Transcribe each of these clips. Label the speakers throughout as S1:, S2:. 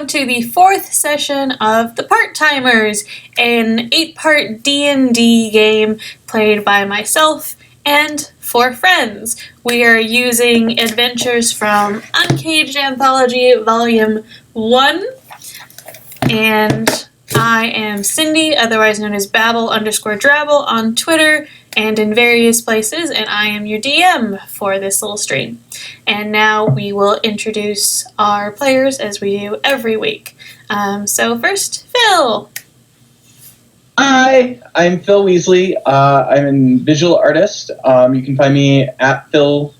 S1: to the 4th session of The Part-Timers, an 8-part D&D game played by myself and 4 friends. We are using adventures from Uncaged Anthology, Volume 1, and I am Cindy, otherwise known as Babble_Drabble on Twitter and in various places, and I am your DM for this little stream. And now we will introduce our players as we do every week. So first, Phil.
S2: Hi, I'm Phil Weasley. I'm a visual artist. You can find me at phil.weasley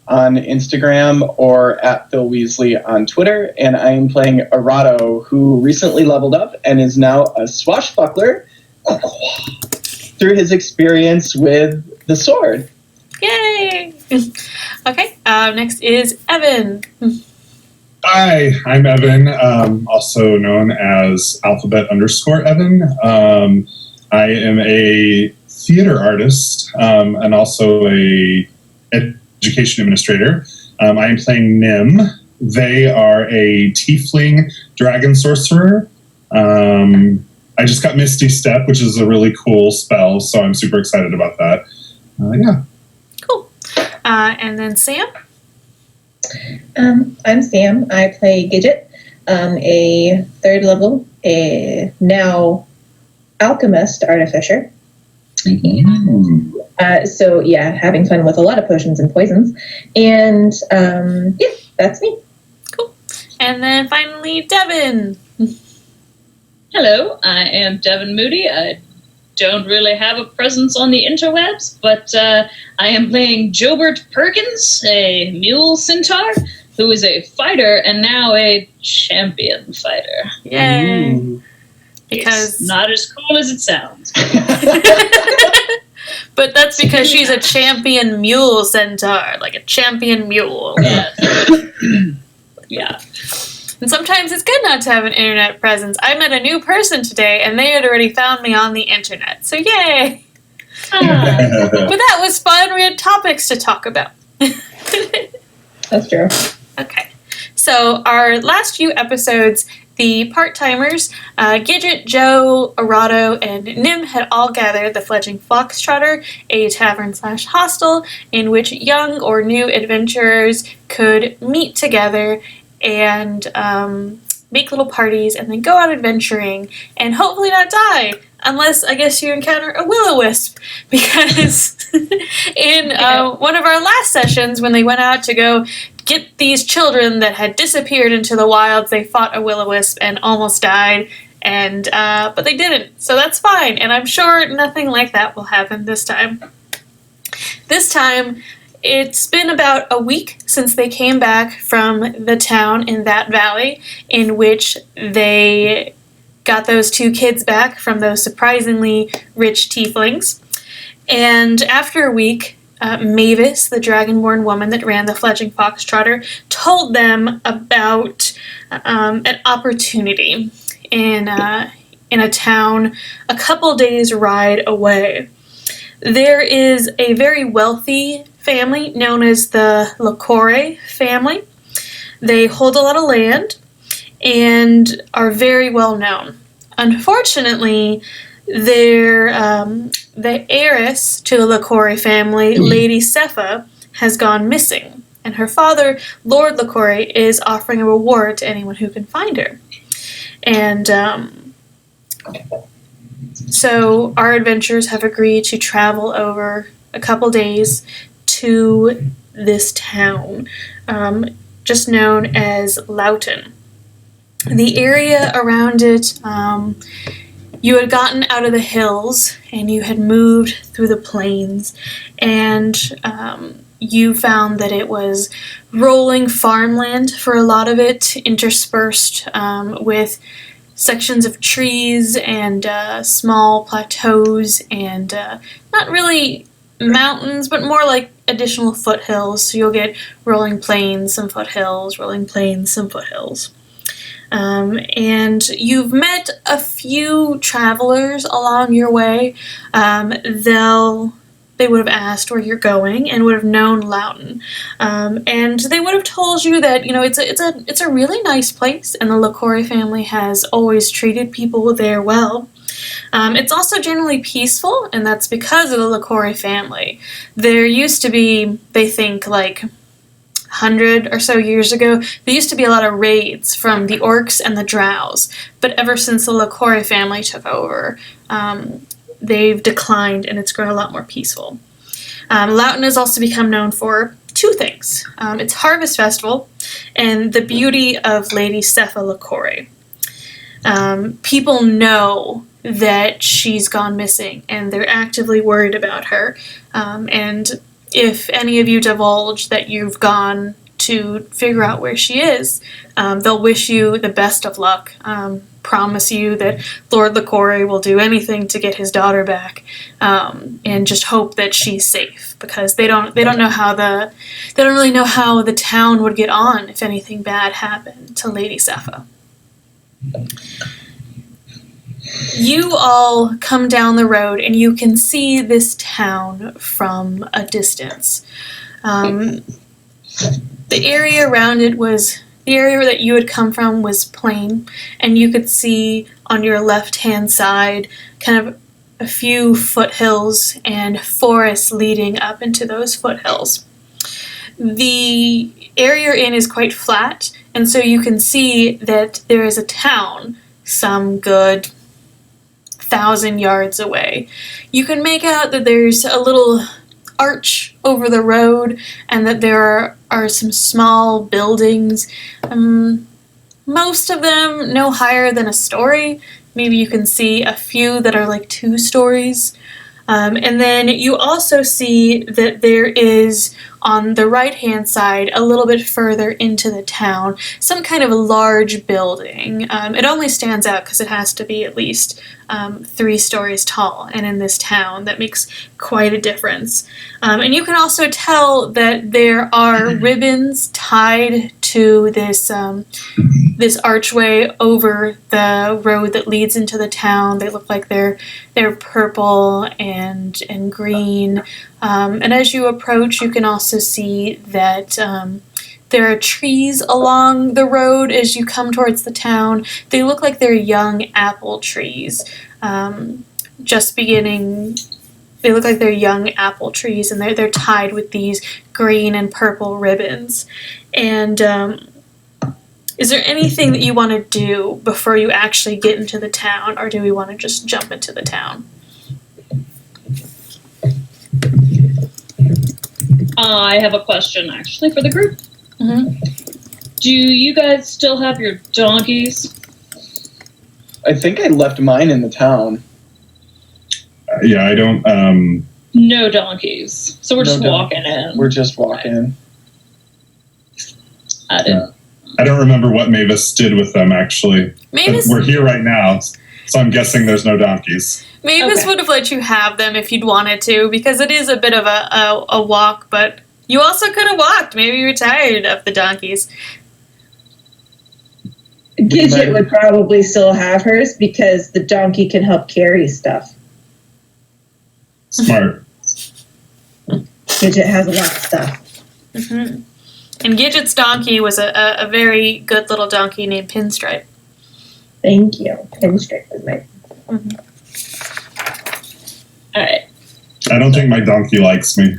S2: on Instagram or at Phil Weasley on Twitter. And I am playing Arato, who recently leveled up and is now a swashbuckler through his experience with the sword.
S1: Yay! Okay, next is Evan.
S3: Hi, I'm Evan, also known as Alphabet_Evan. I am a theater artist and also a education administrator. I am playing Nim. They are a tiefling dragon sorcerer. I just got Misty Step, which is a really cool spell, so I'm super excited about that. Yeah.
S1: Cool. And then Sam?
S4: I'm Sam. I play Gidget, a 3rd level, now alchemist artificer. So yeah, having fun with a lot of potions and poisons. And yeah, that's me.
S1: Cool. And then finally, Devin.
S5: Hello, I am Devin Moody. I don't really have a presence on the interwebs, but I am playing Jobert Perkins, a mule centaur, who is a fighter and now a champion fighter.
S1: Yay!
S2: Ooh.
S1: Because
S5: It's not as cool as it sounds.
S1: but that's because she's a champion mule centaur, like a champion mule.
S5: Yeah. Yeah.
S1: And sometimes it's good not to have an internet presence. I met a new person today, and they had already found me on the internet. So yay!
S5: Ah.
S1: But that was fun. We had topics to talk about.
S4: That's true.
S1: Okay. So our last few episodes, the part-timers, Gidget, Joe, Arato, and Nim had all gathered the Fledgling Foxtrotter, a tavern/hostel in which young or new adventurers could meet together and make little parties and then go out adventuring and hopefully not die. Unless, I guess, you encounter a will-o-wisp. Because in one of our last sessions, when they went out to go get these children that had disappeared into the wilds, they fought a will-o-wisp and almost died. And but they didn't. So that's fine. And I'm sure nothing like that will happen this time. This time, it's been about a week since they came back from the town in that valley in which they got those 2 kids back from those surprisingly rich tieflings. And after a week, Mavis, the dragonborn woman that ran the Fledgling Foxtrotter, told them about an opportunity in a town a couple days' ride away. There is a very wealthy family known as the Lacore family. They hold a lot of land and are very well known. Unfortunately, the heiress to the Lacore family, Lady Sepha, has gone missing, and her father, Lord Lacore, is offering a reward to anyone who can find her. And so our adventurers have agreed to travel over a couple days to this town, just known as Loughton. The area around it, you had gotten out of the hills and you had moved through the plains, and you found that it was rolling farmland for a lot of it, interspersed with sections of trees and small plateaus and not really mountains, but more like additional foothills. So you'll get rolling plains, some foothills, rolling plains, some foothills. And you've met a few travelers along your way. They'll they would have asked where you're going and would have known Loughton. And they would have told you that, it's a really nice place, and the LaCour family has always treated people there well. It's also generally peaceful, and that's because of the LaCour family. There used to be, they think, 100 or so years ago, there used to be a lot of raids from the orcs and the drows, but ever since the LaCour family took over, they've declined, and it's grown a lot more peaceful. Loughton has also become known for two things. Its Harvest Festival and the beauty of Lady Sepha LaCour. People know that she's gone missing, and they're actively worried about her. And if any of you divulge that you've gone to figure out where she is, they'll wish you the best of luck. Promise you that Lord LaCour will do anything to get his daughter back, and just hope that she's safe, because they don't really know how the town would get on if anything bad happened to Lady Sepha. You all come down the road, and you can see this town from a distance. The area around it the area that you had come from was plain, and you could see on your left-hand side kind of a few foothills and forests leading up into those foothills. The area you're in is quite flat, and so you can see that there is a town some good 1,000 yards away. You can make out that there's a little arch over the road, and that there are some small buildings, most of them no higher than a story. Maybe you can see a few that are 2 stories. And then you also see that there is, on the right-hand side, a little bit further into the town, some kind of a large building. It only stands out because it has to be at least 3 stories tall, and in this town that makes quite a difference. And you can also tell that there are ribbons tied to this this archway over the road that leads into the town. They look like they're purple and green. And as you approach, you can also see that there are trees along the road as you come towards the town. They look like they're young apple trees, just beginning. They look like they're young apple trees, and they're tied with these green and purple ribbons. And is there anything that you want to do before you actually get into the town, or do we want to just jump into the town?
S5: I have a question, actually, for the group.
S1: Mm-hmm.
S5: Do you guys still have your donkeys?
S2: I think I left mine in the town.
S3: Yeah, I don't.
S5: No donkeys. So we're just walking in.
S2: We're just walking.
S5: I didn't.
S3: I don't remember what Mavis did with them, actually.
S1: Mavis,
S3: we're here right now, so I'm guessing there's no donkeys.
S1: Mavis would have let you have them if you'd wanted to, because it is a bit of a walk, but you also could have walked. Maybe you were tired of the donkeys.
S4: Gidget would probably still have hers because the donkey can help carry stuff.
S3: Smart.
S4: Gidget has a lot of stuff.
S1: Mm-hmm. And Gidget's donkey was a very good little donkey named Pinstripe.
S4: Thank you. Pinstripe is my...
S1: Mm-hmm.
S5: All right.
S3: I don't think my donkey likes me.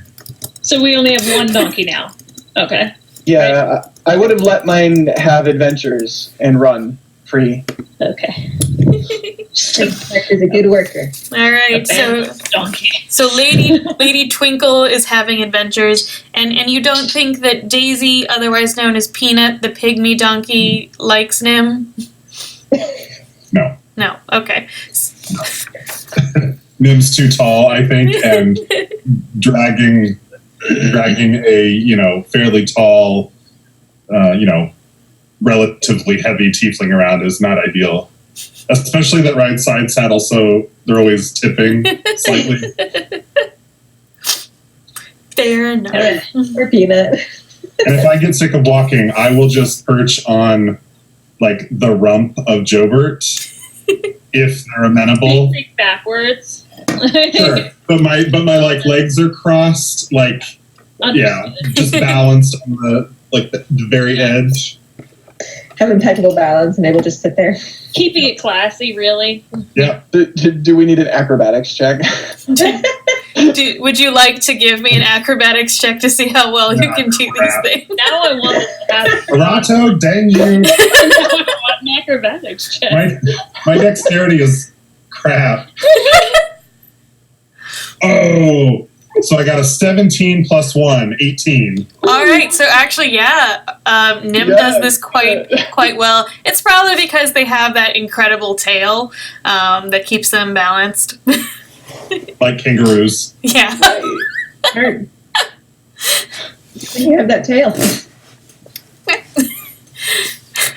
S5: So we only have one donkey now. Okay.
S2: Yeah, right. I would have let mine have adventures and run free.
S5: Okay.
S4: Pinstripe is a good worker.
S1: All right, so Lady Twinkle is having adventures, and you don't think that Daisy, otherwise known as Peanut, the pygmy donkey, likes Nim?
S3: No.
S1: No. Okay.
S3: Nim's too tall, I think, and dragging a fairly tall, relatively heavy tiefling around is not ideal. Especially that right side saddle, so they're always tipping slightly.
S1: Fair enough.
S4: Or Peanut.
S3: And if I get sick of walking, I will just perch on the rump of Jobert if they're amenable.
S5: Think backwards.
S3: Sure. But my like legs are crossed, like
S5: Understood.
S3: just balanced on the very edge.
S4: Have impeccable balance and able to just sit there.
S5: Keeping it classy, really.
S3: Yeah.
S2: Do we need an acrobatics check?
S1: Would you like to give me an acrobatics check to see how well you can do these things?
S5: Now I want to have
S3: Arato, dang you.
S5: now I want an acrobatics check.
S3: My dexterity is crap. Oh, so I got a 17 plus 1, 18.
S1: All right, so actually, Nim does this quite well. It's probably because they have that incredible tail that keeps them balanced.
S3: Like kangaroos.
S1: Yeah.
S4: Hard. You have that tail.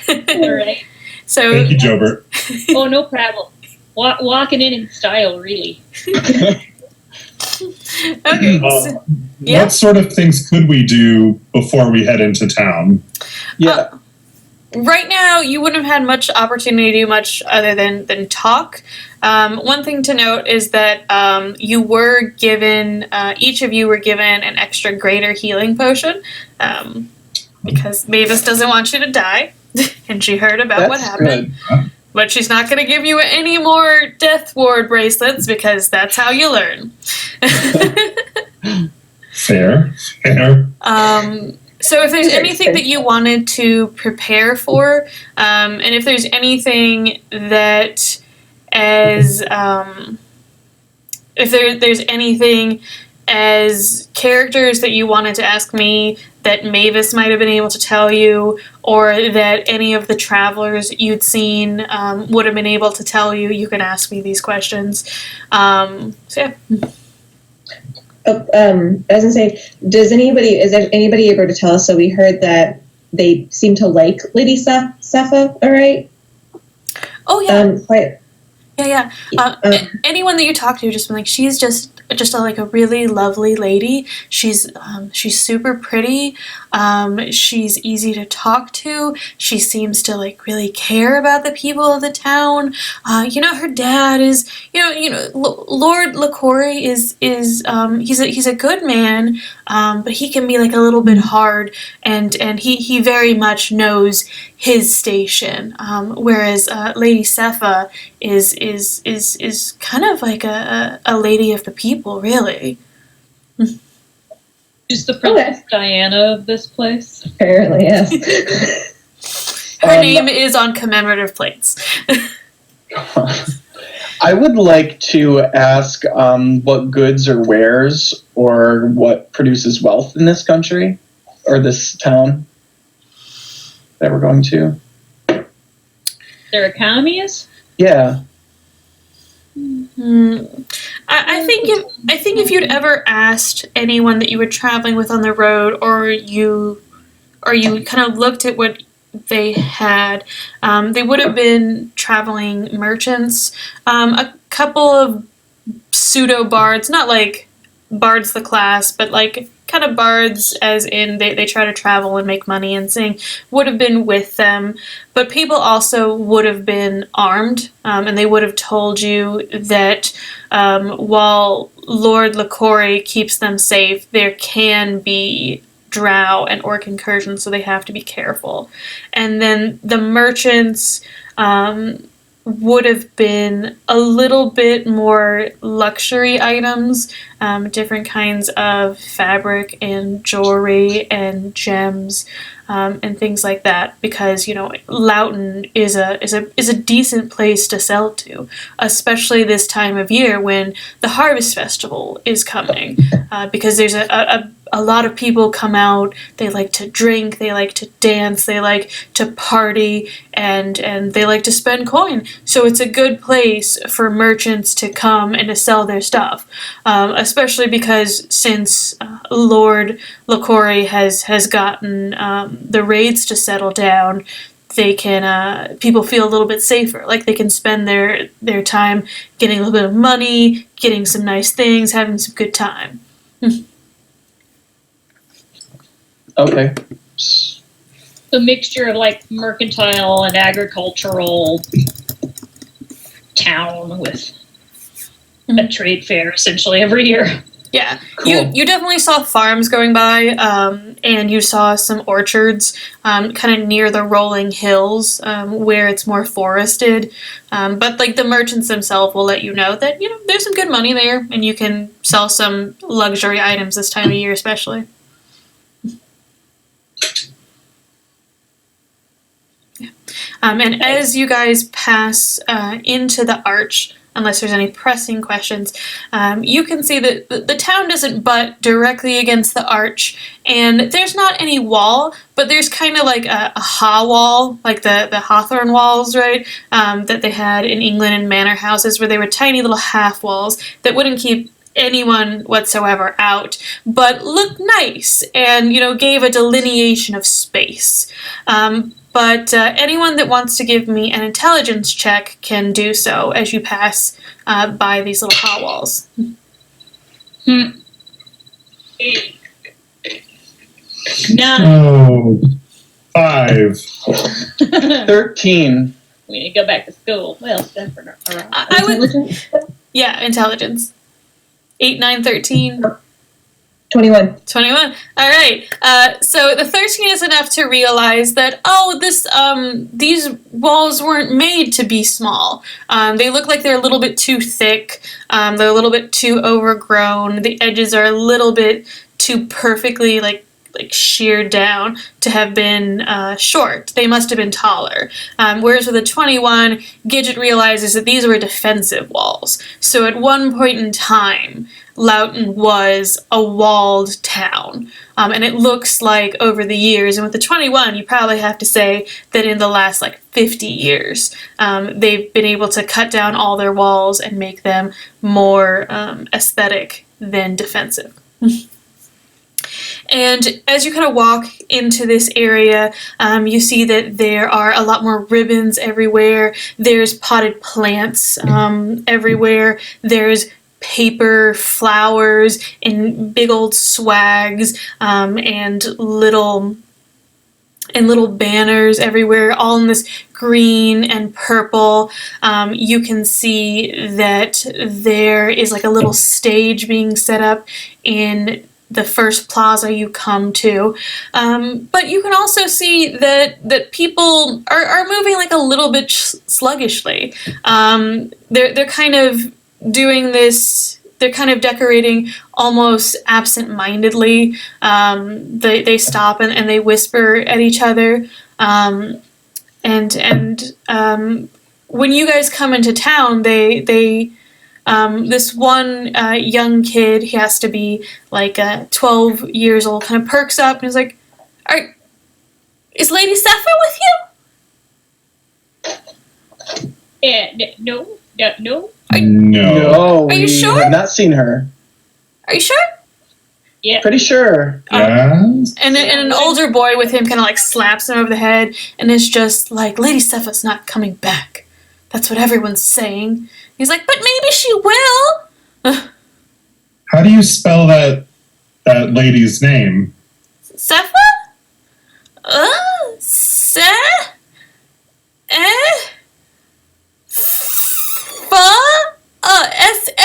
S5: All right.
S1: So
S3: Thank you, Jobert.
S5: Oh, no problem. Walking in style, really.
S1: okay. So, yeah.
S3: What sort of things could we do before we head into town?
S2: Yeah.
S1: Right now, you wouldn't have had much opportunity to do much other than talk. One thing to note is that you were given, each of you were given an extra greater healing potion because Mavis doesn't want you to die, and she heard about what happened.
S2: Good.
S1: But she's not going to give you any more death ward bracelets because that's how you learn.
S3: Fair.
S1: So if there's anything that you wanted to prepare for, and if there's anything that as if there's anything as characters that you wanted to ask me that Mavis might have been able to tell you, or that any of the travelers you'd seen would have been able to tell you, you can ask me these questions. So yeah.
S4: I was gonna say, is there anybody able to tell us? So we heard that they seem to like Lady Sepha, all right?
S1: Oh yeah.
S4: Quite.
S1: Yeah. Anyone that you talk to, just been like, she's just a really lovely lady. She's super pretty. She's easy to talk to. She seems to like really care about the people of the town. Her dad is, Lord LaCory is he's a good man, but he can be like a little bit hard, and he very much knows his station. Whereas Lady Sepha is kind of like a lady of the people, really.
S5: Is the Princess Diana of this place?
S4: Apparently, yes.
S1: Her name is on commemorative plates.
S2: I would like to ask what goods or wares or what produces wealth in this country or this town that we're going to.
S5: Their economy is?
S2: Yeah.
S1: I think if you'd ever asked anyone that you were traveling with on the road, or you kind of looked at what they had, they would have been traveling merchants, a couple of pseudo bards, not like bards the class, but like kind of bards as in they try to travel and make money and sing, would have been with them. But people also would have been armed, and they would have told you that while Lord LaCory keeps them safe, there can be drow and orc incursions, so they have to be careful. And then the merchants would have been a little bit more luxury items, different kinds of fabric and jewelry and gems, and things like that, because Loughton is a decent place to sell to, especially this time of year when the Harvest Festival is coming, because there's a lot of people come out. They like to drink, they like to dance, they like to party, and they like to spend coin. So it's a good place for merchants to come and to sell their stuff, especially because since Lord LaCory has gotten the raids to settle down, they can people feel a little bit safer. Like they can spend their time getting a little bit of money, getting some nice things, having some good time.
S2: Okay.
S5: The mixture of like mercantile and agricultural town with
S1: Mhm.
S5: a trade fair essentially every year.
S1: Yeah,
S2: Cool.
S1: you definitely saw farms going by, and you saw some orchards, kind of near the rolling hills, where it's more forested. But like the merchants themselves will let you know that there's some good money there, and you can sell some luxury items this time of year, especially. Yeah. And as you guys pass into the arch, unless there's any pressing questions, you can see that the town doesn't butt directly against the arch, and there's not any wall, but there's kind of like a ha wall, like the Hawthorne walls, right? That they had in England in manor houses, where they were tiny little half walls that wouldn't keep anyone whatsoever out, but looked nice and gave a delineation of space. But anyone that wants to give me an intelligence check can do so as you pass by these little hot walls.
S5: Nine.
S3: Oh, 5.
S2: 13.
S5: We need to go back to school. Well, Stanford.
S1: I would, yeah, intelligence. 8, 9, 13.
S4: 21.
S1: 21. All right. So the 13 is enough to realize that these walls weren't made to be small. They look like they're a little bit too thick. They're a little bit too overgrown. The edges are a little bit too perfectly like sheared down to have been short. They must have been taller. Whereas with a 21, Gidget realizes that these were defensive walls. So at one point in time, Loughton was a walled town. And it looks like over the years, and with the 21, you probably have to say that in the last 50 years, they've been able to cut down all their walls and make them more aesthetic than defensive. And as you kind of walk into this area, you see that there are a lot more ribbons everywhere. There's potted plants everywhere. There's paper flowers in big old swags and little banners everywhere, all in this green and purple. You can see that there is a little stage being set up in the first plaza you come to. But you can also see that people are moving a little bit sluggishly. They're kind of doing this, they're kind of decorating almost absent-mindedly. They stop and they whisper at each other. And when you guys come into town, they this one young kid, he has to be 12 years old, kind of perks up and is like, is Lady Sepha with you?
S5: No.
S3: No.
S2: No,
S1: Are you
S2: we
S1: sure?
S2: have not seen her.
S1: Are you sure?
S5: Yeah.
S2: Pretty sure.
S3: Yes.
S1: And an older boy with him kind of slaps him over the head and is just like, Lady Sepha's not coming back. That's what everyone's saying. He's like, but maybe she will.
S3: How do you spell that lady's name?
S1: Sepha?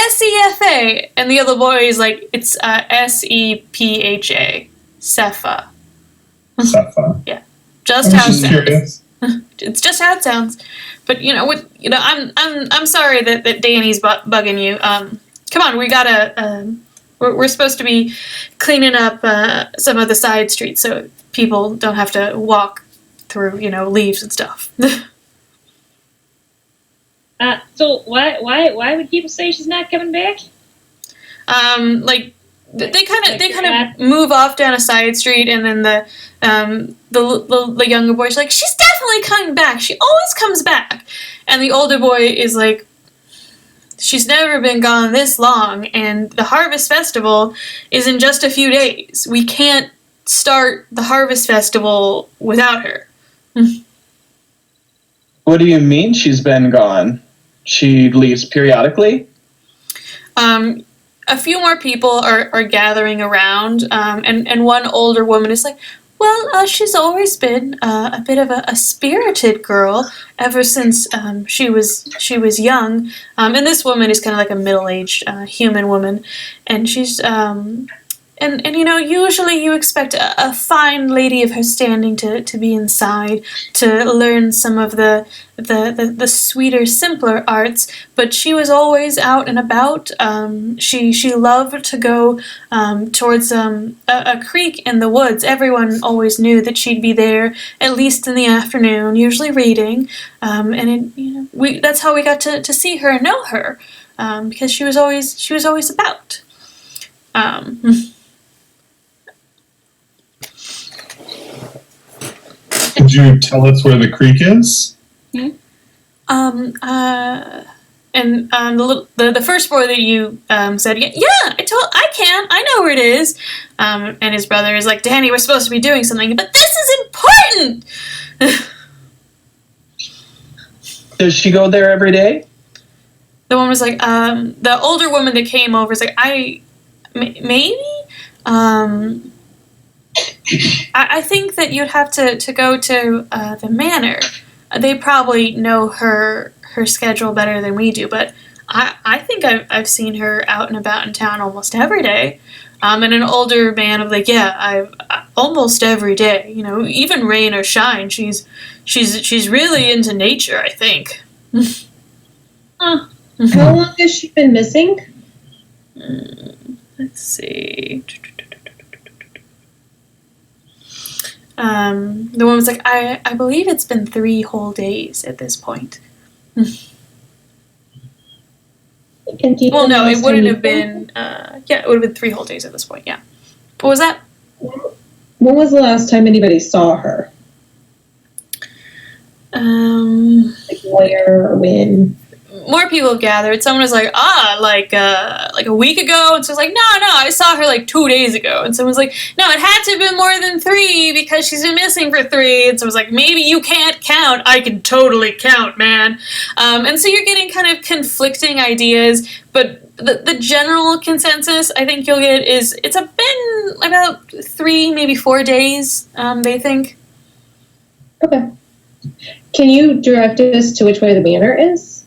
S1: S-E-F-A. And the other boy is like, it's S-E-P-H-A. Sepha.
S3: Sepha.
S1: Yeah. Just
S3: I was
S1: how it
S3: just
S1: sounds.
S3: curious.
S1: It's just how it sounds. But I'm sorry that Danny's bugging you. Come on, we gotta. We're supposed to be cleaning up some of the side streets so people don't have to walk through leaves and stuff.
S5: So why would people say she's not coming back?
S1: They kind of move off down a side street, and then the younger boy's like, she's definitely coming back. She always comes back. And the older boy is like, she's never been gone this long, and the Harvest Festival is in just a few days. We can't start the Harvest Festival without her.
S2: What do you mean she's been gone? She leaves periodically?
S1: A few more people are gathering around, and one older woman is like, She's always been a bit of a spirited girl ever since she was young. And this woman is kind of like a middle-aged human woman, and she's and usually you expect a fine lady of her standing to be inside to learn some of the sweeter, simpler arts, but she was always out and about. She loved to go towards a creek in the woods. Everyone always knew that she'd be there at least in the afternoon, usually reading. That's how we got to see her and know her, because she was always about.
S3: Could you tell us where the creek is?
S1: The first boy that you said, I know where it is. And his brother is like, Danny, we're supposed to be doing something, but this is important.
S2: Does she go there every day?
S1: The one was like, the older woman that came over is like, maybe. I think that you'd have to go to the manor. They probably know her schedule better than we do, but I think I've seen her out and about in town almost every day. And an older man of like, I almost every day. Even rain or shine, she's really into nature, I think.
S4: Huh. How long has she been missing?
S1: Let's see. The woman was like, I believe it's been 3 whole days at this point. Well, no, it wouldn't have been, it would have been 3 whole days at this point, yeah. What was that?
S4: When was the last time anybody saw her? Like where or when?
S1: More people have gathered. Someone was like, like a week ago. And so I was like, no, I saw her like 2 days ago. And someone was like, no, it had to have been more than 3 because she's been missing for 3. And so I was like, maybe you can't count. I can totally count, man. And so you're getting kind of conflicting ideas, but the general consensus I think you'll get is it's been about 3, maybe 4 days, they think.
S4: Okay. Can you direct us to which way the manor is?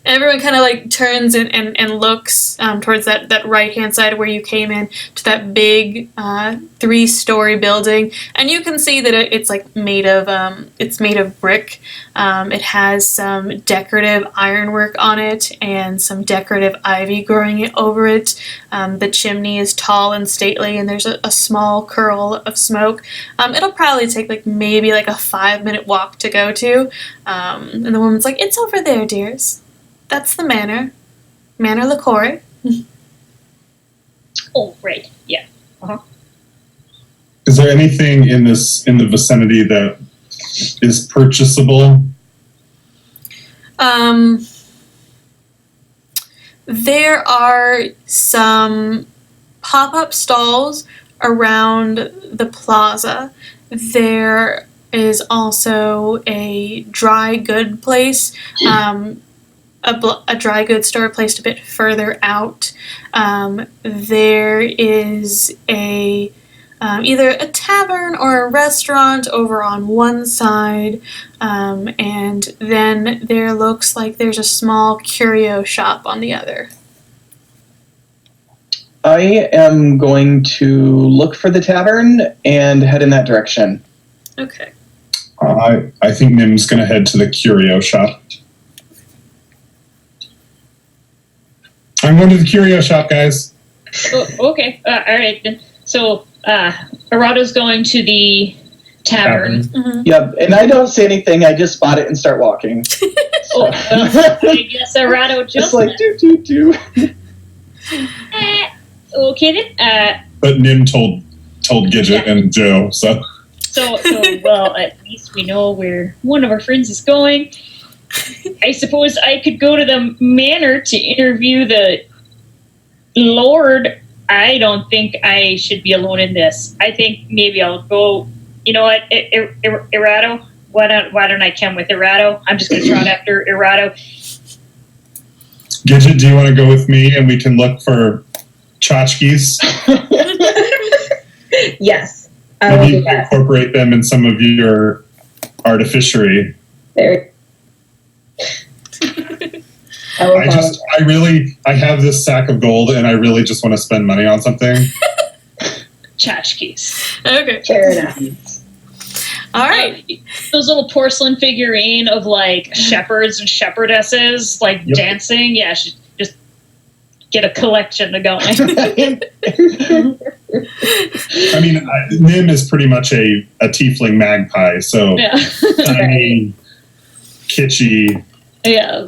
S1: Everyone kind of like turns and looks towards that right-hand side where you came in to that big 3-story building, and you can see that it's like made of brick. It has some decorative ironwork on it and some decorative ivy growing over it. The chimney is tall and stately, and there's a small curl of smoke. It'll probably take maybe a 5-minute walk to go to, and the woman's like, "It's over there, dears. That's the manor. Manor LaCour."
S5: Oh, right. Yeah. Uh-huh.
S3: Is there anything in the vicinity that is purchasable?
S1: There are some pop-up stalls around the plaza. There is also a dry good place, a dry goods store placed a bit further out. There is either a tavern or a restaurant over on one side, and then there looks like there's a small curio shop on the other.
S2: I am going to look for the tavern and head in that direction.
S1: Okay.
S3: I think Nim's going to head to the curio shop. I'm going to the curio shop, guys.
S5: Oh, okay. All right then. So, Arado's going to the tavern.
S1: Mm-hmm.
S2: Yep, and I don't say anything. I just spot it and start walking.
S5: I guess Arado
S2: just
S5: just
S2: like do.
S5: Okay then.
S3: But Nim told Gidget and Joe, so.
S5: So well, at least we know where one of our friends is going. I suppose I could go to the manor to interview the Lord. I don't think I should be alone in this. I think maybe I'll go. You know what, Irado? Why don't I come with Irado? I'm just going to trot after Irado.
S3: Gidget, do you want to go with me and we can look for tchotchkes?
S4: Yes. I will
S3: Maybe
S4: do
S3: you can
S4: that.
S3: incorporate them in some of your artificery.
S4: There. I will follow.
S3: I have this sack of gold and I really just want to spend money on something.
S5: Tchotchkes.
S1: Okay.
S4: Fair enough.
S1: All right.
S5: Those little porcelain figurine of like shepherds and shepherdesses like
S3: Yep.
S5: dancing. Yeah, should just get a collection to going.
S3: I mean, Nim is pretty much a tiefling magpie, so
S5: Yeah.
S3: tiny, kitschy.
S5: Yeah.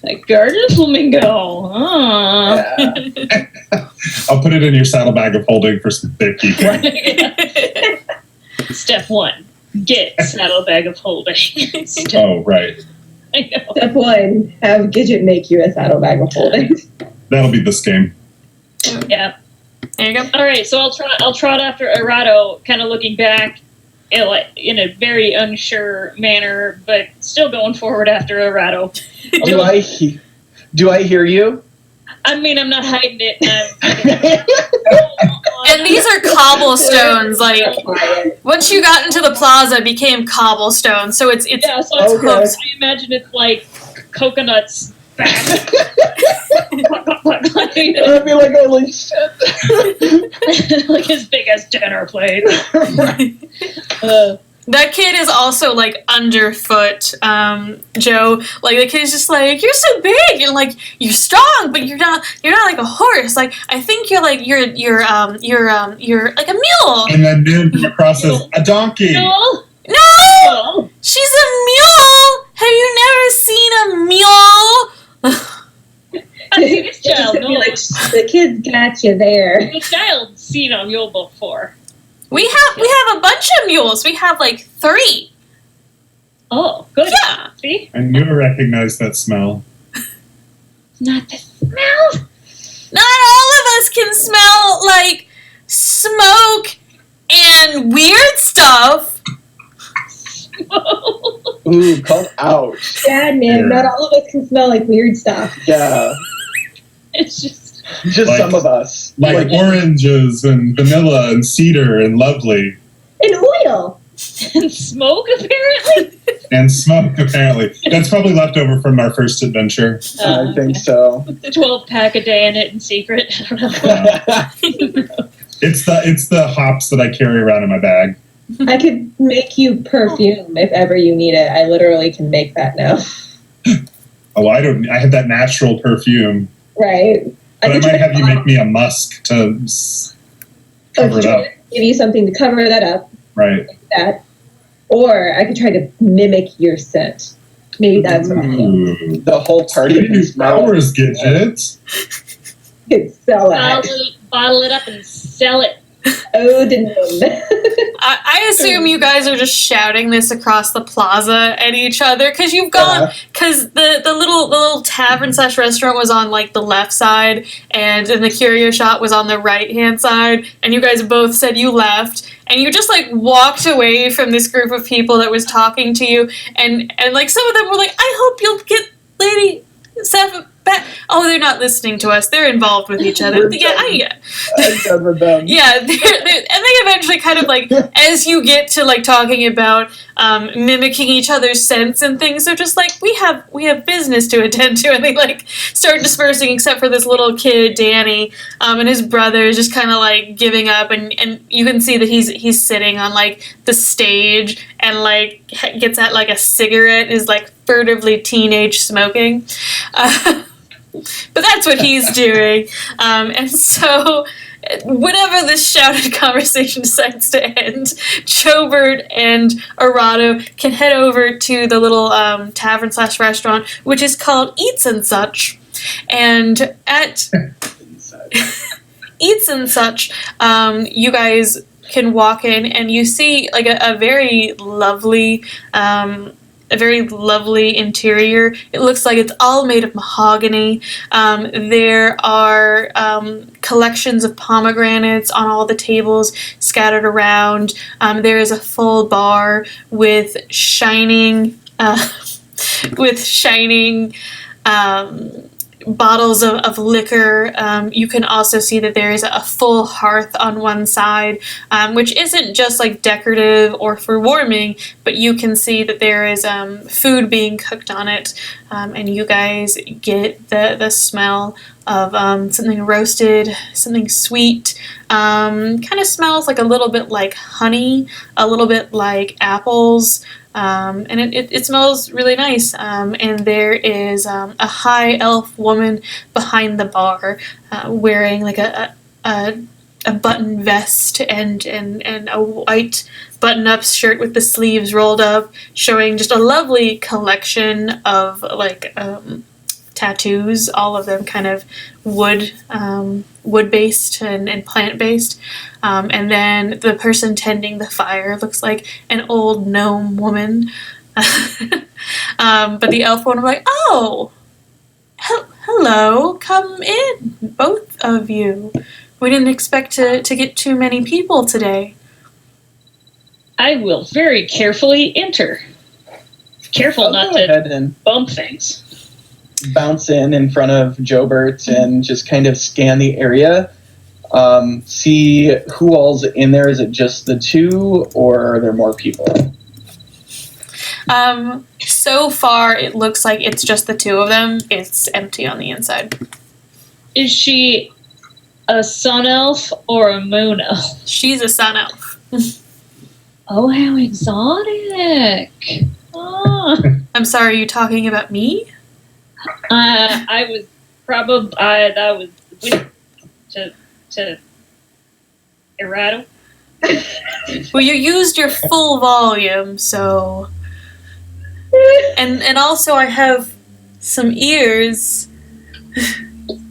S5: Like garden flamingo. Ah.
S2: Yeah.
S3: I'll put it in your saddlebag of holding for safekeeping.
S5: Step 1. Get saddlebag of holding. Step,
S3: Oh, right.
S5: I know.
S4: Step 1, have Gidget make you a saddlebag of holding.
S3: That'll be this game.
S5: Yeah.
S1: There you go.
S5: All right, so I'll trot after Arado, kind of looking back in a very unsure manner, but still going forward after Arado.
S2: Do I hear you?
S5: I mean, I'm not hiding it.
S1: And these are cobblestones. Like, once you got into the plaza, it became cobblestone. So it's
S5: Yeah, so it's
S2: Okay.
S5: hooks. I imagine it's like coconuts back.
S2: I'd be like, holy shit.
S5: Like as big as dinner plate.
S1: that kid is also like underfoot, Joe. Like the kid's just like, you're so big and like you're strong, but you're not like a horse. Like I think you're like you're like a mule.
S3: And then Nim from across says, a donkey.
S5: No.
S1: No,
S5: Oh.
S1: she's a mule. Have you never seen a mule?
S5: I think this child
S4: Just be like,
S5: knows.
S4: the kid's got you there.
S5: The child's seen a mule before.
S1: We have a bunch of mules. We have like 3.
S5: Oh, good.
S1: Yeah.
S5: See?
S3: I knew I recognized that smell.
S5: Not the smell.
S1: Not all of us can smell like smoke and weird stuff.
S2: Ooh, called out.
S4: Yeah, man, not all of us can smell like weird stuff.
S2: Yeah.
S5: It's just
S2: Just
S3: Like-
S2: some of us.
S3: Like oranges and vanilla and cedar and lovely.
S4: And oil.
S5: and smoke, apparently.
S3: And smoke, apparently. That's probably left over from our first adventure.
S2: I think so.
S5: 12-pack a day in it in secret. I don't know.
S3: It's the hops that I carry around in my bag.
S4: I could make you perfume if ever you need it. I literally can make that now.
S3: Oh, I have that natural perfume.
S4: Right.
S3: But I
S4: could
S3: might
S4: try
S3: have
S4: to
S3: you make me a musk to cover it up.
S4: give you something to cover that up.
S3: Right.
S4: That, or I could try to mimic your scent. Maybe that's what I do.
S3: Ooh.
S2: The whole party
S3: New
S2: can smell.
S3: powers, Gidget.
S4: Could sell that.
S5: Bottle it up and sell it.
S4: Oh, didn't.
S1: I assume you guys are just shouting this across the plaza at each other because you've gone because the little tavern / restaurant was on like the left side and then the curio shop was on the right hand side, and you guys both said you left and you just like walked away from this group of people that was talking to you, and like some of them were like, I hope you'll get Lady Sepha back. Oh, they're not listening to us. They're involved with each other. Yeah.
S2: I'm done with them.
S1: Yeah, and they eventually kind of like, as you get to like talking about mimicking each other's scents and things, they're just like, we have business to attend to, and they like start dispersing, except for this little kid, Danny, and his brother is just kind of like giving up, and you can see that he's sitting on like the stage and like gets at like a cigarette, is like furtively teenage smoking. But that's what he's doing. And so, whenever this shouted conversation decides to end, Chobert and Arado can head over to the little tavern / restaurant, which is called Eats and Such. And at Eats and Such, you guys can walk in and you see like a very lovely interior. It looks like it's all made of mahogany. There are collections of pomegranates on all the tables scattered around. There is a full bar with shining bottles of liquor. You can also see that there is a full hearth on one side, which isn't just like decorative or for warming, but you can see that there is food being cooked on it, and you guys get the smell of something roasted, something sweet. Kind of smells like a little bit like honey, a little bit like apples. And it smells really nice. And there is a high elf woman behind the bar, wearing like a button vest and a white button-up shirt with the sleeves rolled up, showing just a lovely collection of like tattoos, all of them kind of wood-based and plant-based. And then the person tending the fire looks like an old gnome woman. But the elf woman was like, "Oh, hello, come in, both of you. We didn't expect to get too many people today."
S5: I will very carefully enter. Careful not
S2: go ahead
S5: to
S2: and
S5: bump things.
S2: bounce in front of Jobert and just kind of scan the area. See who all's in there. Is it just the two, or are there more people?
S1: So far, it looks like it's just the two of them. It's empty on the inside.
S5: Is she a sun elf or a moon elf?
S1: She's a sun elf.
S5: Oh, how exotic! Oh.
S1: I'm sorry, are you talking about me?
S5: I was probably that was to errata.
S1: Well, you used your full volume, so... And also I have some ears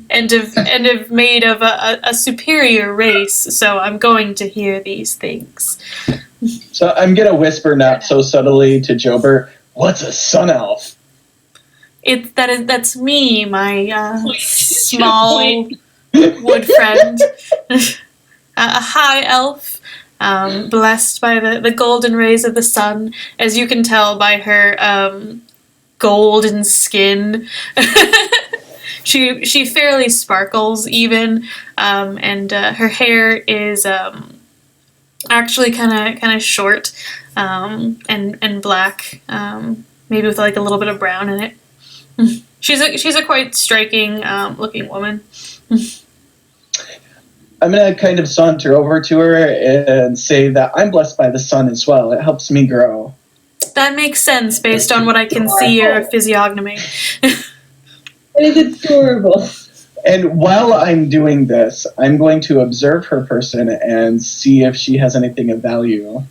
S1: and have made of a superior race, so I'm going to hear these things.
S2: So I'm gonna whisper, not so subtly, to Jobert, "What's a sun elf?"
S1: That's me, my small wood friend. A high elf, blessed by the golden rays of the sun, as you can tell by her golden skin. She fairly sparkles even, and her hair is actually kind of short, and black, maybe with like a little bit of brown in it. She's a quite striking looking woman.
S2: I'm going to kind of saunter over to her and say that I'm blessed by the sun as well. It helps me grow.
S1: That makes sense based on what I can see your physiognomy.
S4: It is adorable.
S2: And while I'm doing this, I'm going to observe her person and see if she has anything of value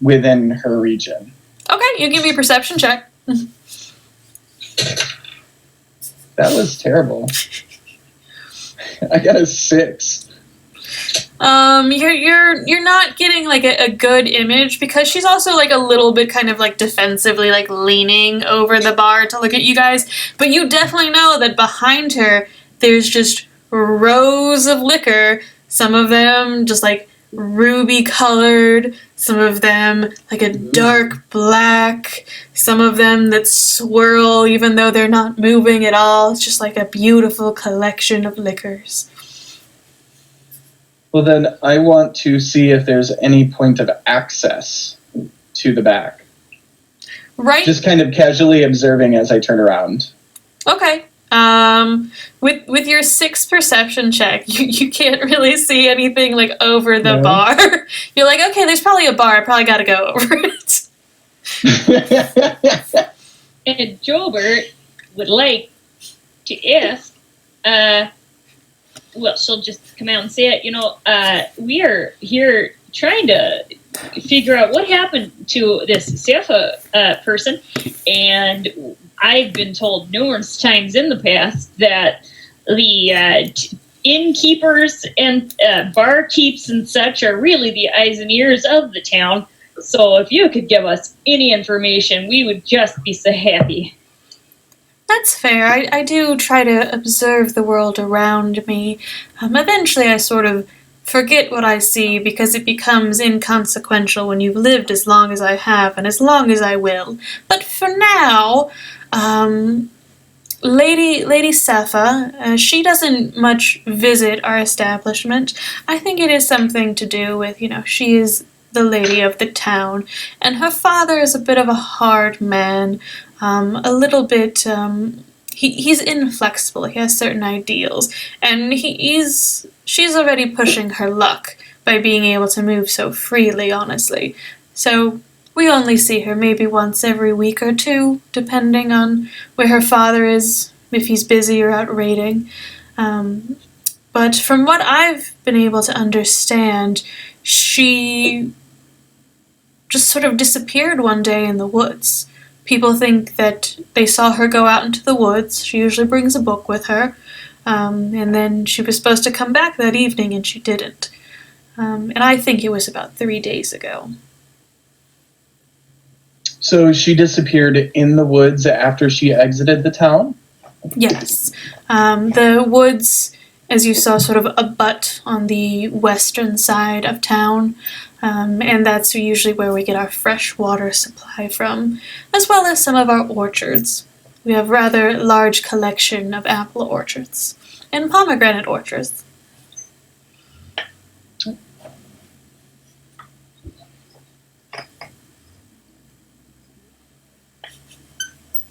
S2: within her region.
S1: Okay, you give me a perception check.
S2: That was terrible. I got a 6.
S1: You're not getting like a good image because she's also like a little bit kind of like defensively like leaning over the bar to look at you guys, but you definitely know that behind her there's just rows of liquor, some of them just like ruby colored, some of them like a dark black, some of them that swirl even though they're not moving at all. It's just like a beautiful collection of liquors.
S2: Well, then I want to see if there's any point of access to the back.
S1: Right.
S2: Just kind of casually observing as I turn around.
S1: Okay. With your 6 perception check, you can't really see anything like over the bar. You're like, okay, there's probably a bar. I probably got to go over it.
S5: And Jobert would like to ask, well, she'll just come out and say it, we are here trying to figure out what happened to this Sepha person, and I've been told numerous times in the past that the innkeepers and barkeeps and such are really the eyes and ears of the town, so if you could give us any information, we would just be so happy.
S1: That's fair. I do try to observe the world around me. Eventually I sort of forget what I see because it becomes inconsequential when you've lived as long as I have and as long as I will. But for now, Lady Sepha, she doesn't much visit our establishment. I think it is something to do with, she is the lady of the town, and her father is a bit of a hard man, a little bit, he's inflexible, he has certain ideals, and she's already pushing her luck by being able to move so freely, honestly. So we only see her maybe once every week or two, depending on where her father is, if he's busy or out raiding. But from what I've been able to understand, she just sort of disappeared one day in the woods. People think that they saw her go out into the woods. She usually brings a book with her. And then she was supposed to come back that evening, and she didn't. And I think it was about 3 days ago.
S2: So she disappeared in the woods after she exited the town?
S1: Yes. The woods, as you saw, sort of abut on the western side of town. And that's usually where we get our fresh water supply from, as well as some of our orchards. We have a rather large collection of apple orchards and pomegranate orchards.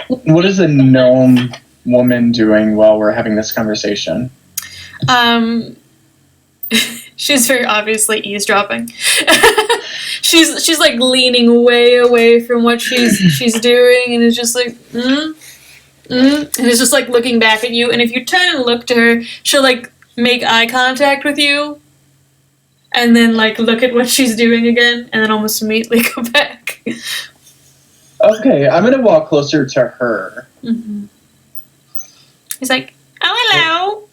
S2: What is a gnome woman doing while we're having this conversation?
S1: She's very obviously eavesdropping. she's like leaning way away from what she's doing, and is just like, and is just like looking back at you. And if you turn and look to her, she'll like make eye contact with you, and then like look at what she's doing again, and then almost immediately go back.
S2: Okay, I'm gonna walk closer to her.
S1: Mm-hmm. He's like, oh, hello.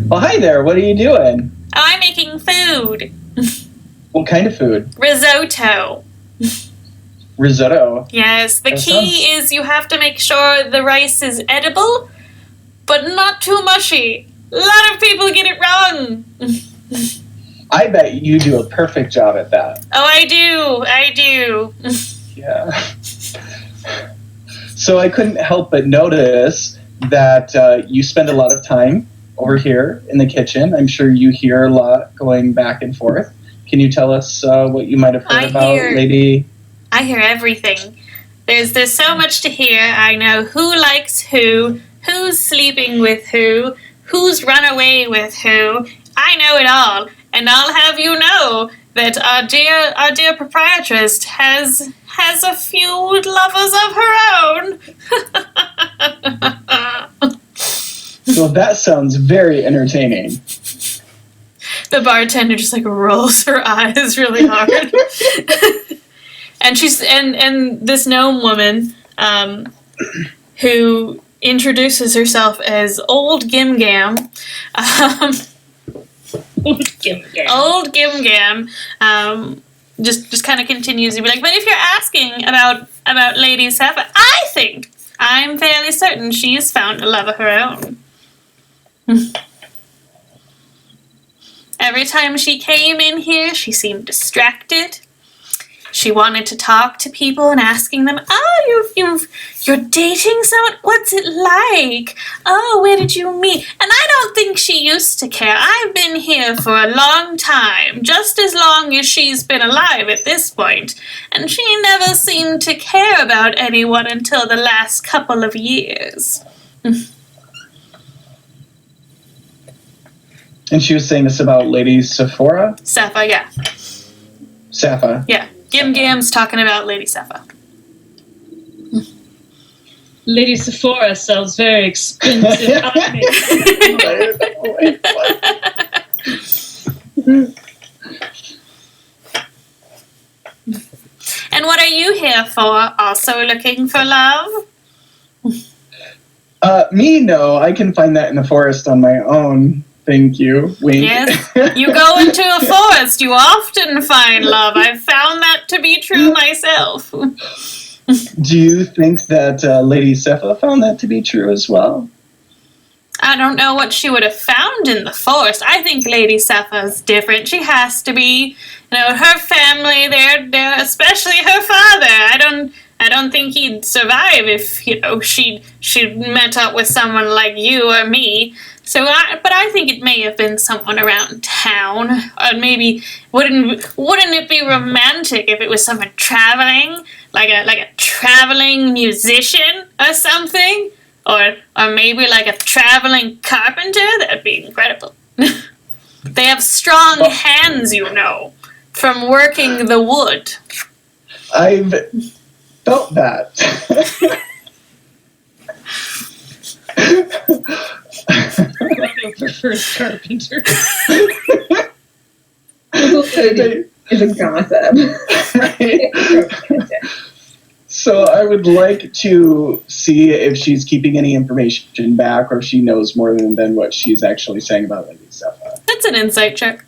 S2: Well, hi there. What are you doing?
S1: Oh, I'm making food.
S2: What kind of food?
S1: Risotto.
S2: Risotto.
S1: Yes, the key is you have to make sure the rice is edible, but not too mushy. A lot of people get it wrong.
S2: I bet you do a perfect job at that.
S1: Oh, I do.
S2: Yeah. So I couldn't help but notice that you spend a lot of time over here in the kitchen. I'm sure you hear a lot going back and forth. Can you tell us what you might have heard Lady?
S1: I hear everything. There's so much to hear. I know who likes who's sleeping with who's run away with who. I know it all, and I'll have you know that our dear proprietress has a few lovers of her own.
S2: Well, that sounds very entertaining.
S1: The bartender just like rolls her eyes really hard. And she's and this gnome woman, who introduces herself as Old Gim Gam. Old Gim Gam. Just kind of continues to be like, but if you're asking about Lady Sepha, I'm fairly certain she has found a love of her own. Every time she came in here, she seemed distracted. She wanted to talk to people and asking them, you're dating someone? What's it like? Oh, where did you meet? And I don't think she used to care. I've been here for a long time, just as long as she's been alive at this point, and she never seemed to care about anyone until the last couple of years.
S2: And she was saying this about Lady Sephora?
S1: Sepha, yeah.
S2: Sepha.
S1: Yeah. Gim Gam's talking about Lady Sepha.
S5: Lady Sephora sells very expensive items.
S1: And what are you here for? Also looking for love?
S2: Me, no. I can find that in the forest on my own. Thank you. Wink.
S1: Yes. You go into a forest, you often find love. I've found that to be true myself.
S2: Do you think that Lady Sepha found that to be true as well?
S1: I don't know what she would have found in the forest. I think Lady Sepha's different. She has to be. Her family, they're especially her father. I I don't think he'd survive if, she'd met up with someone like you or me. But I think it may have been someone around town. Or maybe, wouldn't it be romantic if it was someone traveling? Like a traveling musician or something? Or maybe like a traveling carpenter? That'd be incredible. They have strong hands, from working the wood.
S2: I've felt that.
S5: Rado prefers carpenter.
S4: Is a gossip.
S2: Right? So I would like to see if she's keeping any information back or if she knows more than what she's actually saying about Lady Sepha.
S1: That's an insight check.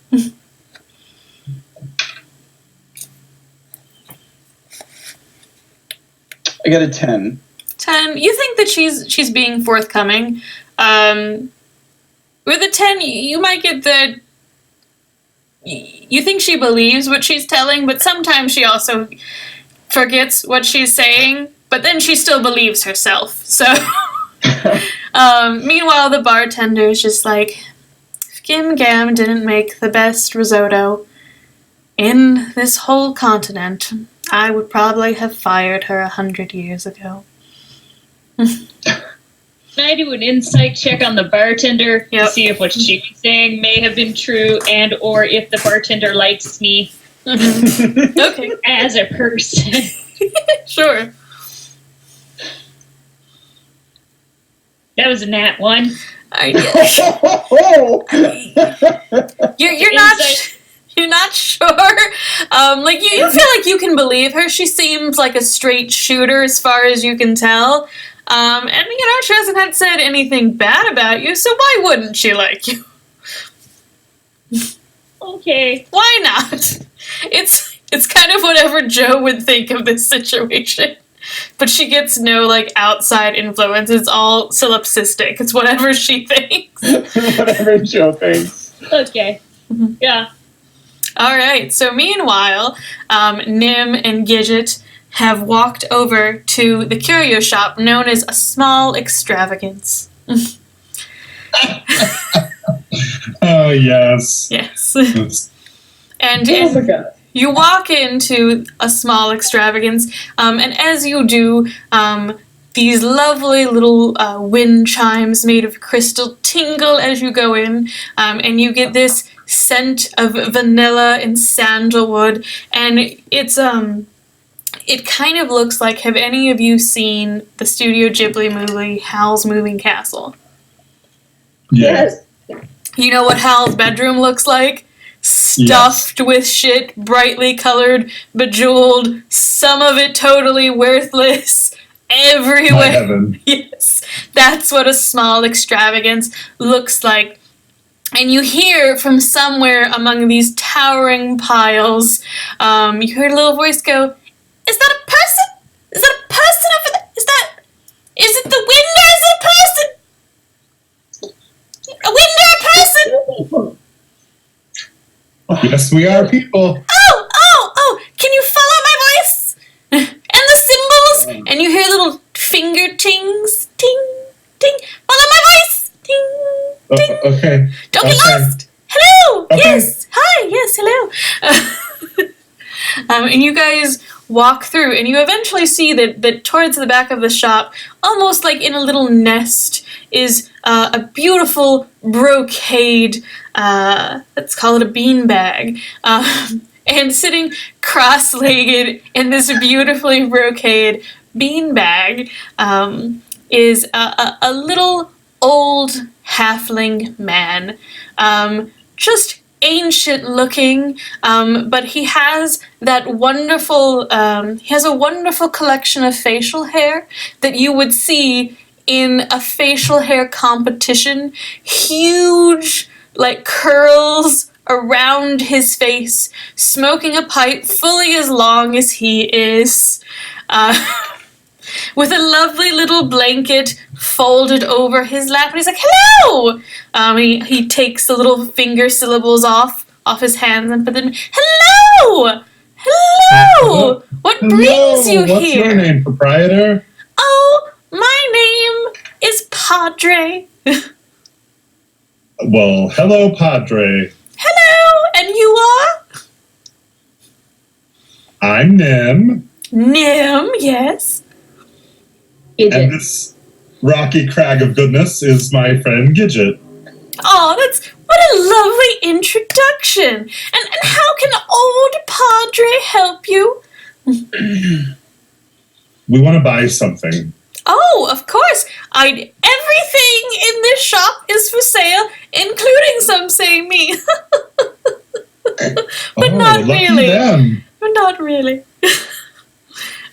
S2: I got a 10.
S1: 10. You think that she's being forthcoming. With a 10, you might get the... You think she believes what she's telling, but sometimes she also forgets what she's saying, but then she still believes herself. So, meanwhile, the bartender is just like, if Gim Gam didn't make the best risotto in this whole continent, I would probably have fired her 100 years ago.
S5: Can I do an insight check on the bartender to see if what she was saying may have been true and or if the bartender likes me
S1: Okay.
S5: as a person?
S1: Sure.
S5: That was a nat 1.
S1: You're not... You're not sure? You feel like you can believe her. She seems like a straight shooter as far as you can tell. And, she hasn't said anything bad about you, so why wouldn't she like you?
S5: Okay.
S1: Why not? It's kind of whatever Joe would think of this situation. But she gets no, outside influence. It's all solipsistic. It's whatever she thinks.
S2: Whatever Joe thinks.
S5: Okay.
S1: Mm-hmm.
S5: Yeah.
S1: All right, so meanwhile, Nim and Gidget have walked over to the curio shop known as a small extravagance.
S3: Oh, yes.
S1: Yes. And you walk into a small extravagance, and as you do, these lovely little wind chimes made of crystal tingle as you go in, and you get this scent of vanilla and sandalwood, and it kind of looks like, have any of you seen the Studio Ghibli movie Howl's Moving Castle?
S4: Yes.
S1: You know what Hal's bedroom looks like? Stuffed with shit, brightly colored, bejeweled, some of it totally worthless, everywhere.
S3: My heaven.
S1: Yes, that's what a small extravagance looks like. And you hear from somewhere among these towering piles, you hear a little voice go, "Is that a person? Is that a person over there? Is it the wind or is it a person? A wind or a person?"
S3: Yes, we are people.
S1: Oh, can you follow my voice? And the symbols? And you hear little finger tings, ting, ting. Follow my voice, ting, ting.
S3: Okay.
S1: Don't get lost. Hello.
S3: Okay.
S1: Yes. Hi. Yes. Hello. And you guys walk through, and you eventually see that towards the back of the shop, almost like in a little nest, is a beautiful brocade. Let's call it a beanbag. And sitting cross-legged in this beautifully brocade beanbag is a little old halfling man. Just ancient looking, but he has that wonderful, he has a wonderful collection of facial hair that you would see in a facial hair competition. Huge, curls around his face, smoking a pipe fully as long as he is, with a lovely little blanket folded over his lap, and he's like, "Hello!" He takes the little finger syllables off his hands and put them, "Hello! Hello! What brings you
S3: What's
S1: here?
S3: your name, proprietor?
S1: Oh, my name is Padre.
S3: Well, hello, Padre.
S1: Hello, and you are?
S3: I'm Nim,
S1: Nim, yes.
S3: and this rocky crag of goodness is my friend Gidget.
S1: Oh, what a lovely introduction. And how can old Padre help you?
S3: We want to buy something.
S1: Oh, of course. Everything in this shop is for sale, including some say me. But not
S3: lucky
S1: really.
S3: them.
S1: But not really.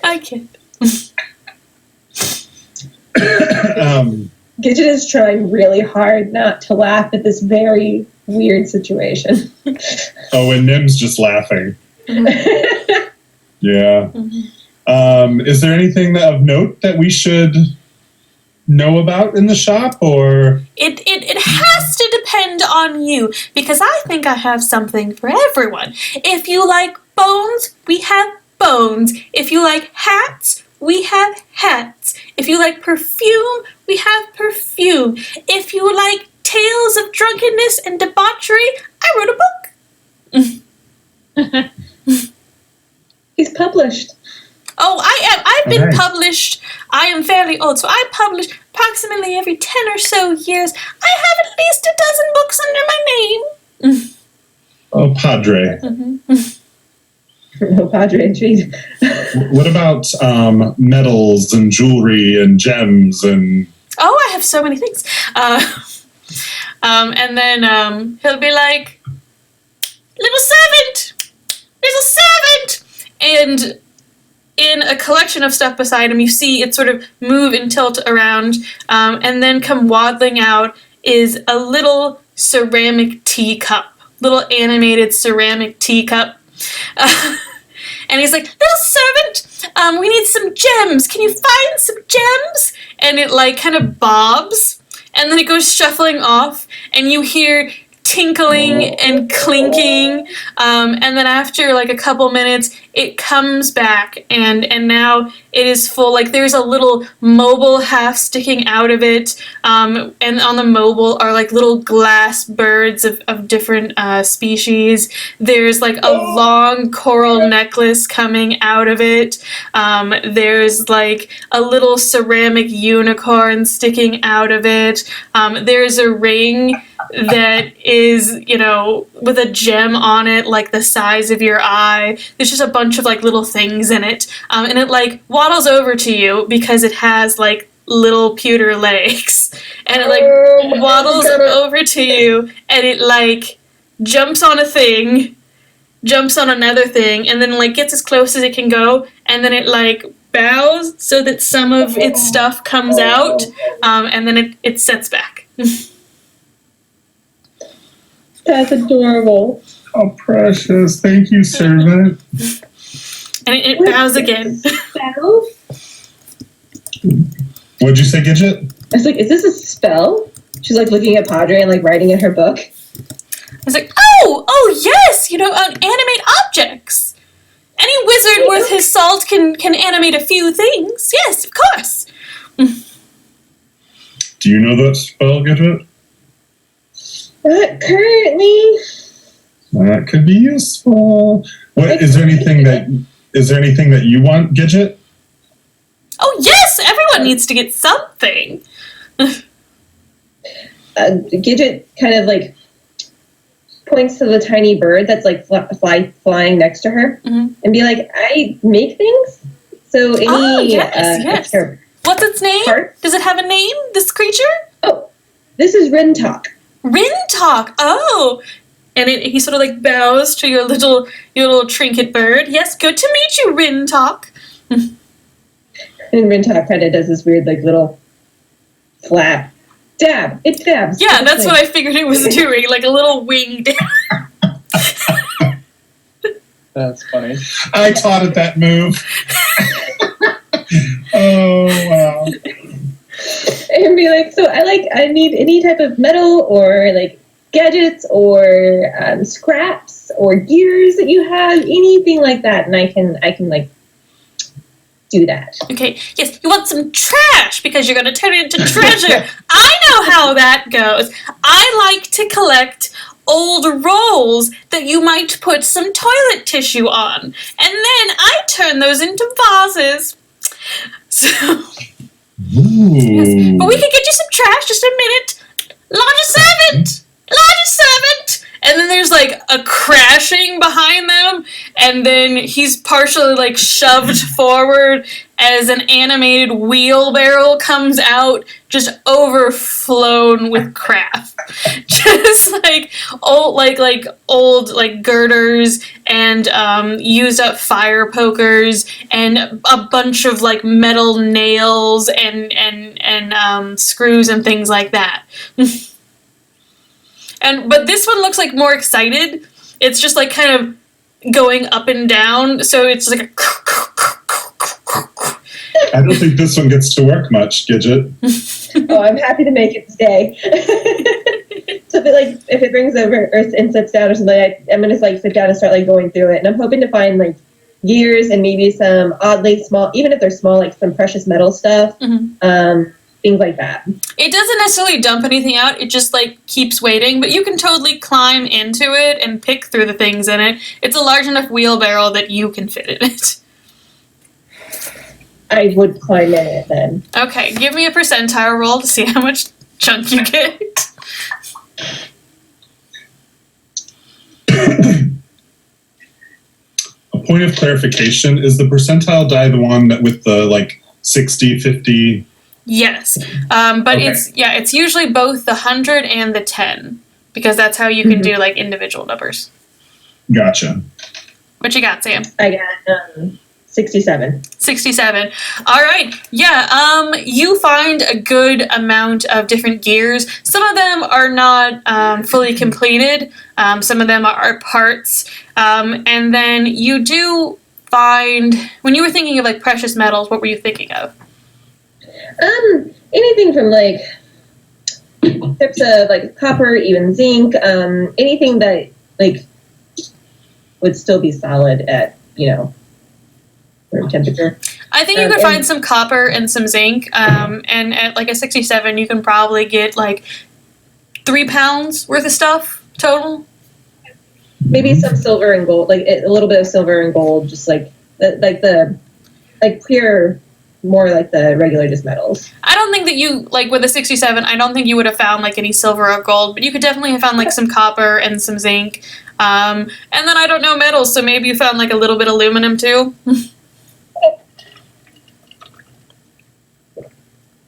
S1: I can't.
S4: Gidget is trying really hard not to laugh at this very weird situation.
S3: Oh, and Nim's just laughing. Yeah. Is there anything of note that we should know about in the shop, or?
S1: It has to depend on you, because I think I have something for everyone. If you like bones, we have bones. If you like hats, we have hats. If you like perfume, we have perfume. If you like tales of drunkenness and debauchery, I wrote a book.
S4: He's published.
S1: Oh, I've been
S3: Nice.
S1: published. I am fairly old, so I publish approximately every 10 or so years. I have at least a dozen books under my name.
S3: Oh, Padre.
S4: No, Padre, intrigued.
S3: What about medals and jewelry and gems and?
S1: Oh, I have so many things. And then he'll be like, little servant! And in a collection of stuff beside him, you see it sort of move and tilt around, and then come waddling out is a little ceramic teacup, little animated ceramic teacup. And he's like, little servant, we need some gems. Can you find some gems? And it like kind of bobs, and then it goes shuffling off, and you hear tinkling and clinking, and then after like a couple minutes it comes back, and now it is full. Like there's a little mobile half sticking out of it, and on the mobile are like little glass birds of different species. There's like a long coral necklace coming out of it. There's like a little ceramic unicorn sticking out of it. There's a ring that is, with a gem on it, like the size of your eye. There's just a bunch of like little things in it. And it like waddles over to you because it has like little pewter legs. And it like waddles over to you, and it like jumps on a thing, jumps on another thing, and then like gets as close as it can go, and then it like bows so that some of its stuff comes out, and then it sets back.
S4: That's adorable.
S3: Oh, precious. Thank you, servant.
S1: And it bows again.
S4: Spell?
S3: What'd you say, Gidget?
S4: I was like, is this a spell? She's like looking at Padre and like writing in her book.
S1: I was like, oh yes, animate objects. Any wizard worth his salt can animate a few things. Yes, of course.
S3: Do you know that spell, Gidget?
S4: Not currently.
S3: That could be useful. Is there anything that you want, Gidget?
S1: Oh yes, everyone needs to get something.
S4: Gidget kind of like points to the tiny bird that's like flying next to her, and be like, I make things. So any
S1: yes.
S4: extra
S1: What's its name?
S4: part?
S1: Does it have a name, this creature?
S4: Oh, this is Rintalk.
S1: Rintalk. Oh. And he sort of like bows to your little trinket bird. Yes, good to meet you, Rintalk.
S4: And Rintalk kind of does this weird like little flap. Dab. It dabs.
S1: Yeah, that's what I figured it was doing, like a little wing dab.
S2: That's funny.
S3: I taught it that move. Oh, wow.
S4: And be like, so I need any type of metal or like gadgets or scraps or gears that you have, anything like that, and I can like do that.
S1: Okay, yes, you want some trash because you're going to turn it into treasure. I know how that goes. I like to collect old rolls that you might put some toilet tissue on, and then I turn those into vases. So, yes, but we could get you some trash, just a minute. Larger servant! Larger servant! And then there's like a crashing behind them, and then he's partially like shoved forward as an animated wheelbarrow comes out, just overflown with crap. Just like old girders and used up fire pokers and a bunch of like metal nails and screws and things like that. But this one looks like more excited. It's just like kind of going up and down, so it's like a.
S3: I don't think this one gets to work much, Gidget.
S4: Oh, I'm happy to make it stay. So if it brings over and sits down or something, I'm gonna like sit down and start like going through it, and I'm hoping to find like gears and maybe some oddly small, even if they're small, like some precious metal stuff. Mm-hmm. Things like that. It
S1: doesn't necessarily dump anything out. It just like keeps waiting, but you can totally climb into it and pick through the things in it. It's a large enough wheelbarrow that you can fit in it.
S4: I would climb in it then.
S1: Okay, give me a percentile roll to see how much chunk you get.
S3: A point of clarification, is the percentile die the one that with the like 60, 50...
S1: Yes, but
S3: okay.
S1: It's usually both the 100 and the 10, because that's how you can do like individual numbers.
S3: Gotcha.
S1: What you got, Sam?
S4: I got 67.
S1: 67. All right. Yeah. You find a good amount of different gears. Some of them are not fully completed. Some of them are parts. And then you do find, when you were thinking of like precious metals, what were you thinking of?
S4: Anything from like strips of like copper, even zinc, anything that like would still be solid at, room temperature.
S1: I think you could find some copper and some zinc, and at like a 67, you can probably get like 3 pounds worth of stuff total.
S4: Maybe some silver and gold, like a little bit of silver and gold, just like pure. More like the regular just metals.
S1: I don't think that you, like with a 67, I don't think you would have found like any silver or gold, but you could definitely have found like some copper and some zinc. And then I don't know metals, so maybe you found like a little bit of aluminum too.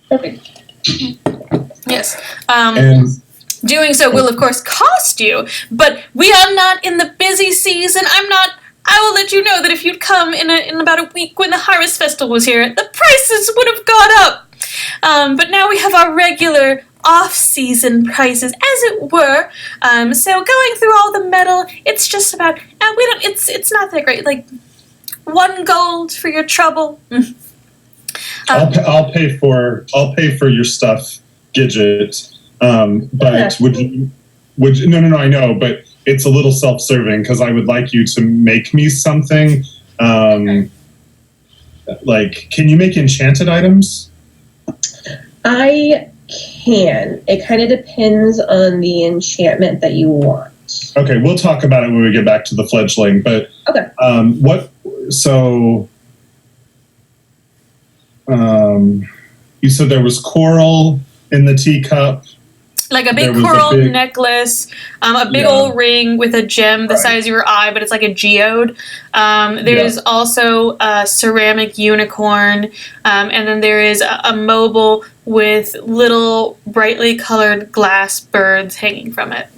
S4: Perfect.
S1: Yes. Doing so will of course cost you, but we are not in the busy season. I will let you know that if you'd come in about a week when the Harvest Festival was here, the prices would have gone up. But now we have our regular off-season prices, as it were. So going through all the metal, it's just about it's not that great. Like 1 gold for your trouble.
S3: I'll pay for your stuff, Gidget. But would you? No, I know, but. It's a little self-serving because I would like you to make me something. Like, can you make enchanted items?
S4: I can. It kind of depends on the enchantment that you want.
S3: Okay, we'll talk about it when we get back to the fledgling. But
S4: okay,
S3: you said there was coral in the teacup.
S1: Like a big coral necklace, a big old ring with a gem the size of your eye, but it's like a geode. There's also a ceramic unicorn, and then there is a mobile with little brightly colored glass birds hanging from it.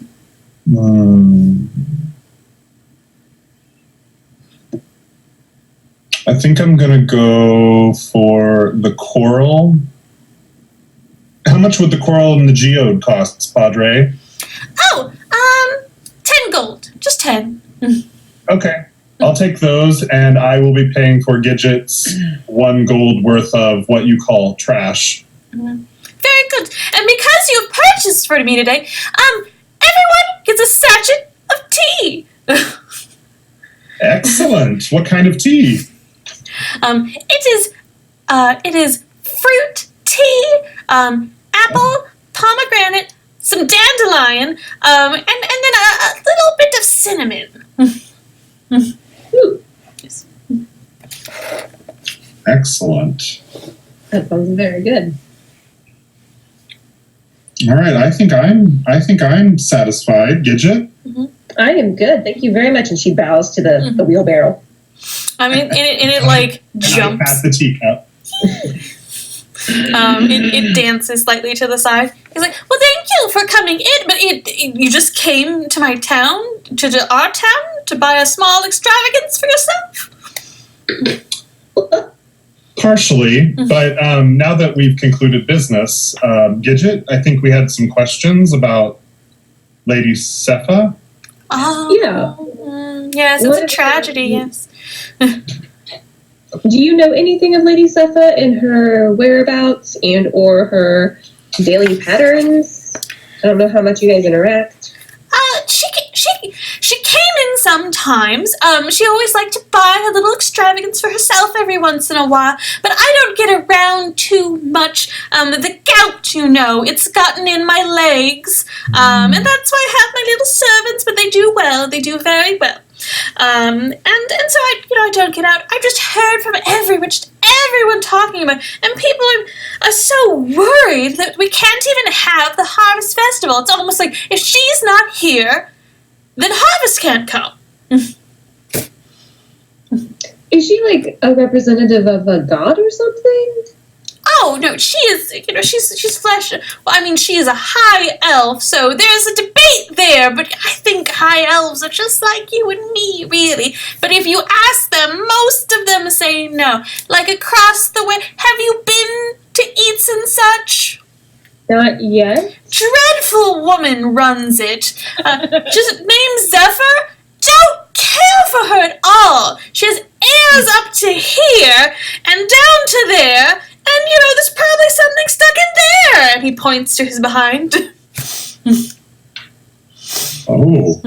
S3: I think I'm going to go for the coral. How much would the coral and the geode cost, Padre?
S1: Oh, 10 gold. Just 10.
S3: Okay. I'll take those, and I will be paying for Gidget's 1 gold worth of what you call trash.
S1: Very good. And because you've purchased for me today, everyone
S3: Excellent. What kind of tea?
S1: It is fruit tea, apple, pomegranate, some dandelion, and then a little bit of cinnamon. Yes.
S3: Excellent.
S4: That sounds very good.
S3: All right, I think I'm satisfied. Gidget?
S4: I am good. Thank you very much. And she bows to the wheelbarrow.
S1: I mean, and it like jumps.
S3: I pat the teacup.
S1: It dances slightly to the side. He's like, "Well, thank you for coming in, but you just came to my town, to our town, to buy a small extravagance for yourself."
S3: Partially, but now that we've concluded business, Gidget, I think we had some questions about Lady Sepha.
S1: Oh,
S4: Yeah.
S1: Yes, it's a tragedy. Yes.
S4: Do you know anything of Lady Sepha and her whereabouts and or her daily patterns? I don't know how much you guys interact.
S1: She came in sometimes. She always liked to buy a little extravagance for herself every once in a while, but I don't get around too much. The gout, it's gotten in my legs, and that's why I have my little servants, but they do well. They do very well. And so I don't get out. I just heard from everyone talking about it, and people are so worried that we can't even have the Harvest Festival. It's almost like if she's not here, then Harvest can't come.
S4: Is she like a representative of a god or something?
S1: Oh no, she is. She's flesh. Well, I mean, she is a high elf, so there's a debate there. But I think high elves are just like you and me, really. But if you ask them, most of them say no. Like across the way, have you been to Eats and Such?
S4: Not yet.
S1: Dreadful woman runs it. Just named Zephyr. Don't care for her at all. She has ears up to here and down to there. And, there's probably something stuck in there. And he points to his behind.
S3: Oh.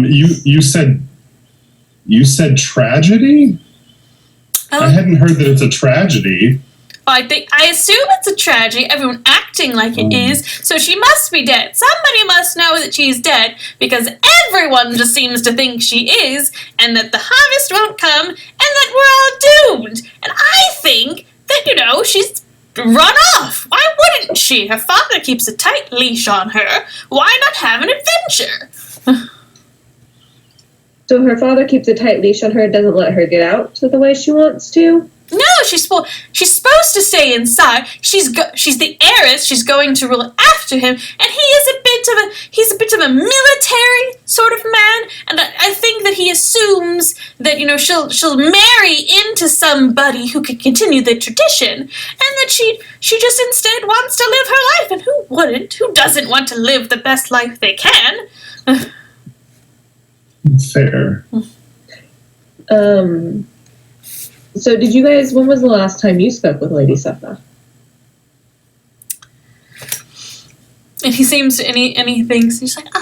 S3: You said tragedy? I hadn't heard that it's a tragedy.
S1: I assume it's a tragedy. Everyone acting like it is. So she must be dead. Somebody must know that she's dead because everyone just seems to think she is, and that the harvest won't come, and that we're all doomed. And I think that, she's run off. Why wouldn't she? Her father keeps a tight leash on her. Why not have an adventure?
S4: So her father keeps a tight leash on her and doesn't let her get out the way she wants to?
S1: No, she's supposed to stay inside. She's the heiress. She's going to rule after him, and he's a bit of a military sort of man. And I think that he assumes that she'll marry into somebody who could continue the tradition, and that she just instead wants to live her life. And who wouldn't? Who doesn't want to live the best life they can?
S3: Fair.
S4: So when was the last time you spoke with Lady Sepha?
S1: And he seems to, and he thinks, he's like, the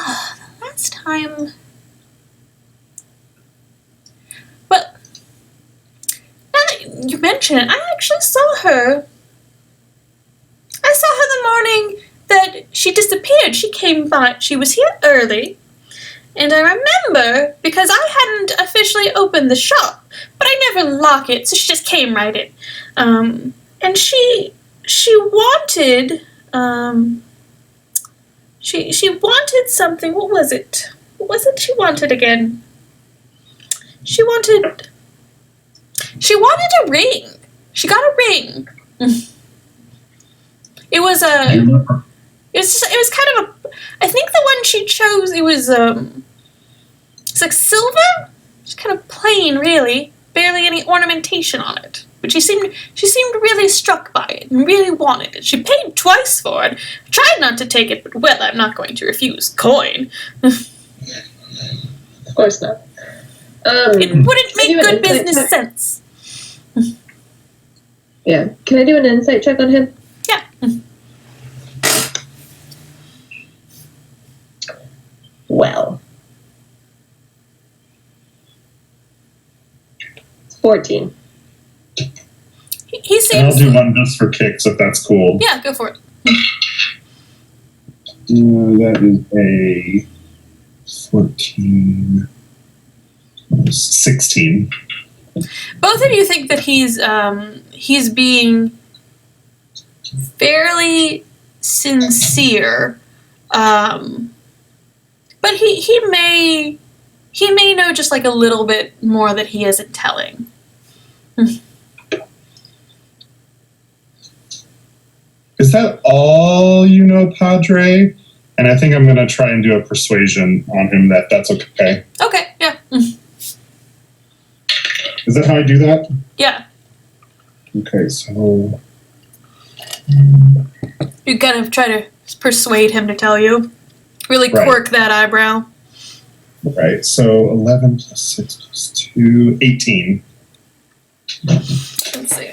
S1: last time. Well, now that you mention it, I actually saw her. I saw her the morning that she disappeared. She came by, she was here early. And I remember, because I hadn't officially opened the shop, but I never lock it, so she just came right in. And she wanted, she wanted something. What was it? What was it she wanted again? She wanted a ring. She got a ring. It was kind of a, I think the one she chose, it was, it's like silver, just kind of plain, really, barely any ornamentation on it. But she seemed really struck by it and really wanted it. She paid twice for it. I tried not to take it, but well, I'm not going to refuse coin.
S4: Of course not.
S1: It wouldn't make good business sense.
S4: Yeah. Can I do an insight check on him?
S1: Yeah.
S4: Well, 14.
S1: He
S3: And I'll
S1: seems.
S3: do one just for kicks if that's cool.
S1: Yeah, go for it.
S3: That is a 14, 16.
S1: Both of you think that he's being fairly sincere, but he may know just like a little bit more that he isn't telling.
S3: Is that all you know, Padre? And I think I'm going to try and do a persuasion on him that's okay.
S1: Okay, yeah.
S3: Is that how I do that?
S1: Yeah.
S3: Okay, so...
S1: You kind of try to persuade him to tell you. Really
S3: Right.
S1: quirk that eyebrow.
S3: Right, so 11 plus 6 plus 2, 18.
S1: Let's see.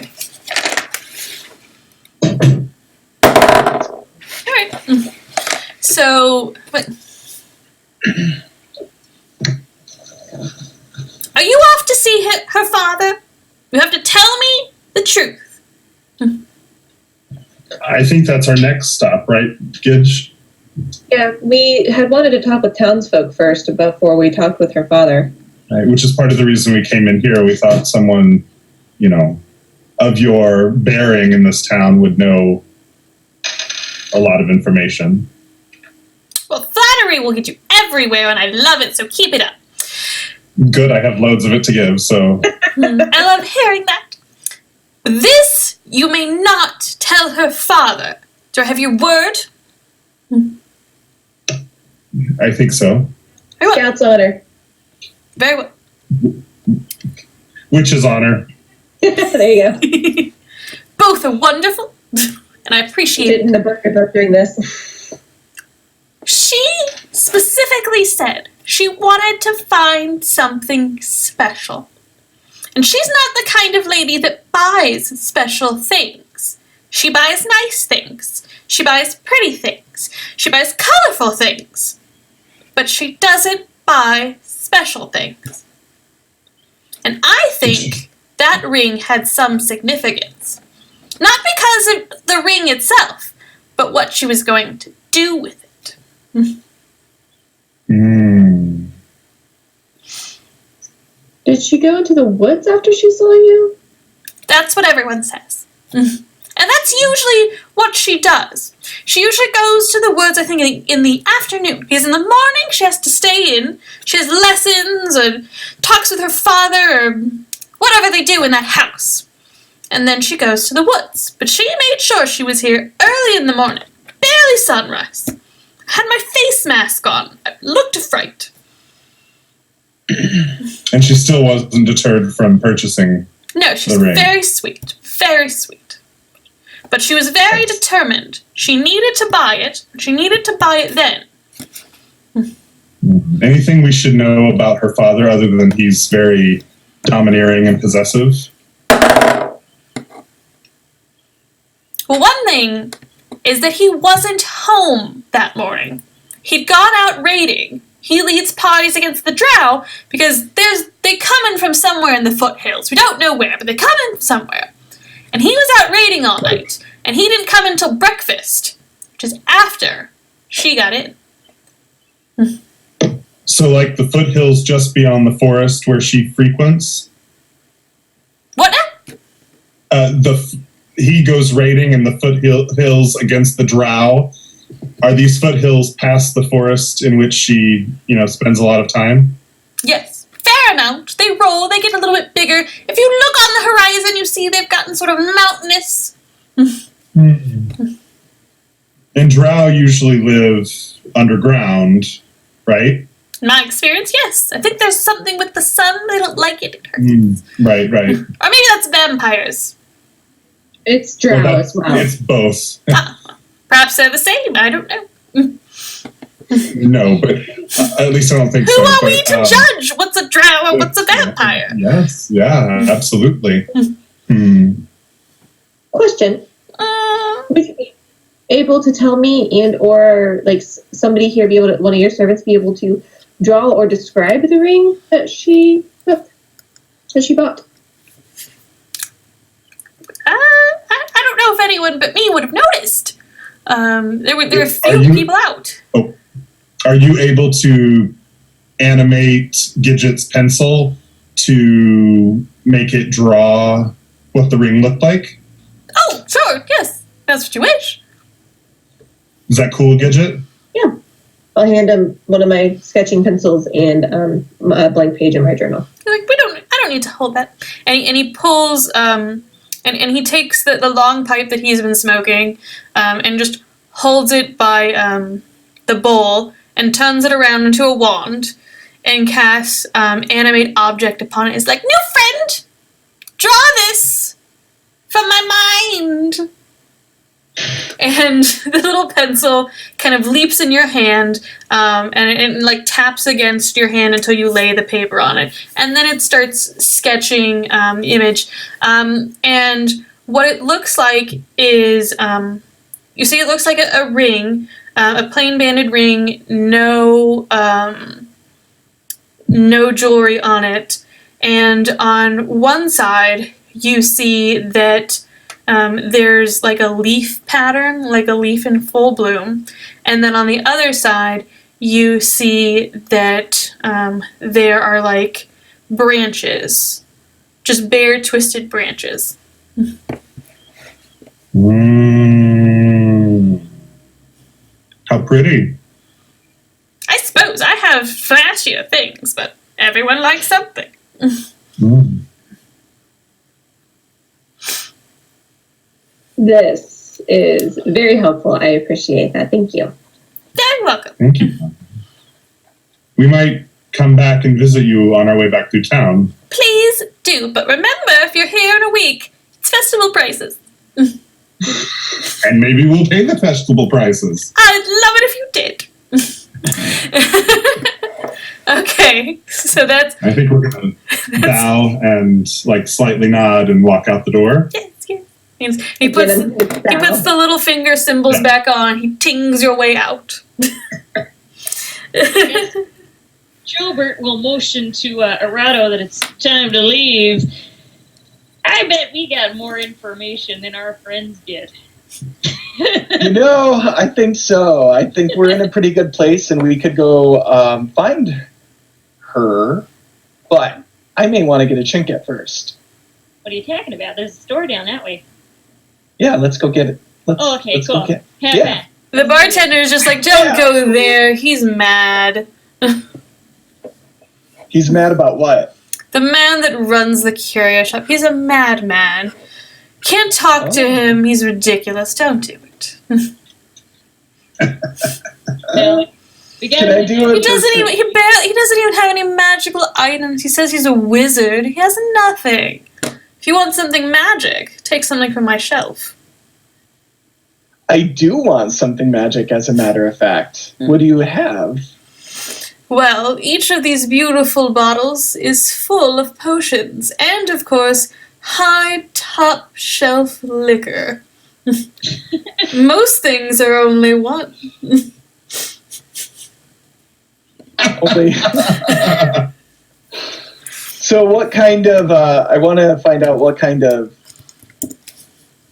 S1: Alright. So, what? Are you off to see her father? You have to tell me the truth.
S3: I think that's our next stop, right, Gidge?
S4: Yeah, we had wanted to talk with townsfolk first before we talked with her father.
S3: Right, which is part of the reason we came in here. We thought someone, of your bearing in this town would know a lot of information.
S1: Well, flattery will get you everywhere, and I love it, so keep it up.
S3: Good, I have loads of it to give, so...
S1: I love hearing that. This you may not tell her father. Do I have your word?
S3: I think so.
S1: Very well.
S4: Scout's honor.
S1: Very well.
S3: Witch's honor.
S4: There you go.
S1: Both are wonderful, and I appreciate
S4: Did
S1: it.
S4: in the burger book during this.
S1: She specifically said she wanted to find something special. And she's not the kind of lady that buys special things. She buys nice things. She buys pretty things. She buys colorful things. But she doesn't buy special things. And I think that ring had some significance. Not because of the ring itself, but what she was going to do with it.
S3: Mm.
S4: Did she go into the woods after she saw you?
S1: That's what everyone says. And that's usually what she does. She usually goes to the woods, I think, in the afternoon. Because in the morning, she has to stay in. She has lessons or talks with her father or whatever they do in that house. And then she goes to the woods. But she made sure she was here early in the morning. Barely sunrise. I had my face mask on. I looked a fright.
S3: And she still wasn't deterred from purchasing.
S1: No, she's
S3: The ring.
S1: very sweet. Very sweet. But she was very determined. She needed to buy it. She needed to buy it then.
S3: Anything we should know about her father other than he's very domineering and possessive?
S1: Well, one thing is that he wasn't home that morning. He'd gone out raiding. He leads parties against the drow because they come in from somewhere in the foothills. We don't know where, but they come in somewhere. And he was out raiding all night, and he didn't come until breakfast, which is after she got in.
S3: So, like the foothills just beyond the forest where she frequents?
S1: What now?
S3: He goes raiding in the foothills against the drow. Are these foothills past the forest in which she, spends a lot of time?
S1: Yes. Fair amount. They roll, they get a little bit bigger. If you look on the horizon, you see they've gotten sort of mountainous.
S3: And drow usually live underground, right?
S1: In my experience, yes. I think there's something with the sun. They don't like it. It hurts.
S3: Right.
S1: Or maybe that's vampires.
S4: It's drow as well.
S3: It's both.
S1: Perhaps they're the same. I don't know.
S3: No, but at least I don't think
S1: Who
S3: so.
S1: are
S3: but,
S1: we to judge what's a drow and what's a vampire?
S3: Yes, yeah, absolutely.
S4: Question. Would you be able to tell me and or like somebody here be able to, one of your servants be able to draw or describe the ring that she bought?
S1: know if anyone but me would have noticed. There were a
S3: Are
S1: few
S3: you-
S1: people out.
S3: Are you able to animate Gidget's pencil to make it draw what the ring looked like?
S1: Oh, sure, yes. That's what you wish.
S3: Is that cool, Gidget?
S4: Yeah. I'll hand him one of my sketching pencils and a blank page in my journal.
S1: You're like, I don't need to hold that. And he pulls, and he takes the long pipe that he's been smoking, and just holds it by the bowl and turns it around into a wand and casts animate object upon it. It's like, new friend, draw this from my mind. And the little pencil kind of leaps in your hand, and it like taps against your hand until you lay the paper on it. And then it starts sketching the image. And what it looks like is, you see it looks like a ring, a plain banded ring, no jewelry on it. And on one side, you see that there's like a leaf pattern, like a leaf in full bloom. And then on the other side, you see that there are like branches, just bare twisted branches.
S3: How pretty.
S1: I suppose I have flashier things, but everyone likes something.
S4: This is very helpful. I appreciate that. Thank you.
S1: Very welcome.
S3: Thank you. We might come back and visit you on our way back through town.
S1: Please do, but remember, if you're here in a week, it's festival prices.
S3: And maybe we'll pay the festival prices.
S1: I'd love it if you did. Okay, so that's...
S3: I think we're going to bow and like slightly nod and walk out the door.
S1: Yes. He puts the little finger symbols back on. He tings your way out.
S5: Gilbert will motion to Arado that it's time to leave. I bet we got more information than our friends did.
S2: I think so. I think we're in a pretty good place and we could go find her. But I may want to get a trinket first.
S5: What are you talking about? There's a store down that way.
S2: Yeah, let's go get it. Let's
S5: cool.
S2: go get
S5: Have
S2: Yeah.
S5: that.
S1: The bartender is just like, don't go there. He's mad.
S2: He's mad about what?
S1: The man that runs the curio shop. He's a madman. Can't talk to him. He's ridiculous. Don't do it.
S5: No, we
S2: Can I do it?
S1: He doesn't even have any magical items. He says he's a wizard. He has nothing. If you want something magic, take something from my shelf.
S2: I do want something magic, as a matter of fact. What do you have?
S1: Well, each of these beautiful bottles is full of potions, and of course, high top shelf liquor. Most things are only one.
S2: Only. So what kind of, I want to find out what kind of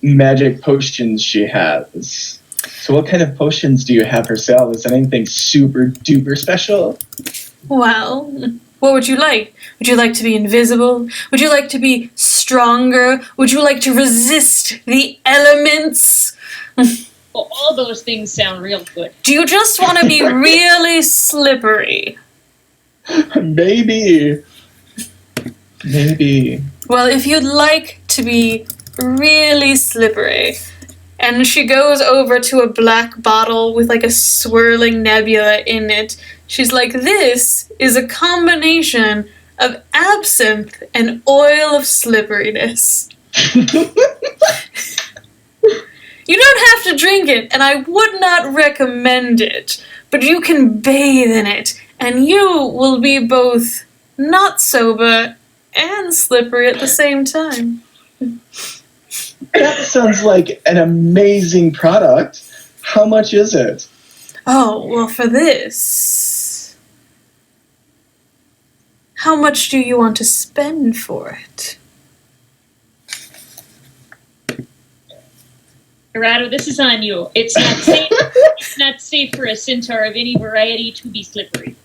S2: magic potions she has. So what kind of potions do you have herself? Is there anything super duper special?
S1: Well, what would you like? Would you like to be invisible? Would you like to be stronger? Would you like to resist the elements?
S5: Well, all those things sound real good.
S1: Do you just want to be really slippery?
S2: Maybe.
S1: Well, if you'd like to be really slippery, and she goes over to a black bottle with like a swirling nebula in it, she's like, this is a combination of absinthe and oil of slipperiness. You don't have to drink it, and I would not recommend it, but you can bathe in it, and you will be both not sober and slippery at the same time.
S2: That sounds like an amazing product. How much is it?
S1: Oh, well, for this, how much do you want to spend for it?
S5: Gerardo, this is on you. It's not safe. It's not safe for a centaur of any variety to be slippery.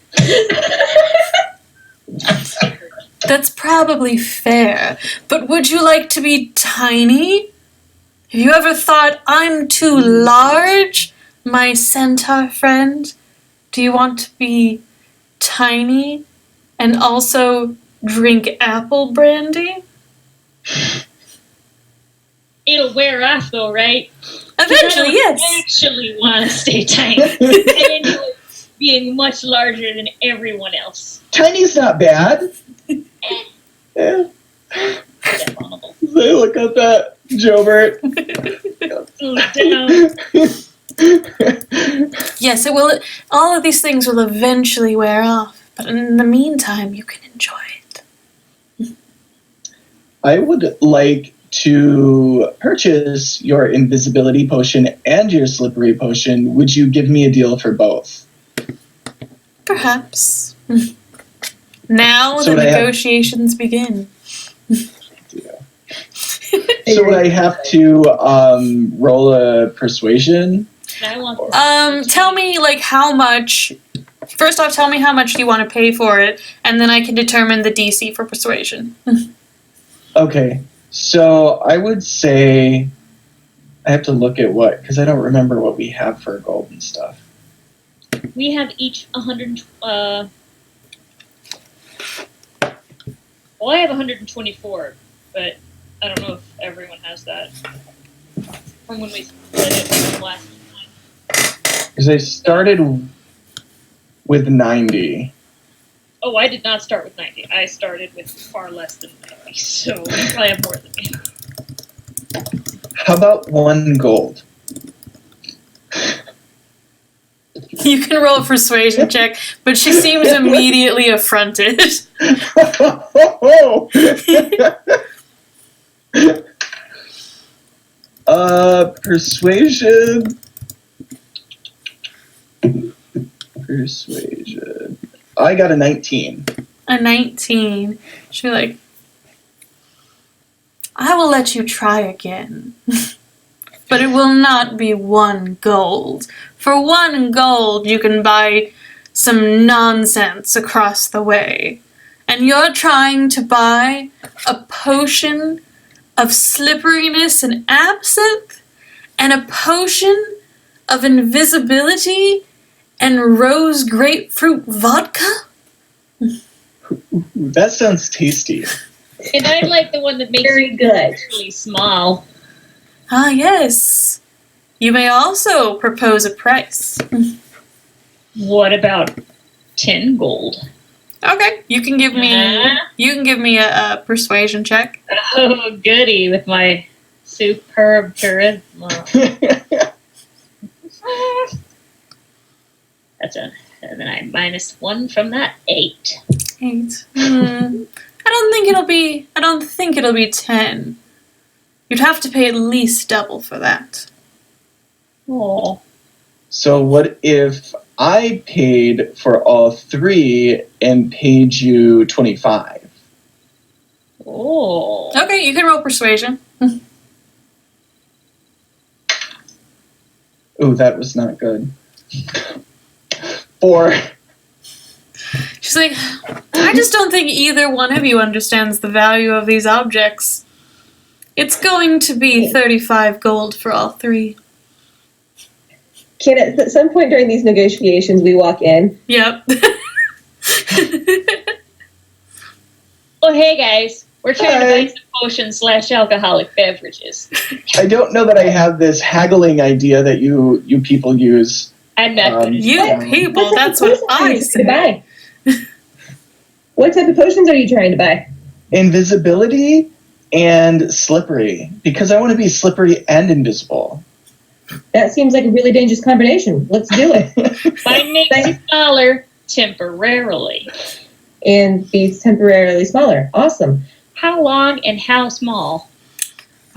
S1: That's probably fair, but would you like to be tiny? Have you ever thought, I'm too large, my centaur friend? Do you want to be tiny and also drink apple brandy?
S5: It'll wear off, though, right?
S1: Eventually, yes.
S5: I actually want to stay tiny. I enjoy being much larger than everyone else.
S2: Tiny's not bad. Yeah.
S5: Abominable.
S2: They look up at Jobert.
S5: Down.
S1: Yes, it will. All of these things will eventually wear off, but in the meantime, you can enjoy it.
S2: I would like to purchase your invisibility potion and your slippery potion. Would you give me a deal for both?
S1: Perhaps. Now
S2: So
S1: the
S2: would I have-
S1: negotiations begin.
S2: So would I have to roll a persuasion?
S5: I want this.
S1: Tell me, like, how much... First off, tell me how much you want to pay for it, and then I can determine the DC for persuasion.
S2: Okay, so I would say... I have to look at what, because I don't remember what we have for gold and stuff.
S5: We have each 100. Well, I have 124, but I don't know if everyone has that from when we split it from last time.
S2: Because I started with 90.
S5: Oh, I did not start with 90. I started with far less than 90, so you probably have more than me.
S2: How about 1 gold?
S1: You can roll a persuasion check, but she seems immediately affronted.
S2: Persuasion. Persuasion. I got a 19.
S1: A 19. She'll be like, I will let you try again. But it will not be 1 gold. For 1 gold, you can buy some nonsense across the way. And you're trying to buy a potion of slipperiness and absinthe, and a potion of invisibility and rose grapefruit vodka?
S2: That sounds tasty.
S5: And I like the one that makes
S4: Very
S5: you
S4: good.
S5: really small.
S1: Ah, yes. You may also propose a price.
S5: What about 10 gold?
S1: Okay, you can give me a persuasion check.
S5: Oh, goody, with my superb charisma. That's and then I minus 1 from that 8.
S1: 8. I don't think it'll be 10. You'd have to pay at least double for that.
S5: Oh,
S2: So what if I paid for all 3 and paid you 25?
S5: oh.
S1: Okay, you can roll persuasion.
S2: Ooh, that was not good. 4.
S1: She's like, I just don't think either one of you understands the value of these objects. It's going to be 35 gold for all 3.
S4: Can at some point during these negotiations we walk in?
S1: Yep.
S5: Oh, hey guys. We're trying to buy some potions / alcoholic beverages.
S2: I don't know that I have this haggling idea that you people use.
S5: I'm not good at
S1: You
S5: that.
S1: people, that's what I say.
S4: Buy? What type of potions are you trying to buy?
S2: Invisibility and slippery. Because I want to be slippery and invisible.
S4: That seems like a really dangerous combination. Let's do it.
S5: Mine makes you smaller temporarily.
S4: And be temporarily smaller. Awesome.
S5: How long and how small?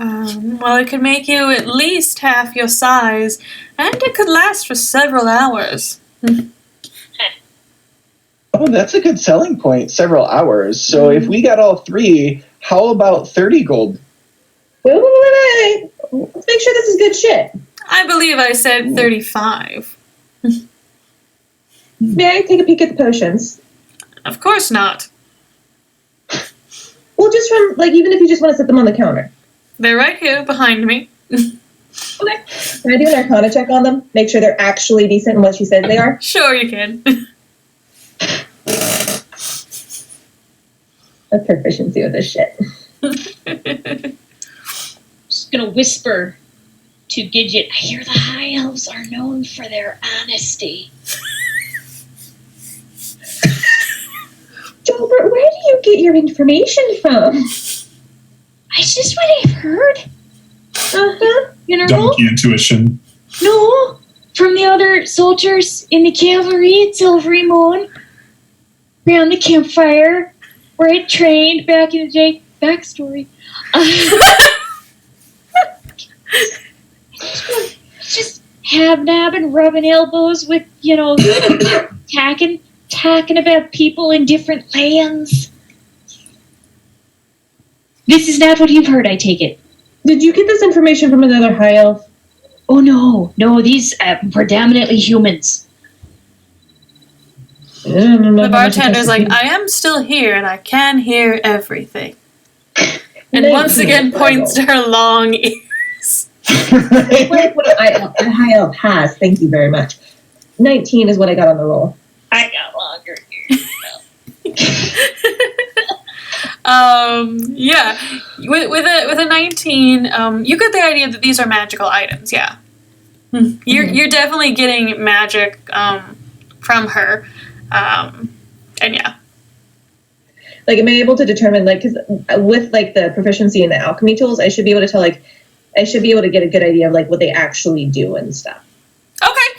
S1: Well, it could make you at least half your size, and it could last for several hours.
S2: Oh, that's a good selling point. Several hours. So if we got all 3, how about 30 gold?
S4: Wait. Let's make sure this is good shit.
S1: I believe I said 35.
S4: May I take a peek at the potions?
S1: Of course not.
S4: Well, just from, like, even if you just want to set them on the counter.
S1: They're right here behind me.
S4: Okay. Can I do an Arcana check on them? Make sure they're actually decent in what she says they are?
S1: Sure you can.
S4: A proficiency with this shit.
S5: Just gonna whisper to Gidget, I hear the High Elves are known for their honesty.
S4: Gilbert, where do you get your information from?
S5: It's just what I've heard.
S4: Uh-huh.
S5: You know?
S3: Donkey intuition.
S5: No, from the other soldiers in the cavalry at Silvery Moon, around the campfire, where I trained back in the day. Backstory. Just hab-nabbing, rubbing elbows with, talking about people in different lands. This is not what you've heard, I take it.
S4: Did you get this information from another high elf?
S5: Oh, no, these are predominantly humans.
S1: The bartender's like, I am still here and I can hear everything. And once again points to her long ears.
S4: Like what a high elf has. Thank you very much. 19 is what I got on the roll.
S5: I got longer ears.
S1: Yeah. With a 19, you get the idea that these are magical items, yeah. You're definitely getting magic from her. And yeah.
S4: Like, am I able to determine, like, because with, like, the proficiency in the alchemy tools, I should be able to tell, like, I should be able to get a good idea of, like, what they actually do and stuff.
S1: Okay.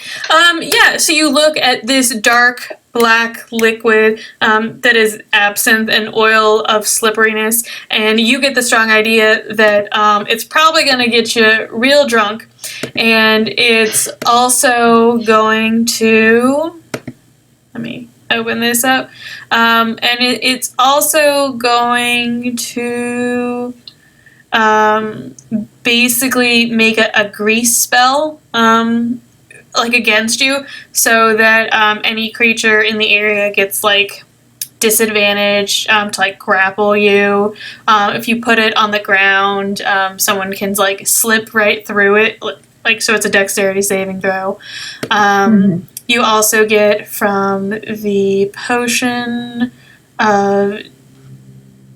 S1: Yeah, so you look at this dark black liquid that is absinthe and oil of slipperiness, and you get the strong idea that it's probably going to get you real drunk, and it's also going to... Let me open this up. And it's also going to basically make a grease spell like against you, so that any creature in the area gets like disadvantage to like grapple you. If you put it on the ground, someone can like slip right through it, like so it's a dexterity saving throw. You also get from the potion of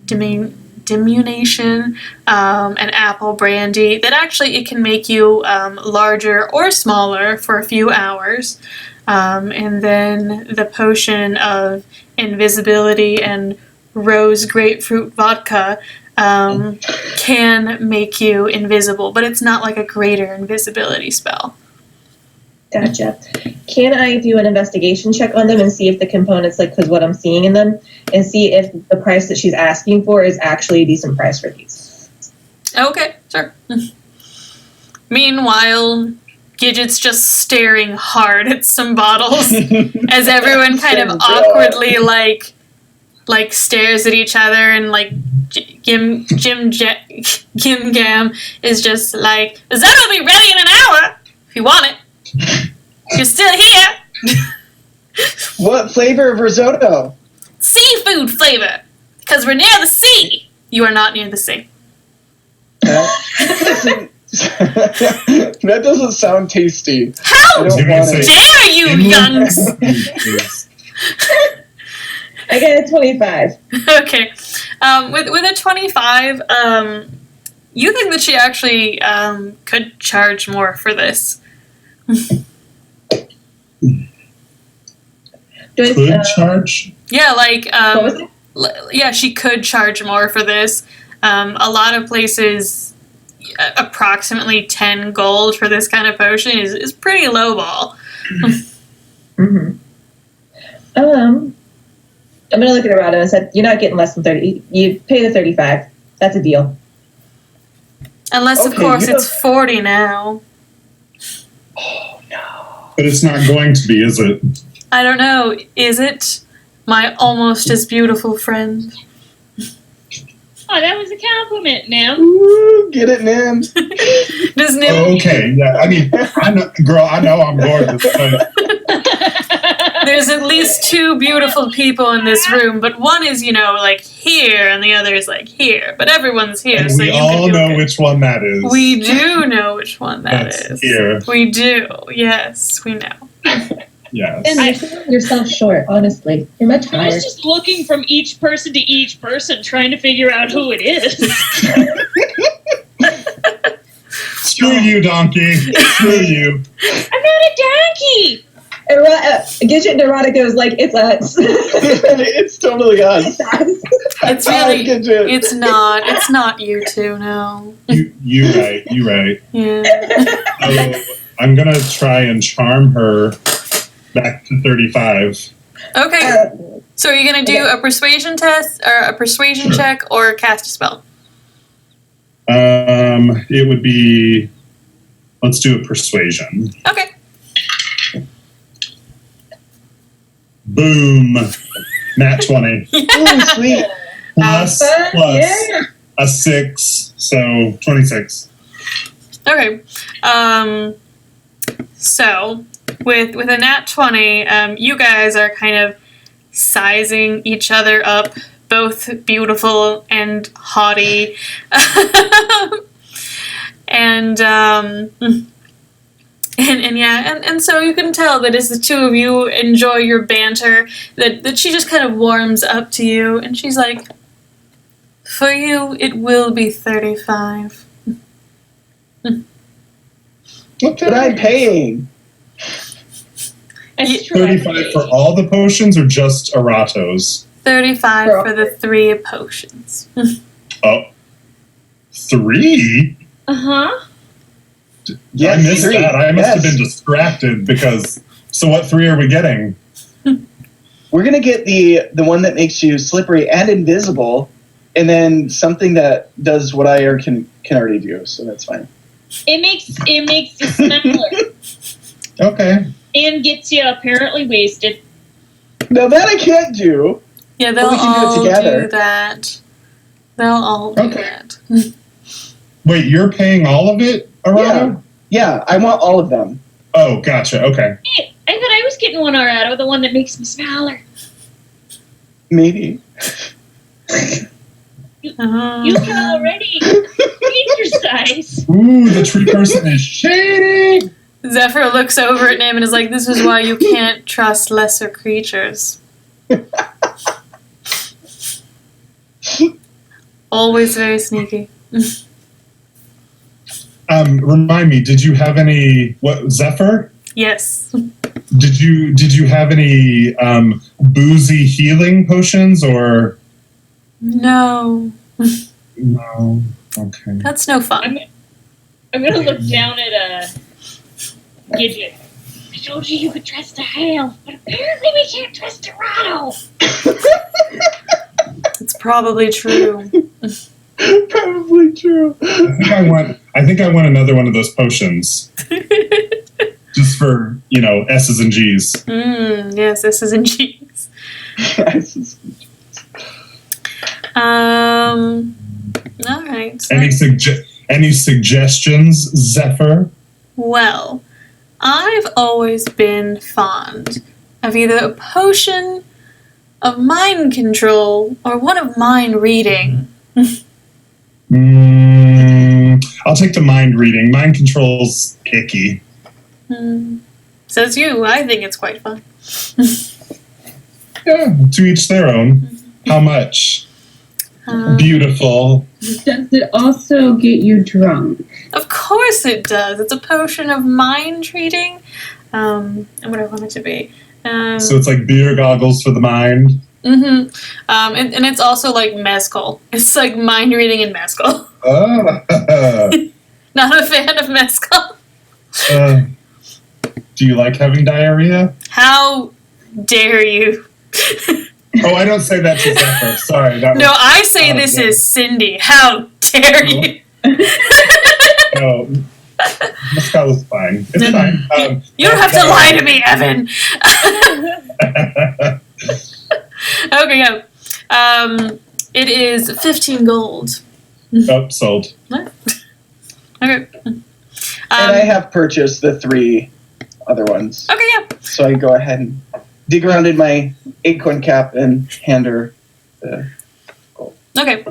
S1: diminution and apple brandy that actually it can make you larger or smaller for a few hours. And then the potion of invisibility and rose grapefruit vodka can make you invisible, but it's not like a greater invisibility spell.
S4: Gotcha. Can I do an investigation check on them and see if the components, like, because what I'm seeing in them, and see if the price that she's asking for is actually a decent price for these?
S1: Okay, sure. Meanwhile, Gidget's just staring hard at some bottles as everyone kind of awkwardly like stares at each other, and like Gim Gam is just like, the Zen will be ready in an hour if you want it. You're still here.
S2: What flavor of risotto?
S1: Seafood flavor, because we're near the sea. You are not near the sea.
S2: That doesn't sound tasty.
S1: How dare you, youngs?
S4: I got a 25.
S1: Okay. With a 25, you think that she actually could charge more for this.
S3: Could charge?
S1: Yeah, like,
S4: What was it?
S1: yeah, she could charge more for this. A lot of places, approximately 10 gold for this kind of potion is pretty low ball.
S4: I'm going to look at Arado and said, you're not getting less than 30. You pay the 35. That's a deal.
S1: Unless, of
S2: Okay,
S1: course,
S2: you
S1: it's 40 now.
S2: Oh, no.
S3: But it's not going to be, is it?
S1: I don't know. Is it, my almost as beautiful friend?
S5: Oh, that was a compliment, Nim.
S2: Ooh, get it, Nim.
S1: Does Nim?
S3: Okay, yeah. I mean, I know I'm gorgeous, but
S1: There's at least two beautiful people in this room, but one is, like here, and the other is like here. But everyone's here,
S3: and
S1: so
S3: we
S1: you
S3: all
S1: can
S3: know which one that is.
S1: We do know which one that
S3: That's
S1: is.
S3: here.
S1: We do. Yes, we know.
S3: Yes.
S4: And you're selling yourself short, honestly. You're much
S5: I
S4: higher.
S5: was just looking from each person to each person, trying to figure out who it is.
S3: Screw you, donkey. Screw you.
S5: I'm not a donkey.
S4: Gidget and Errata goes like, it's us.
S2: It's totally us.
S4: It's us.
S1: It's really.
S2: Gidget.
S1: It's not. It's not you two. No.
S3: You right.
S1: Yeah.
S3: So I'm gonna try and charm her back to 35.
S1: Okay. So are you gonna do a persuasion test, or a persuasion check, or cast a spell?
S3: It would be. Let's do a persuasion.
S1: Okay.
S3: Boom. Nat 20.
S2: Ooh, sweet.
S3: Plus
S4: Yeah.
S3: a 6, so 26.
S1: Okay. So with a nat 20, you guys are kind of sizing each other up, both beautiful and haughty. and so you can tell that as the two of you enjoy your banter, that she just kind of warms up to you, and she's like, for you, it will be 35.
S2: But I'm paying.
S5: That's true.
S3: 35 for all the potions or just Aratos?
S1: 35 for the 3 potions.
S3: Oh. 3?
S5: Uh-huh.
S2: Yes,
S3: I missed
S2: 3.
S3: that. I must have
S2: Yes.
S3: been distracted because. So what 3 are we getting?
S2: We're gonna get the one that makes you slippery and invisible, and then something that does what I can already do. So that's fine.
S5: It makes you smaller
S3: Okay.
S5: and gets you apparently wasted.
S2: Now that I can't do.
S1: Yeah, they'll
S2: we can do it
S1: all
S2: together.
S1: do that. They'll all do
S3: Okay.
S1: that.
S3: Wait, you're paying all of it, Arato?
S2: Yeah, I want all of them.
S3: Oh, gotcha. Okay.
S5: Hey, I thought I was getting one Arato, the one that makes me smaller.
S2: Maybe.
S5: You can already change your size.
S3: Ooh, the tree person is shady.
S1: Zephyr looks over at Nim and is like, this is why you can't trust lesser creatures. Always very sneaky.
S3: Remind me, did you have any Zephyr?
S1: Yes.
S3: Did you have any boozy healing potions or
S1: No.
S3: no? Okay.
S1: That's no fun.
S5: I'm gonna look down at Gidget. I told you could trust a half, but apparently we can't trust a Rado.
S1: It's probably true.
S2: Probably true.
S3: I think I want another one of those potions. Just for, S's and G's.
S1: Yes, S's and G's. All right. So
S3: Any suggestions, Zephyr?
S1: well, I've always been fond of either a potion of mind control or one of mind reading.
S3: I'll take the mind reading. Mind control's icky.
S1: Says you. I think it's quite fun.
S3: Yeah, to each their own. How much? Beautiful.
S6: Does it also get you drunk?
S1: Of course it does. It's a potion of mind reading. And what I want it to be.
S3: So it's like beer goggles for the mind.
S1: And it's also like mezcal. It's like mind reading and mezcal. Not a fan of mezcal.
S3: Do you like having diarrhea?
S1: How dare you?
S3: Oh, I don't say that to Zephyr. Sorry.
S1: No, I say this is Cindy. How dare you?
S3: No. Mezcal is fine. It's fine.
S1: You don't have to lie to me, Evan. Okay, go. It is 15 gold.
S3: Oh, sold.
S1: Okay.
S2: And I have purchased the 3 other ones.
S1: Okay, yeah.
S2: So I go ahead and dig around in my acorn cap and hand her the gold.
S1: Okay.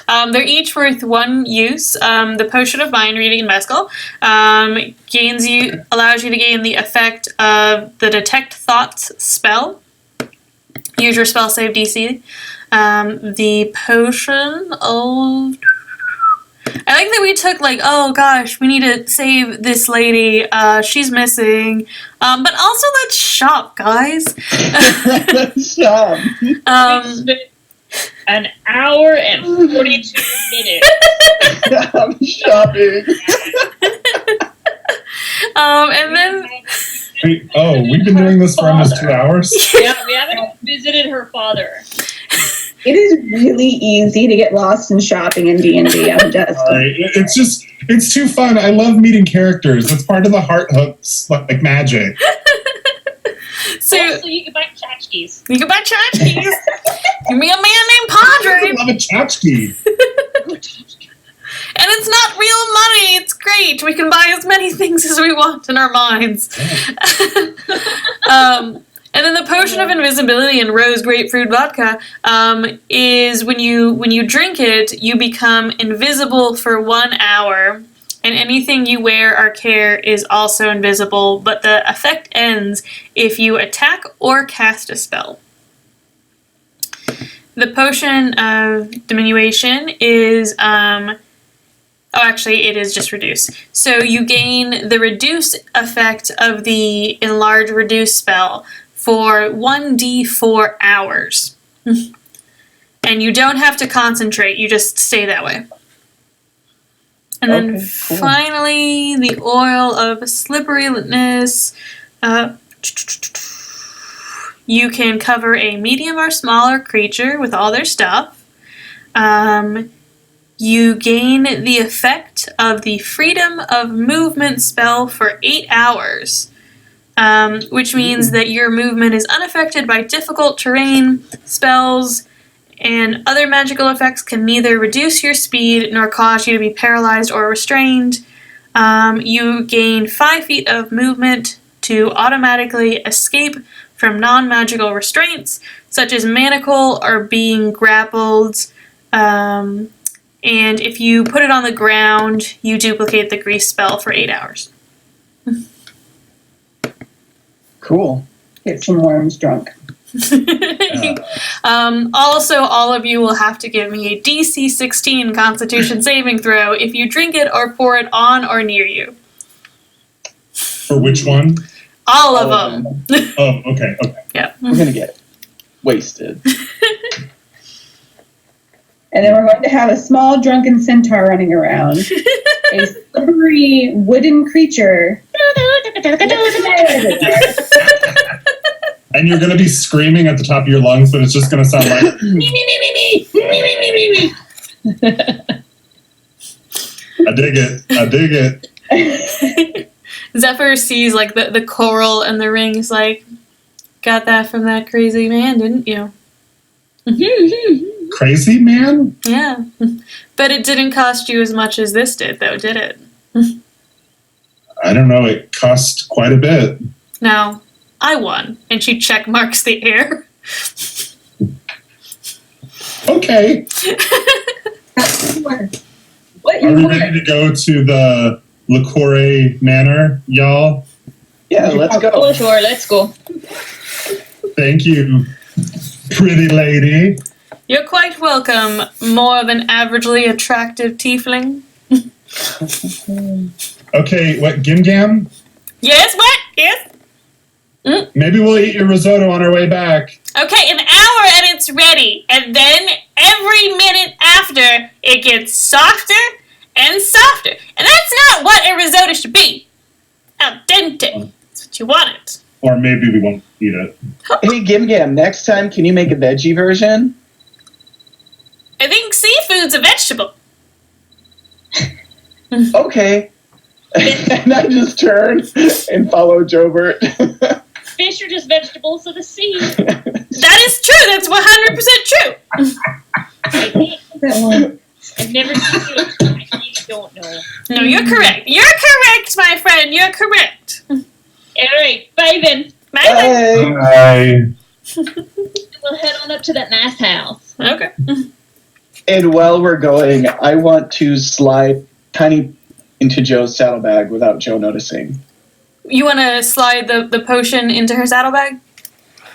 S1: They're each worth 1 use. The Potion of Mind Reading in Mescal allows you to gain the effect of the Detect Thoughts spell. Use your spell save DC. The Potion of... I like that we took, like, oh gosh, we need to save this lady. She's missing. But also, let's shop, guys.
S2: Let's shop.
S5: We spent an hour and 42 minutes.
S2: I'm shopping.
S1: And then...
S3: We've been doing this for almost 2 hours?
S5: Yeah, we haven't visited her father.
S6: It is really easy to get lost in shopping in D&D. I'm just...
S3: It's too fun. I love meeting characters. It's part of the heart hooks, like magic.
S1: So
S5: Also, you can buy tchotchkes.
S1: you can buy tchotchkes. Give me a man named Padre.
S3: I love a tchotchke.
S1: And it's not real money. It's great. We can buy as many things as we want in our minds. And then the Potion of Invisibility and Rose Grapefruit Vodka is when you drink it, you become invisible for 1 hour, and anything you wear or care is also invisible, but the effect ends if you attack or cast a spell. The Potion of Diminution is... it is just reduce. So you gain the reduce effect of the enlarge reduce spell for 1d4 hours. And you don't have to concentrate, you just stay that way. And then
S2: Okay, cool.
S1: finally, the Oil of Slipperiness. You can cover a medium or smaller creature with all their stuff. You gain the effect of the Freedom of Movement spell for 8 hours, which means that your movement is unaffected by difficult terrain, spells, and other magical effects can neither reduce your speed nor cause you to be paralyzed or restrained. You gain 5 feet of movement to automatically escape from non-magical restraints, such as manacle or being grappled. And if you put it on the ground, you duplicate the grease spell for 8 hours.
S2: Cool.
S6: Get some worms drunk.
S1: Also, all of you will have to give me a DC 16 Constitution saving throw if you drink it or pour it on or near you.
S3: For which one?
S1: All of them.
S3: Oh, okay.
S1: Yeah.
S2: We're going to get wasted.
S6: And then we're going to have a small drunken centaur running around. A slippery wooden creature.
S3: And you're going to be screaming at the top of your lungs, but it's just going to sound like me, me, me, me, me, me, me, me, me, me. I dig it.
S1: Zephyr sees like the coral and the rings, like, got that from that crazy man, didn't you?
S3: Crazy man?
S1: Yeah. But it didn't cost you as much as this did, though, did it?
S3: I don't know. It cost quite a bit.
S1: No. I won. And she check marks the air.
S3: Okay.
S6: What
S3: Are
S6: you
S3: we
S6: want?
S3: ready to go to the Licore Manor, y'all?
S2: Yeah, let's go.
S5: Oh, sure, let's go.
S3: Thank you, pretty lady.
S1: You're quite welcome, more than averagely attractive tiefling.
S3: Okay, what, Gim Gam?
S1: Yes, what? Yes?
S3: Maybe we'll eat your risotto on our way back.
S1: Okay, an hour and it's ready. And then every minute after, it gets softer and softer. And that's not what a risotto should be. Al dente. That's what you want it.
S3: Or maybe we won't eat it.
S2: Hey, Gim Gam, next time, can you make a veggie version?
S1: I think seafood's a vegetable.
S2: Okay. And I just turn and follow Jobert.
S5: Fish are just vegetables of the sea.
S1: That is true. That's 100% true.
S5: I think
S6: That one.
S5: I've never seen you. I really don't know.
S1: No, you're correct. You're correct, my friend. You're correct.
S5: All right, bye then.
S1: Bye then.
S2: Bye.
S5: We'll head on up to that nice house.
S1: Okay.
S2: And while we're going, I want to slide Tiny into Joe's saddlebag without Joe noticing.
S1: You want to slide the potion into her saddlebag?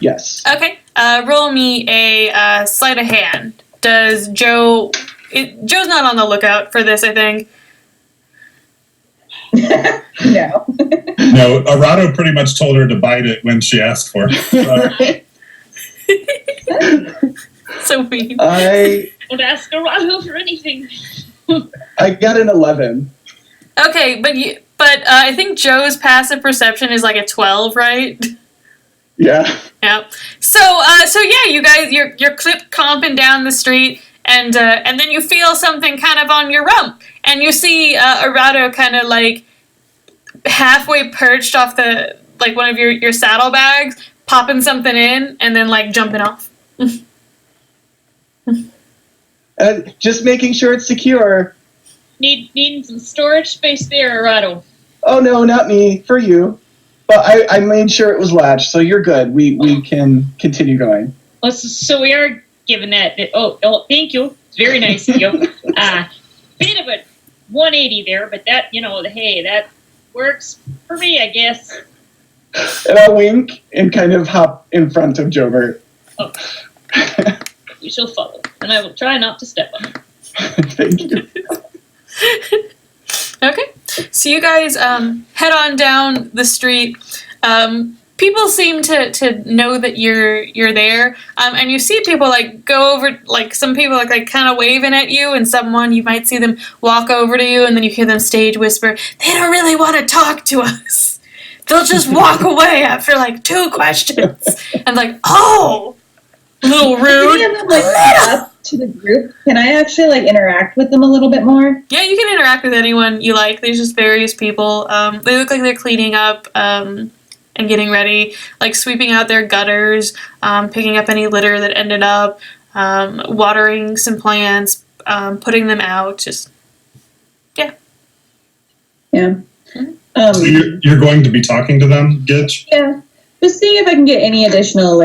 S2: Yes.
S1: Okay. Roll me a sleight of hand. Does Joe... Joe's not on the lookout for this, I think.
S6: No.
S3: No, Arado pretty much told her to bite it when she asked for it.
S1: So mean.
S2: I
S5: Don't ask Arado for anything.
S2: got an 11.
S1: Okay, but I think Joe's passive perception is like a 12, right?
S2: Yeah.
S1: Yeah. So yeah, you guys, you're clip comping down the street, and then you feel something kind of on your rump, and you see Arado kind of like halfway perched off the like one of your saddlebags, popping something in, and then like jumping off.
S2: Just making sure it's secure.
S5: Needing some storage space there, Arado.
S2: Oh, no, not me. For you. But I made sure it was latched, so you're good. We can continue going.
S5: Well, so we are given that. Oh, thank you. It's very nice of you. Bit of a 180 there, but that, hey, that works for me, I guess.
S2: And I'll wink and kind of hop in front of Jobert.
S5: Oh. We shall follow, and I will try not to step on it.
S2: Thank you.
S1: Okay, so you guys head on down the street. People seem to know that you're there, and you see people like go over, like some people like kind of waving at you, and someone you might see them walk over to you, and then you hear them stage whisper, "They don't really want to talk to us. They'll just walk away after like 2 questions." And like, oh, a little rude.
S4: Any of them like up to the group? Can I actually like interact with them a little bit more?
S1: Yeah, you can interact with anyone you like. There's just various people. They look like they're cleaning up and getting ready, like sweeping out their gutters, picking up any litter that ended up, watering some plants, putting them out. Just, yeah.
S4: Yeah.
S3: So you're going to be talking to them, Gitch?
S4: Yeah. Just seeing if I can get any additional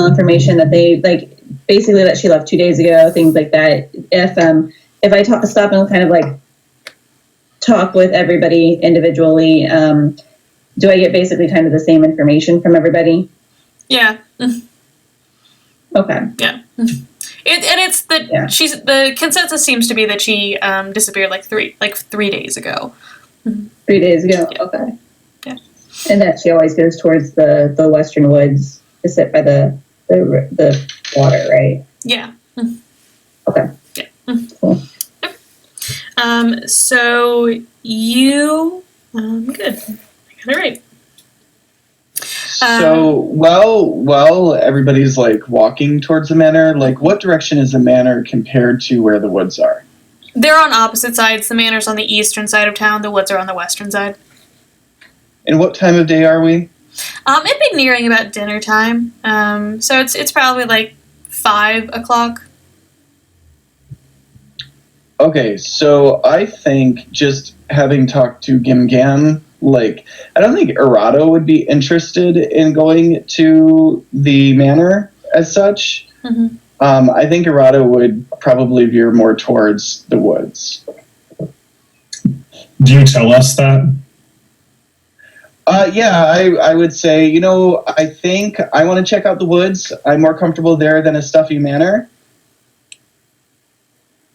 S4: information that they like, basically that she left 2 days ago, things like that. If I stop and kind of like talk with everybody individually, do I get basically kind of the same information from everybody?
S1: Yeah.
S4: Okay.
S1: Yeah. It's the
S4: Yeah.
S1: the consensus seems to be that she disappeared like 3 days ago.
S4: 3 days ago.
S1: Yeah.
S4: Okay.
S1: Yeah.
S4: And that she always goes towards the western woods to sit by the water, right?
S1: Yeah.
S4: Okay.
S1: Yeah.
S4: Cool.
S1: So you good. I got it right.
S2: So, while everybody's like walking towards the manor, like what direction is the manor compared to where the woods are?
S1: They're on opposite sides. The manor's on the eastern side of town. The woods are on the western side.
S2: And what time of day are we?
S1: It'd be nearing about dinner time. So it's probably like 5 o'clock.
S2: Okay, so I think just having talked to Gim Gam, like, I don't think Arado would be interested in going to the manor as such.
S1: Mm-hmm.
S2: I think Arado would probably veer more towards the woods.
S3: Do you tell us that?
S2: Yeah, I would say, I think I want to check out the woods. I'm more comfortable there than a stuffy manor.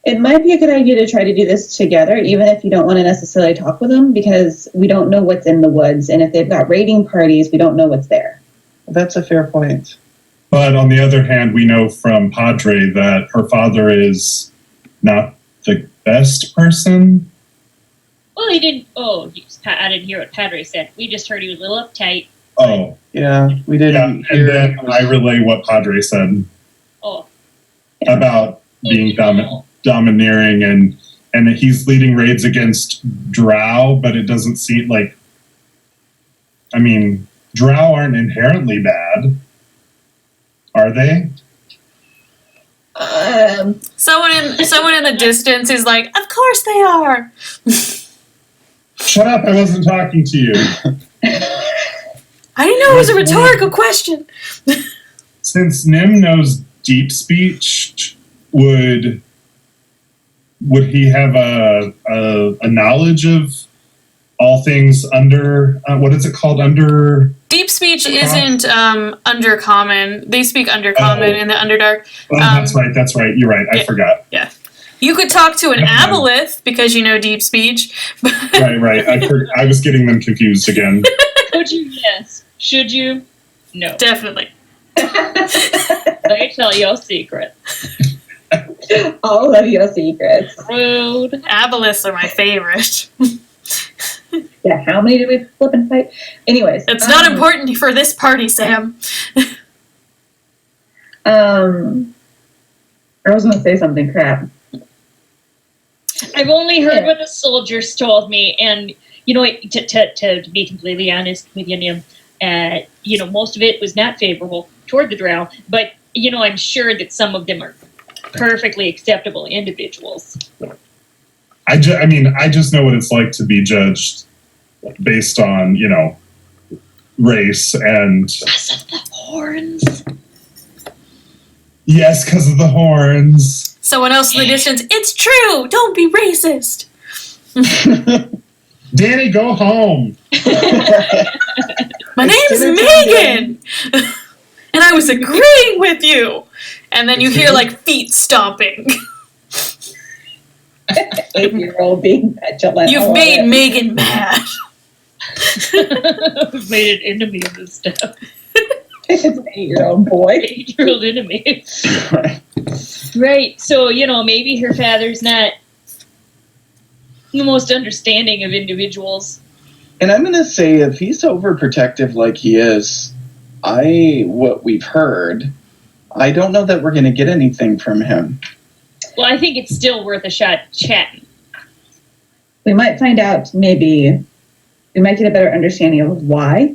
S4: It might be a good idea to try to do this together, even if you don't want to necessarily talk with them, because we don't know what's in the woods. And if they've got raiding parties, we don't know what's there.
S2: That's a fair point.
S3: But on the other hand, we know from Padre that her father is not the best person.
S5: Well, he didn't. Oh, I didn't hear what Padre said. We just heard he was a little uptight.
S3: Oh,
S2: Yeah, we
S3: yeah.
S2: didn't
S3: And
S2: hear.
S3: then I relay what Padre said
S5: Oh,
S3: about being domineering and that he's leading raids against drow, but it doesn't seem like. I mean, drow aren't inherently bad, are they?
S1: Someone in the distance is like, of course they are.
S3: Shut up, I wasn't talking to you.
S1: I didn't know it was a rhetorical question.
S3: Since Nim knows deep speech, would he have a knowledge of all things under, what is it called, under?
S1: Deep speech isn't undercommon. They speak undercommon in the Underdark.
S3: Oh, that's right, you're right, I forgot.
S1: Yeah. You could talk to an aboleth because you know deep speech.
S3: Right, I was getting them confused again.
S5: Could you? Yes. Should you? No.
S1: Definitely.
S5: Let me tell you a secret.
S4: All of your secrets.
S5: Rude.
S1: Aboleths are my favorite.
S4: Yeah, how many did we flip and fight? Anyways.
S1: It's not important for this party, Sam.
S6: I was going to say something crap.
S5: I've only heard what the soldiers told me, and you know, to be completely honest with you, Nim, you know, most of it was not favorable toward the Drow, but you know, I'm sure that some of them are perfectly acceptable individuals.
S3: I just know what it's like to be judged based on, you know, race and...
S5: Because of the horns.
S3: Yes, because of the horns.
S1: Someone else in the distance, it's true! Don't be racist!
S3: Danny, go home!
S1: My name's Megan! And I was agreeing with you! And then you hear, like, feet stomping.
S4: 8-year-old being petulant.
S1: You've made Megan mad.
S5: I've made an enemy of this stuff.
S4: It's an 8-year-old boy.
S5: 8-year-old enemy. Right, so, you know, maybe her father's not the most understanding of individuals.
S2: And I'm going to say, if he's overprotective like he is, what we've heard, I don't know that we're going to get anything from him.
S5: Well, I think it's still worth a shot chatting.
S6: We might find out, maybe, we might get a better understanding of why.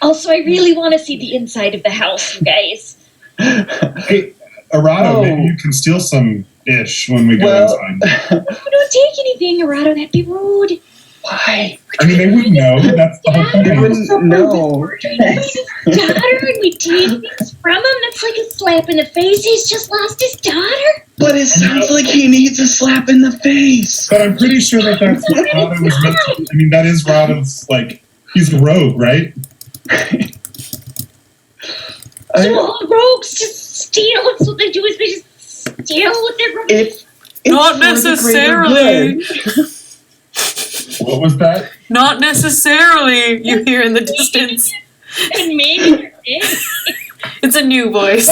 S5: Also, I really want to see the inside of the house, you guys.
S3: Hey, Arado, maybe you can steal some ish when we go inside.
S5: Don't take anything, Arado. That'd be rude.
S2: Why?
S3: I mean, they wouldn't know. That's the whole
S2: They
S3: point.
S2: wouldn't know.
S5: His daughter, and we take things from him. That's like a slap in the face. He's just lost his daughter.
S2: But it sounds like he needs a slap in the face.
S3: But I'm pretty sure that that's what Rado was meant to. I mean, that is Rado's, like, he's a rogue, right?
S5: So all rogues just steal. That's what they do, is they just steal what they're going to
S2: It's
S1: Not
S2: for the greater
S1: necessarily.
S2: good.
S3: What was that?
S1: Not necessarily, you hear in the distance.
S5: And maybe they're dead.
S1: It's a new voice.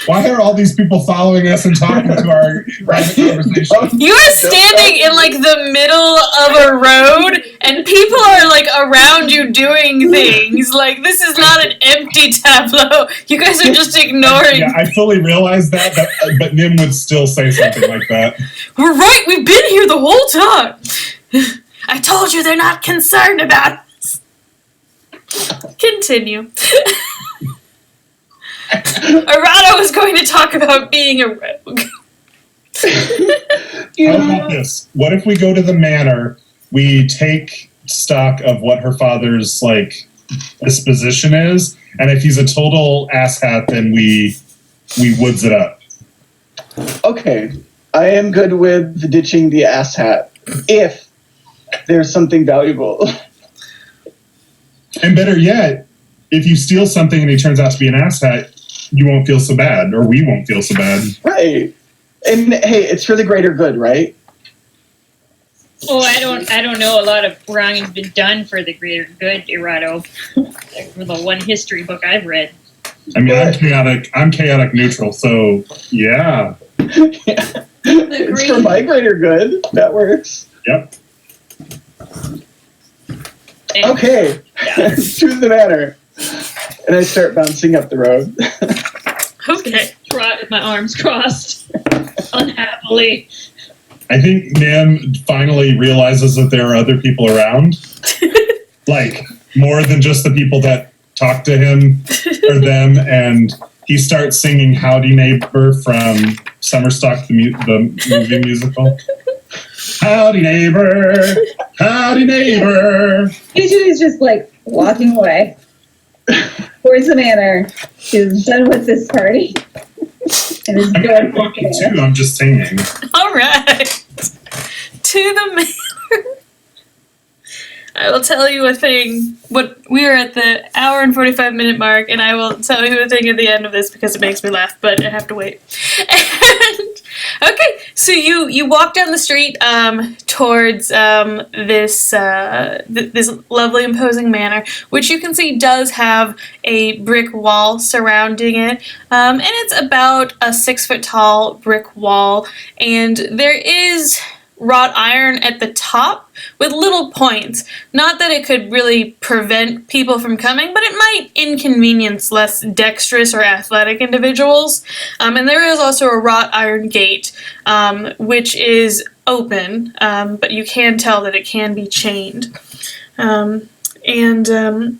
S3: Why are all these people following us and talking to our private conversation?
S1: You are standing in like the middle of a road and people are like around you doing things. Like this is not an empty tableau. You guys are just ignoring.
S3: Yeah, I fully realize that, but Nim would still say something like that.
S1: We're right, we've been here the whole time. I told you they're not concerned about us. Continue. Arado was going to talk about being a rogue.
S3: How about this? What if we go to the manor, we take stock of what her father's, like, disposition is, and if he's a total asshat, then we woods it up.
S2: Okay, I am good with ditching the asshat if there's something valuable.
S3: And better yet, if you steal something and he turns out to be an asshat, you won't feel so bad, or we won't feel so bad.
S2: Right. And hey, it's for the greater good, right?
S5: Oh, I don't know. A lot of wrong has been done for the greater good, Irado. For the one history book I've read.
S3: I mean, I'm chaotic neutral, so yeah.
S2: Yeah. It's for my greater good. That works.
S3: Yep.
S5: And
S2: Okay. To the manor. And I start bouncing up the road.
S1: Okay.
S5: trot with my arms crossed, unhappily.
S3: I think Nim finally realizes that there are other people around. Like, more than just the people that talk to him or them, and he starts singing "Howdy Neighbor" from Summerstock, the movie musical. Howdy neighbor, howdy neighbor.
S4: Usually just like walking away towards the manor. She's done with this party. And is
S3: I'm walking too. I'm just singing.
S1: All right. To the manor. I will tell you a thing. We are at the hour and 45-minute mark, and I will tell you a thing at the end of this because it makes me laugh, but I have to wait. And, okay, so you walk down the street towards this lovely, imposing manor, which you can see does have a brick wall surrounding it, and it's about a 6-foot-tall brick wall, and there is wrought iron at the top with little points. Not that it could really prevent people from coming, but it might inconvenience less dexterous or athletic individuals. And there is also a wrought iron gate, which is open, but you can tell that it can be chained. And then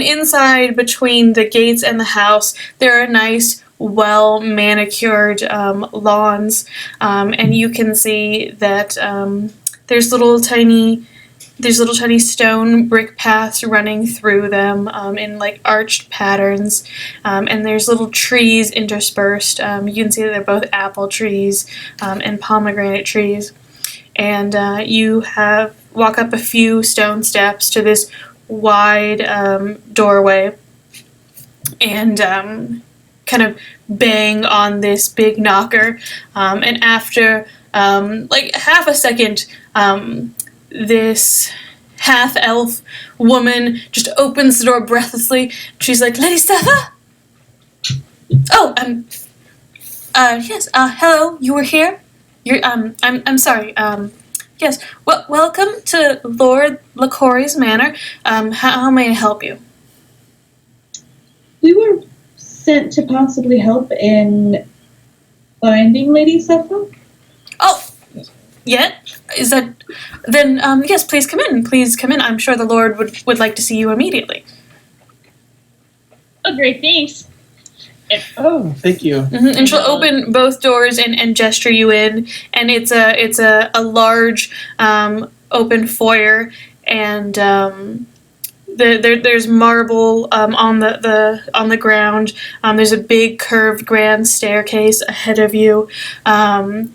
S1: inside between the gates and the house, there are nice, well-manicured lawns, and you can see that there's little tiny stone brick paths running through them in like arched patterns, and there's little trees interspersed. You can see that they're both apple trees and pomegranate trees, and you walk up a few stone steps to this wide doorway, and kind of bang on this big knocker, and after like half a second, this half-elf woman just opens the door breathlessly. She's like, "Lady Sepha? Oh, yes, hello, you were here? I'm sorry, yes, welcome to Lord LaCorey's Manor. How may I help you?"
S6: We were sent to possibly help in finding Lady Sepha.
S1: Oh, yeah? Is that... Then, yes, please come in. Please come in. I'm sure the Lord would like to see you immediately.
S5: Oh, great, thanks.
S2: Oh, thank you.
S1: Mm-hmm. And she'll open both doors and gesture you in, and it's a large open foyer, and there's marble on the ground. There's a big curved grand staircase ahead of you, and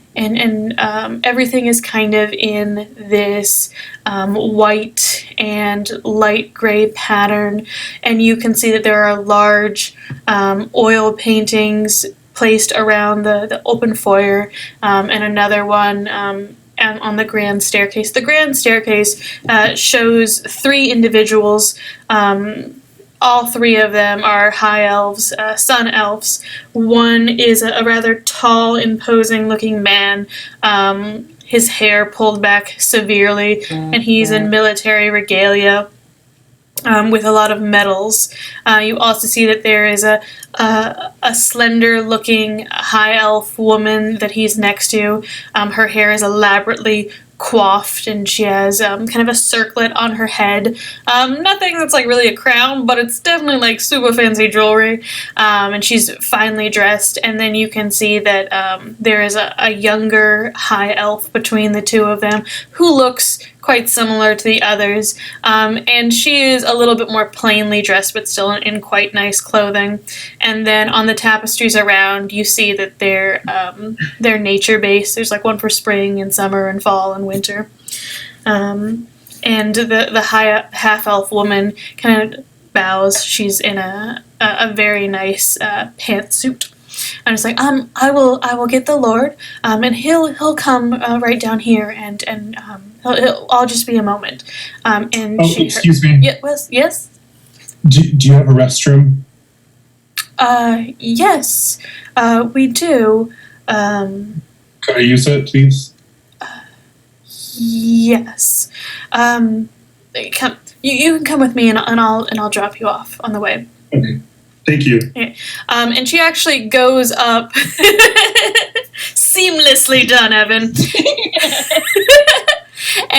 S1: everything is kind of in this white and light gray pattern, and you can see that there are large oil paintings placed around the open foyer, and another one on the grand staircase. The grand staircase shows 3 individuals. All 3 of them are high elves, sun elves. One is a rather tall, imposing-looking man, his hair pulled back severely, and he's in military regalia with a lot of medals. You also see that there is a slender-looking high elf woman that he's next to. Her hair is elaborately coiffed, and she has kind of a circlet on her head. Nothing that's like really a crown, but it's definitely like super fancy jewelry. And she's finely dressed. And then you can see that there is a younger high elf between the 2 of them who looks quite similar to the others. And she is a little bit more plainly dressed, but still in quite nice clothing. And then on the tapestries around, you see that they're nature-based. There's like one for spring and summer and fall and winter. And the high half-elf woman kind of bows. She's in a very nice pantsuit. And it's like, I will get the Lord, and he'll come right down here, and I'll just be a moment. And
S3: excuse me.
S1: Yes.
S3: Do you have a restroom?
S1: Yes, we do.
S3: Can I use it, please?
S1: Yes. Come. You can come with me, and I'll drop you off on the way.
S3: Okay. Thank you.
S1: Yeah. And she actually goes up. Seamlessly done, Evan.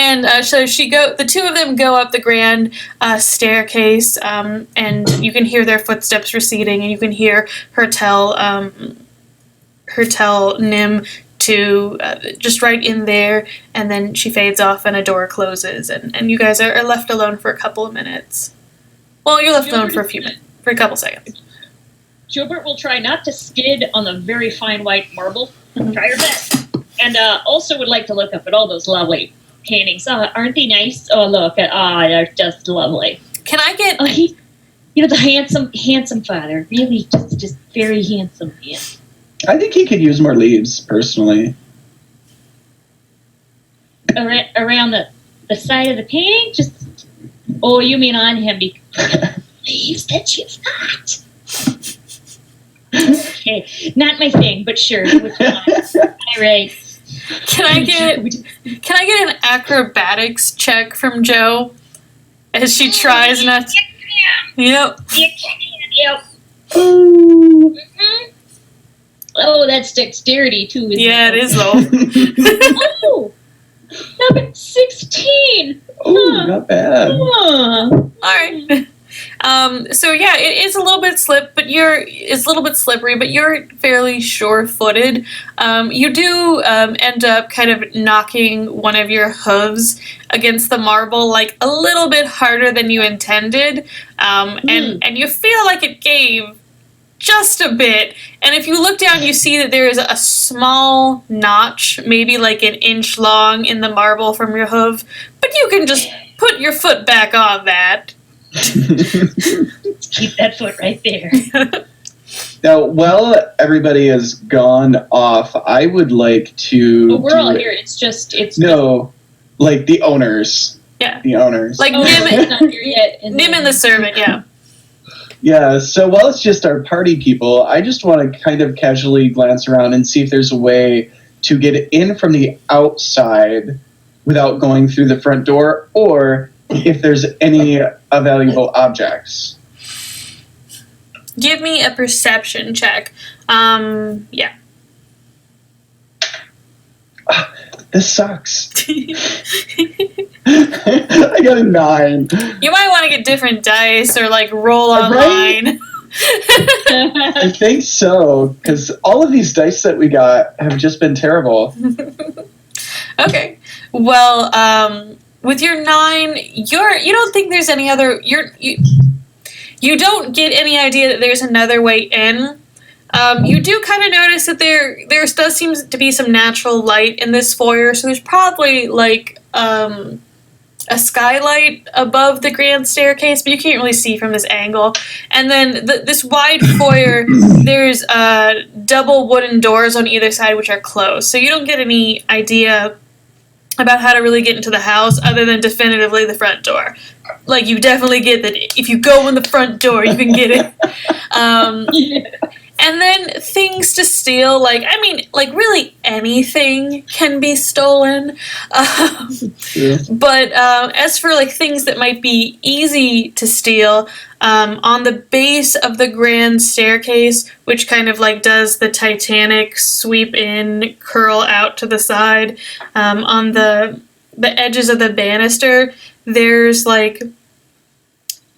S1: And so the two of them go up the grand staircase, and you can hear their footsteps receding, and you can hear her tell Nim to just right in there, and then she fades off and a door closes, and you guys are left alone for a couple of minutes. Well, you're left alone for a couple seconds.
S5: Gilbert will try not to skid on the very fine white marble. Try her best. And also would like to look up at all those lovely paintings. Aren't they nice? Oh, look. They're just lovely.
S1: Can I get...
S5: the handsome father. Really, just very handsome man.
S2: I think he could use more leaves, personally.
S5: Around the side of the painting? Oh, you mean on him? Leaves that you've got. Okay, not my thing, but sure. All right.
S1: Can I get an acrobatics check from Jo as she tries not to... Yep.
S5: Yep. Mm-hmm. Oh, that's dexterity too.
S1: It is though.
S5: Oh, number 16.
S2: Oh, not bad.
S1: All right. So yeah, it is a little bit it's a little bit slippery, but you're fairly sure-footed. You do end up kind of knocking one of your hooves against the marble, like a little bit harder than you intended, and you feel like it gave just a bit. And if you look down, you see that there is a small notch, maybe like an inch long, in the marble from your hoof. But you can just put your foot back on that.
S5: Keep that foot right there.
S2: Now, while everybody has gone off, I would like to...
S5: Well, we're all here.
S2: No, like the owners.
S1: Yeah.
S2: The owners.
S1: Like
S5: Nim not here yet.
S1: Nim and the servant, yeah.
S2: Yeah, so while it's just our party people, I just want to kind of casually glance around and see if there's a way to get in from the outside without going through the front door, or if there's any valuable objects.
S1: Give me a perception check. Yeah.
S2: This sucks. I got a 9.
S1: You might want to get different dice or like roll online.
S2: Right? I think so, because all of these dice that we got have just been terrible.
S1: Okay. Well, with your 9, you don't think there's any other... You don't get any idea that there's another way in. You do kind of notice that there does seem to be some natural light in this foyer, so there's probably like a skylight above the grand staircase, but you can't really see from this angle. And then this wide foyer, there's double wooden doors on either side which are closed, so you don't get any idea about how to really get into the house other than definitively the front door. Like, you definitely get that if you go in the front door, you can get it. And then things to steal, like really anything can be stolen. But as for like things that might be easy to steal, on the base of the grand staircase, which kind of like does the Titanic sweep in, curl out to the side, on the edges of the banister, there's like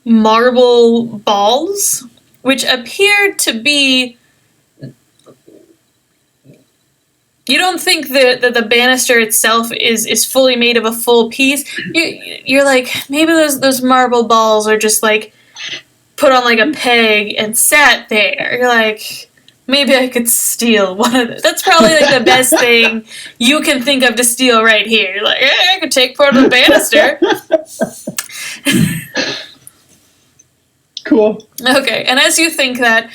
S1: marble balls, which appear to be... You don't think that the banister itself is fully made of a full piece. You're like, maybe those marble balls are just like put on like a peg and sat there. You're like, maybe I could steal one of those. That's probably like the best thing you can think of to steal right here. You're like, I could take part of the banister.
S2: Cool. Okay,
S1: and as you think that,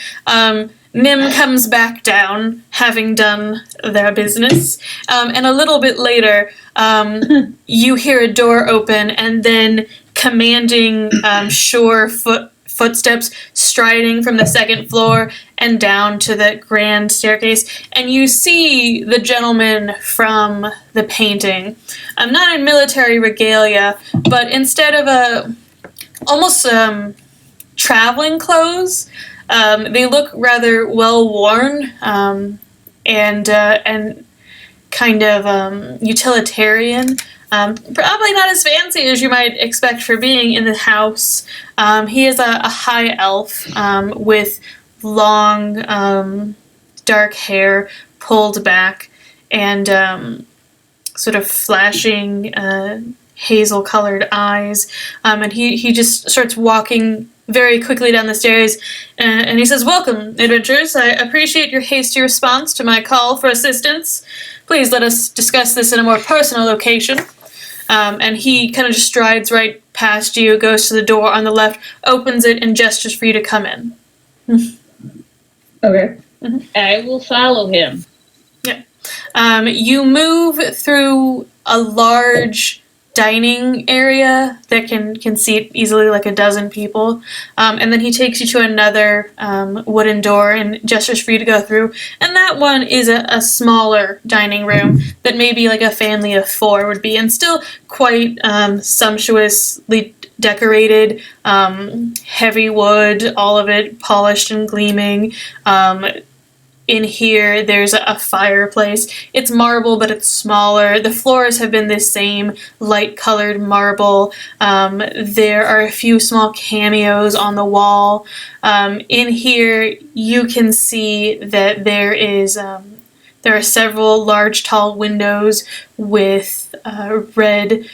S1: Nim comes back down, having done their business, and a little bit later, you hear a door open, and then commanding, sure footsteps striding from the second floor and down to the grand staircase, and you see the gentleman from the painting. Not in military regalia, but instead of almost traveling clothes, they look rather well worn, and kind of utilitarian. Probably not as fancy as you might expect for being in the house. He is a high elf with long, dark hair pulled back and sort of flashing hazel-colored eyes. And he just starts walking very quickly down the stairs, and he says, "Welcome, adventurers. I appreciate your hasty response to my call for assistance. Please let us discuss this in a more personal location." And he kind of just strides right past you, goes to the door on the left, opens it, and gestures for you to come in.
S4: Okay.
S5: I will follow him.
S1: You move through a large dining area that can seat easily like a dozen people, and then he takes you to another wooden door and gestures for you to go through, and that one is a smaller dining room that maybe like a family of 4 would be, and still quite sumptuously decorated, heavy wood, all of it polished and gleaming. In here, there's a fireplace. It's marble, but it's smaller. The floors have been the same light-colored marble. There are a few small cameos on the wall. In here, you can see that there are several large, tall windows with red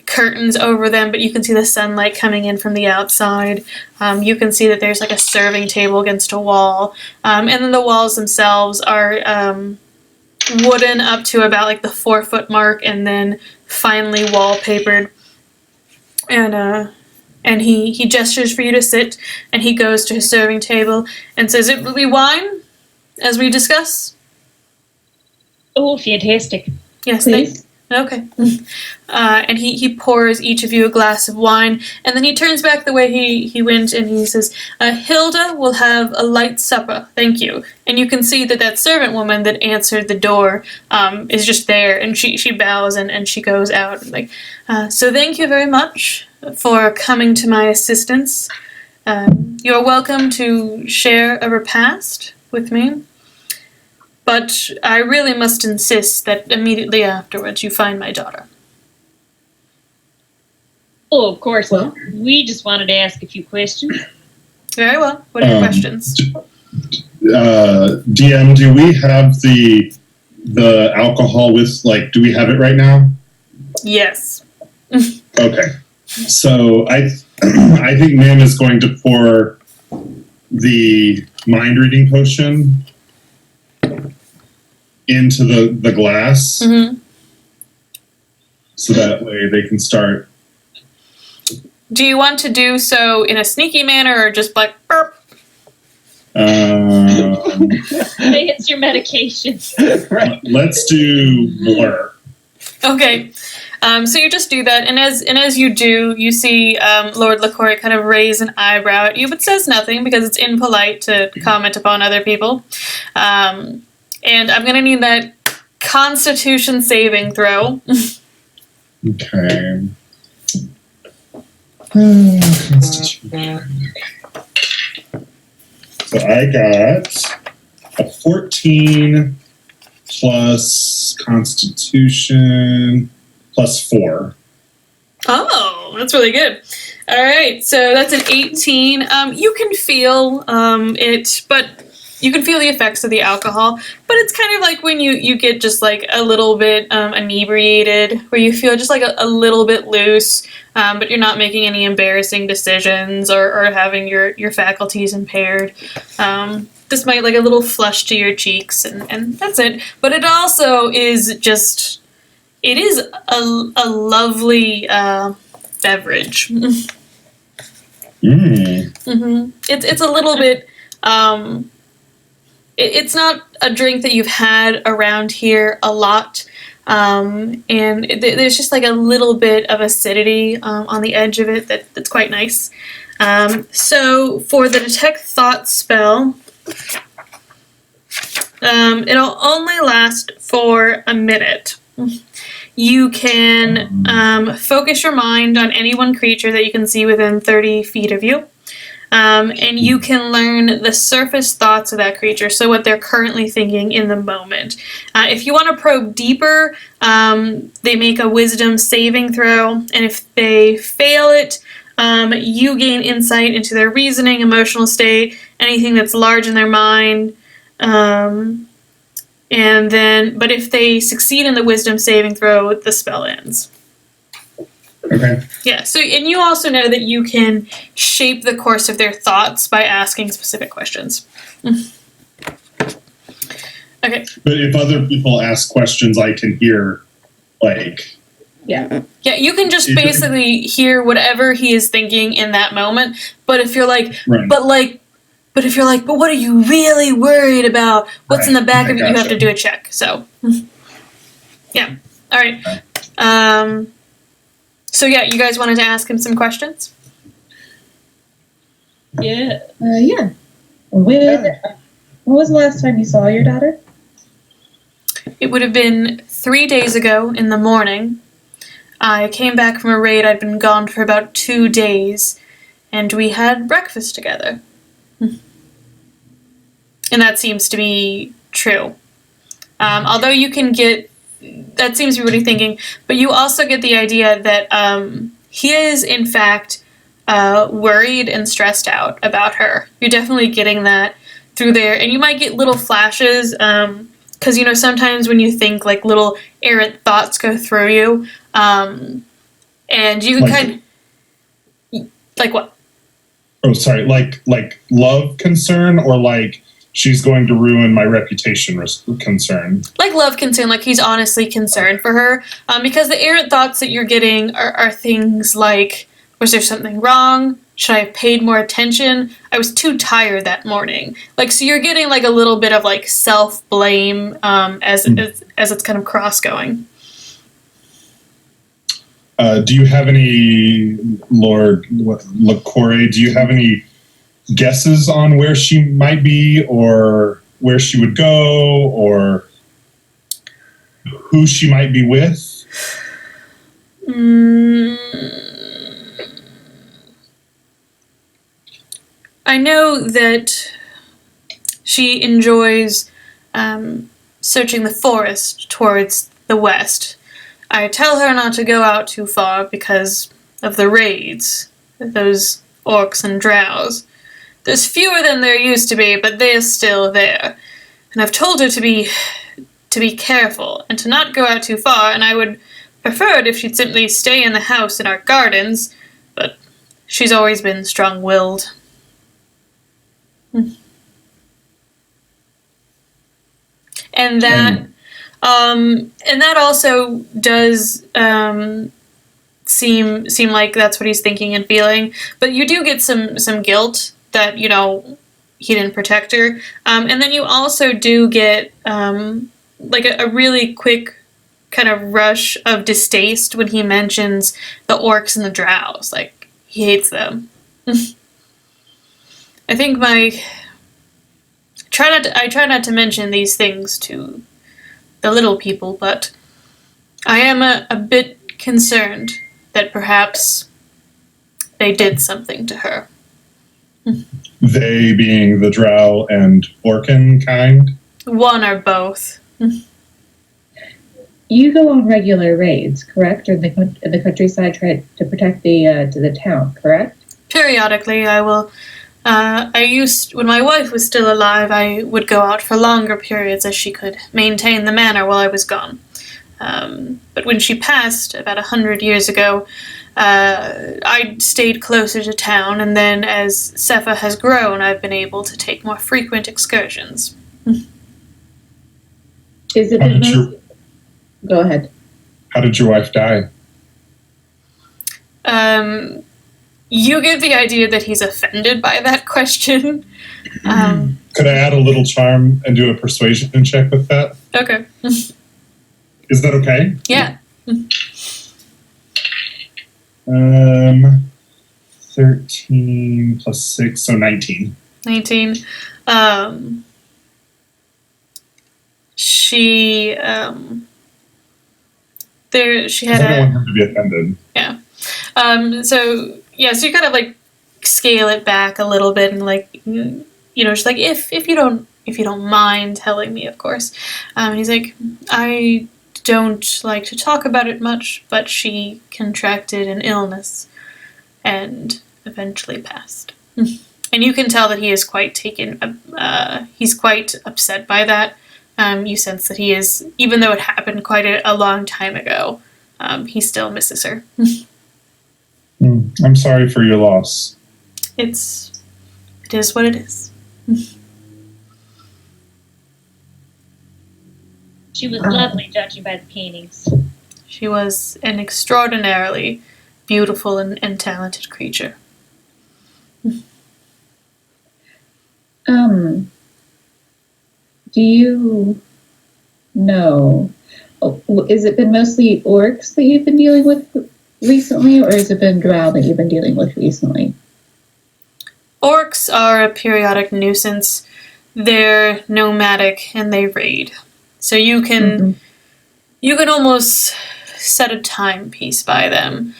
S1: curtains over them, but you can see the sunlight coming in from the outside. You can see that there's like a serving table against a wall, and then the walls themselves are wooden up to about like the 4-foot mark, and then finally wallpapered. And he gestures for you to sit, and he goes to his serving table and says, "It will be wine, as we discuss."
S5: Oh, fantastic.
S1: Yes,
S4: Please.
S1: Okay. And he pours each of you a glass of wine, and then he turns back the way he went, and he says, "Hilda will have a light supper, thank you." And you can see that servant woman that answered the door is just there, and she bows and she goes out. Like, "So thank you very much for coming to my assistance. You're welcome to share a repast with me. But I really must insist that immediately afterwards you find my daughter."
S5: Oh, of course.
S4: Well.
S5: We just wanted to ask a few questions.
S1: Very well. What are your questions?
S3: DM, do we have the alcohol with, like, do we have it right now?
S1: Yes.
S3: Okay. So I think Nim is going to pour the mind reading potion into the glass,
S1: Mm-hmm.
S3: so that way they can start.
S1: Do you want to do so in a sneaky manner or just like burp?
S5: It's your medication.
S2: Right.
S3: Let's do blur.
S1: Okay. So you just do that, and as you do, you see Lord LaCour kind of raise an eyebrow at you, but says nothing because it's impolite to comment upon other people. And I'm going to need that Constitution saving throw.
S3: Okay. Constitution. So I got a 14 plus Constitution plus 4.
S1: Oh, that's really good. All right, so that's an 18. You can feel it, but you can feel the effects of the alcohol, but it's kind of like when you get just like a little bit inebriated, where you feel just like a little bit loose, but you're not making any embarrassing decisions or having your faculties impaired. Just might like a little flush to your cheeks, and that's it. But it also is just, it is a lovely beverage. Mm-hmm. It's a little bit. It's not a drink that you've had around here a lot, and there's just like a little bit of acidity on the edge of it that's quite nice. So for the Detect Thought spell, it'll only last for a minute. You can focus your mind on any one creature that you can see within 30 feet of you. and you can learn the surface thoughts of that creature, so what they're currently thinking in the moment. If you want to probe deeper, they make a wisdom saving throw, and if they fail it, you gain insight into their reasoning, emotional state, anything that's large in their mind. And then, but if they succeed in the wisdom saving throw, the spell ends.
S3: Okay.
S1: Yeah, so, and you also know that you can shape the course of their thoughts by asking specific questions. Okay.
S3: But if other people ask questions, I can hear, like...
S6: Yeah.
S1: Yeah, you can just basically hear whatever he is thinking in that moment, but if you're like,
S3: Right.
S1: but if you're like, but what are you really worried about? What's in the back of it? You have
S3: Gotcha.
S1: to do a check, so. Yeah, all right. So yeah, you guys wanted to ask him some questions?
S5: Yeah.
S4: Yeah. When was the last time you saw your daughter?
S1: It would have been 3 days ago in the morning. I came back from a raid. I'd been gone for about 2 days, and we had breakfast together. And that seems to be true. Although you can get, that seems to be what you're thinking, but you also get the idea that he is, in fact, worried and stressed out about her. You're definitely getting that through there, and you might get little flashes, because, you know, sometimes when you think, like, little errant thoughts go through you, and you can kind of, like what?
S3: Oh, sorry, like love concern, or like she's going to ruin my reputation concern?
S1: Like love concern, like he's honestly concerned for her, because the errant thoughts that you're getting are things like, was there something wrong? Should I have paid more attention? I was too tired that morning. Like, so you're getting like a little bit of like self-blame as it's kind of cross-going.
S3: Do you have any, Lord LaCour, do you have any guesses on where she might be, or where she would go, or who she might be with?
S1: I know that she enjoys searching the forest towards the west. I tell her not to go out too far because of the raids, those orcs and drows. There's fewer than there used to be, but they're still there. And I've told her to be careful and to not go out too far, and I would prefer it if she'd simply stay in the house in our gardens, but she's always been strong-willed. And that also does seem like that's what he's thinking and feeling. But you do get some guilt that, you know, he didn't protect her. And then you also do get like a really quick kind of rush of distaste when he mentions the orcs and the drows. Like, he hates them. I think I try not to mention these things to the little people, but I am a bit concerned that perhaps they did something to her.
S3: They being the drow and orcan kind?
S1: One or both.
S4: You go on regular raids, correct? Or the countryside try to protect the town, correct?
S1: Periodically, I will. When my wife was still alive, I would go out for longer periods as she could maintain the manor while I was gone. But when she passed, about 100 years ago, I stayed closer to town, and then as Sepha has grown, I've been able to take more frequent excursions.
S4: Is it Go ahead.
S3: How did your wife die?
S1: You get the idea that he's offended by that question.
S3: Could I add a little charm and do a persuasion check with that?
S1: Okay.
S3: Is that okay?
S1: Yeah.
S3: 13 plus 6, so 19.
S1: 19. She had
S3: I don't want him to be offended.
S1: Yeah. So you kind of like scale it back a little bit and like, you know, just like if you don't mind telling me, of course. He's like, I don't like to talk about it much, but she contracted an illness and eventually passed. And you can tell that he is quite he's quite upset by that. You sense that he is, even though it happened quite a long time ago, he still misses her.
S3: I'm sorry for your loss.
S1: It is what it is.
S5: She was lovely, judging by the paintings.
S1: She was an extraordinarily beautiful and talented creature.
S6: Do you know, has it been mostly orcs that you've been dealing with recently, or has it been drow that you've been dealing with recently?
S1: Orcs are a periodic nuisance. They're nomadic and they raid. So you can almost set a timepiece by them,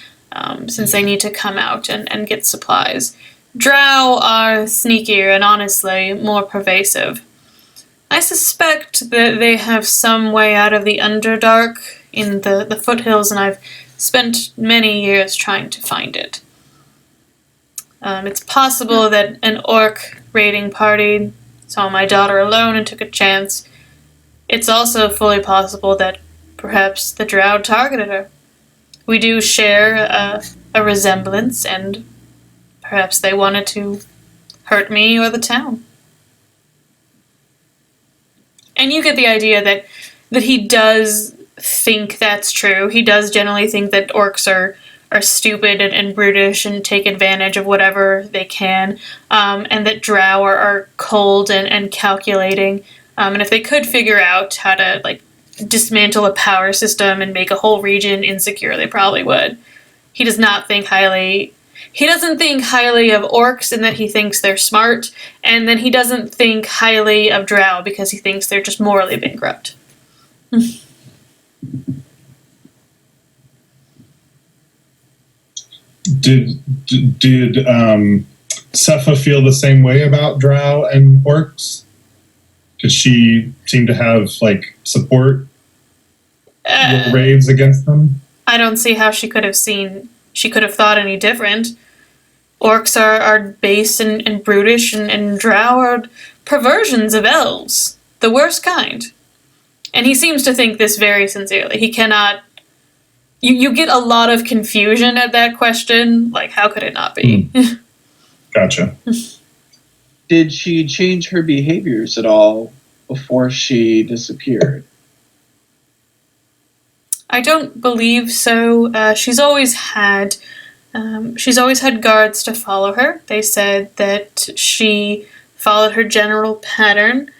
S1: since they need to come out and get supplies. Drow are sneakier and honestly more pervasive. I suspect that they have some way out of the Underdark in the foothills, and I've spent many years trying to find it. It's possible that an orc raiding party saw my daughter alone and took a chance. It's also fully possible that perhaps the drow targeted her. We do share a resemblance, and perhaps they wanted to hurt me or the town. And you get the idea that he does think that's true. He does generally think that orcs are stupid and brutish and take advantage of whatever they can, and that drow are cold and calculating. And if they could figure out how to like dismantle a power system and make a whole region insecure, they probably would. He does not think highly. He doesn't think highly of orcs in that he thinks they're smart, and then he doesn't think highly of drow because he thinks they're just morally bankrupt.
S3: Did Sepha feel the same way about drow and orcs? Did she seem to have like support raids against them?
S1: I don't see how she could have thought any different. Orcs are base and brutish, and drow are perversions of elves, the worst kind. And he seems to think this very sincerely. He cannot. You get a lot of confusion at that question. Like, how could it not be?
S3: Gotcha.
S2: Did she change her behaviors at all before she disappeared?
S1: I don't believe so. She's always had guards to follow her. They said that she followed her general pattern.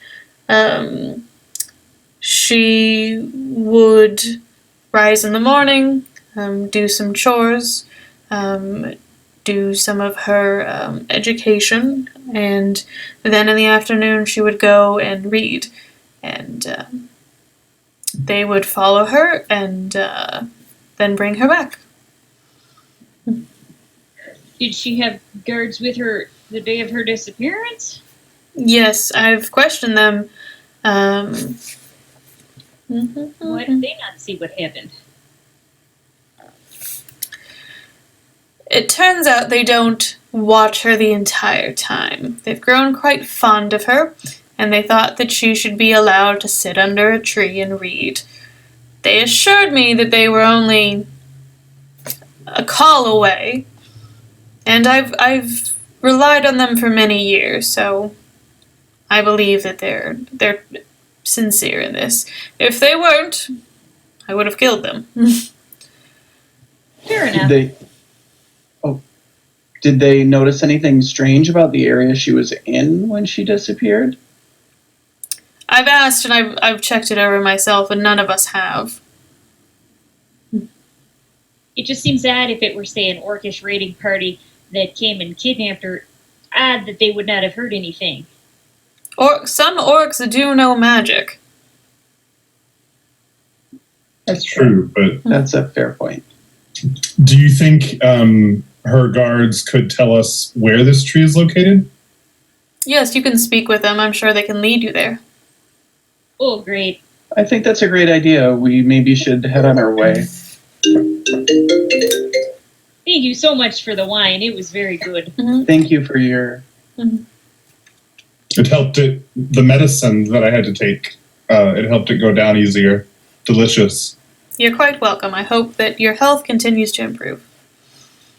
S1: She would rise in the morning, do some chores, do some of her education, and then in the afternoon she would go and read. And they would follow her and then bring her back.
S5: Did she have guards with her the day of her disappearance?
S1: Yes, I've questioned them.
S5: Why did they not see what happened?
S1: It turns out they don't watch her the entire time. They've grown quite fond of her, and they thought that she should be allowed to sit under a tree and read. They assured me that they were only a call away, and I've relied on them for many years, so I believe that they're sincere in this. If they weren't, I would have killed them.
S5: Fair enough.
S2: Did they notice anything strange about the area she was in when she disappeared?
S1: I've asked and I've checked it over myself, and none of us have.
S5: It just seems odd if it were, say, an orcish raiding party that came and kidnapped her. Odd that they would not have heard anything.
S1: Or some orcs do know magic.
S3: That's true, but
S2: That's a fair point.
S3: do you think her guards could tell us where this tree is located?
S1: Yes, you can speak with them. I'm sure they can lead you there.
S5: Oh, great.
S2: I think that's a great idea. We maybe should head on our way.
S5: Thank you so much for the wine. It was very good.
S2: Thank you for your...
S3: It helped it, the medicine that I had to take, it helped it go down easier. Delicious.
S1: You're quite welcome. I hope that your health continues to improve.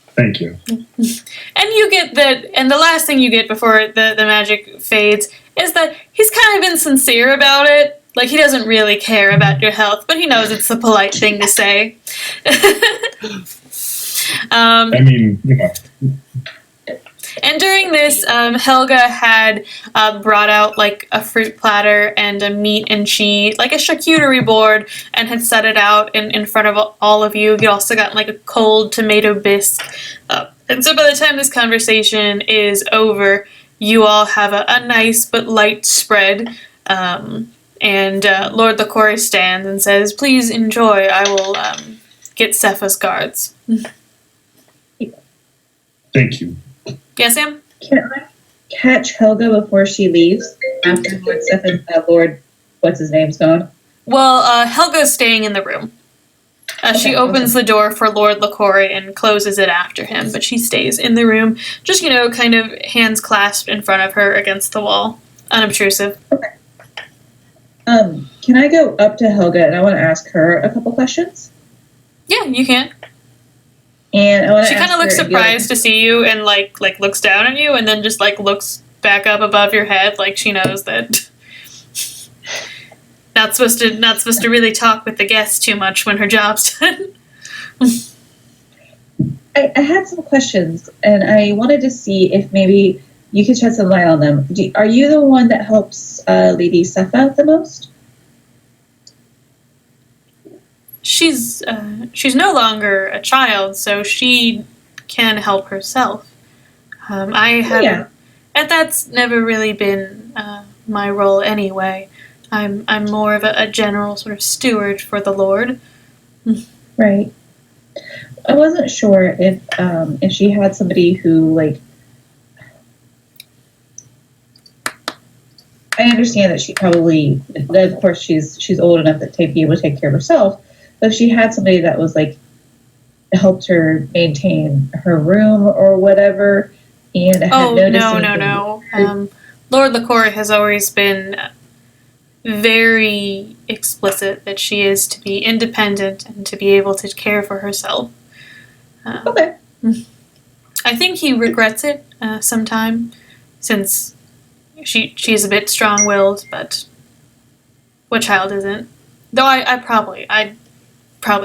S3: Thank you.
S1: And you get that, and the last thing you get before the magic fades is that he's kind of been sincere about it. Like, he doesn't really care about your health, but he knows it's the polite thing to say.
S3: I mean, you know.
S1: And during this, Helga had brought out like a fruit platter and a meat and cheese, like a charcuterie board, and had set it out in front of all of you. You also got like a cold tomato bisque. And so by the time this conversation is over, you all have a nice but light spread. And Lord Licorice stands and says, "Please enjoy. I will get Sepha's guards."
S3: Thank you.
S1: Yes, Sam?
S4: Can I catch Helga before she leaves? After Lord Sepha, Lord, what's his name's gone?
S1: Well, Helga's staying in the room. She
S4: Okay,
S1: opens the door for Lord LaCory and closes it after him, but she stays in the room, just, kind of hands clasped in front of her against the wall. Unobtrusive.
S4: Okay. Can I go up to Helga and I want to ask her a couple questions?
S1: Yeah, you can.
S4: And I want to
S1: She kind of looks surprised to see you and, like looks down at you and then just, looks back up above your head like she knows that... Not supposed to really talk with the guests too much when her job's done.
S4: I had some questions, and I wanted to see if maybe you could shed some light on them. Are you the one that helps Lady Sepha the most?
S1: She's no longer a child, so she can help herself. I haven't,
S4: Yeah.
S1: and that's never really been my role anyway. I'm more of a general sort of steward for the Lord.
S4: Right. I wasn't sure if she had somebody who I understand that she probably, of course, she's old enough to be able to take care of herself. But if she had somebody that was helped her maintain her room or whatever, and I had noticed.
S1: No. Lord LaCour has always been very explicit that she is to be independent and to be able to care for herself.
S4: Okay.
S1: I think he regrets it sometime, since she's a bit strong-willed, but what child isn't? Though I probably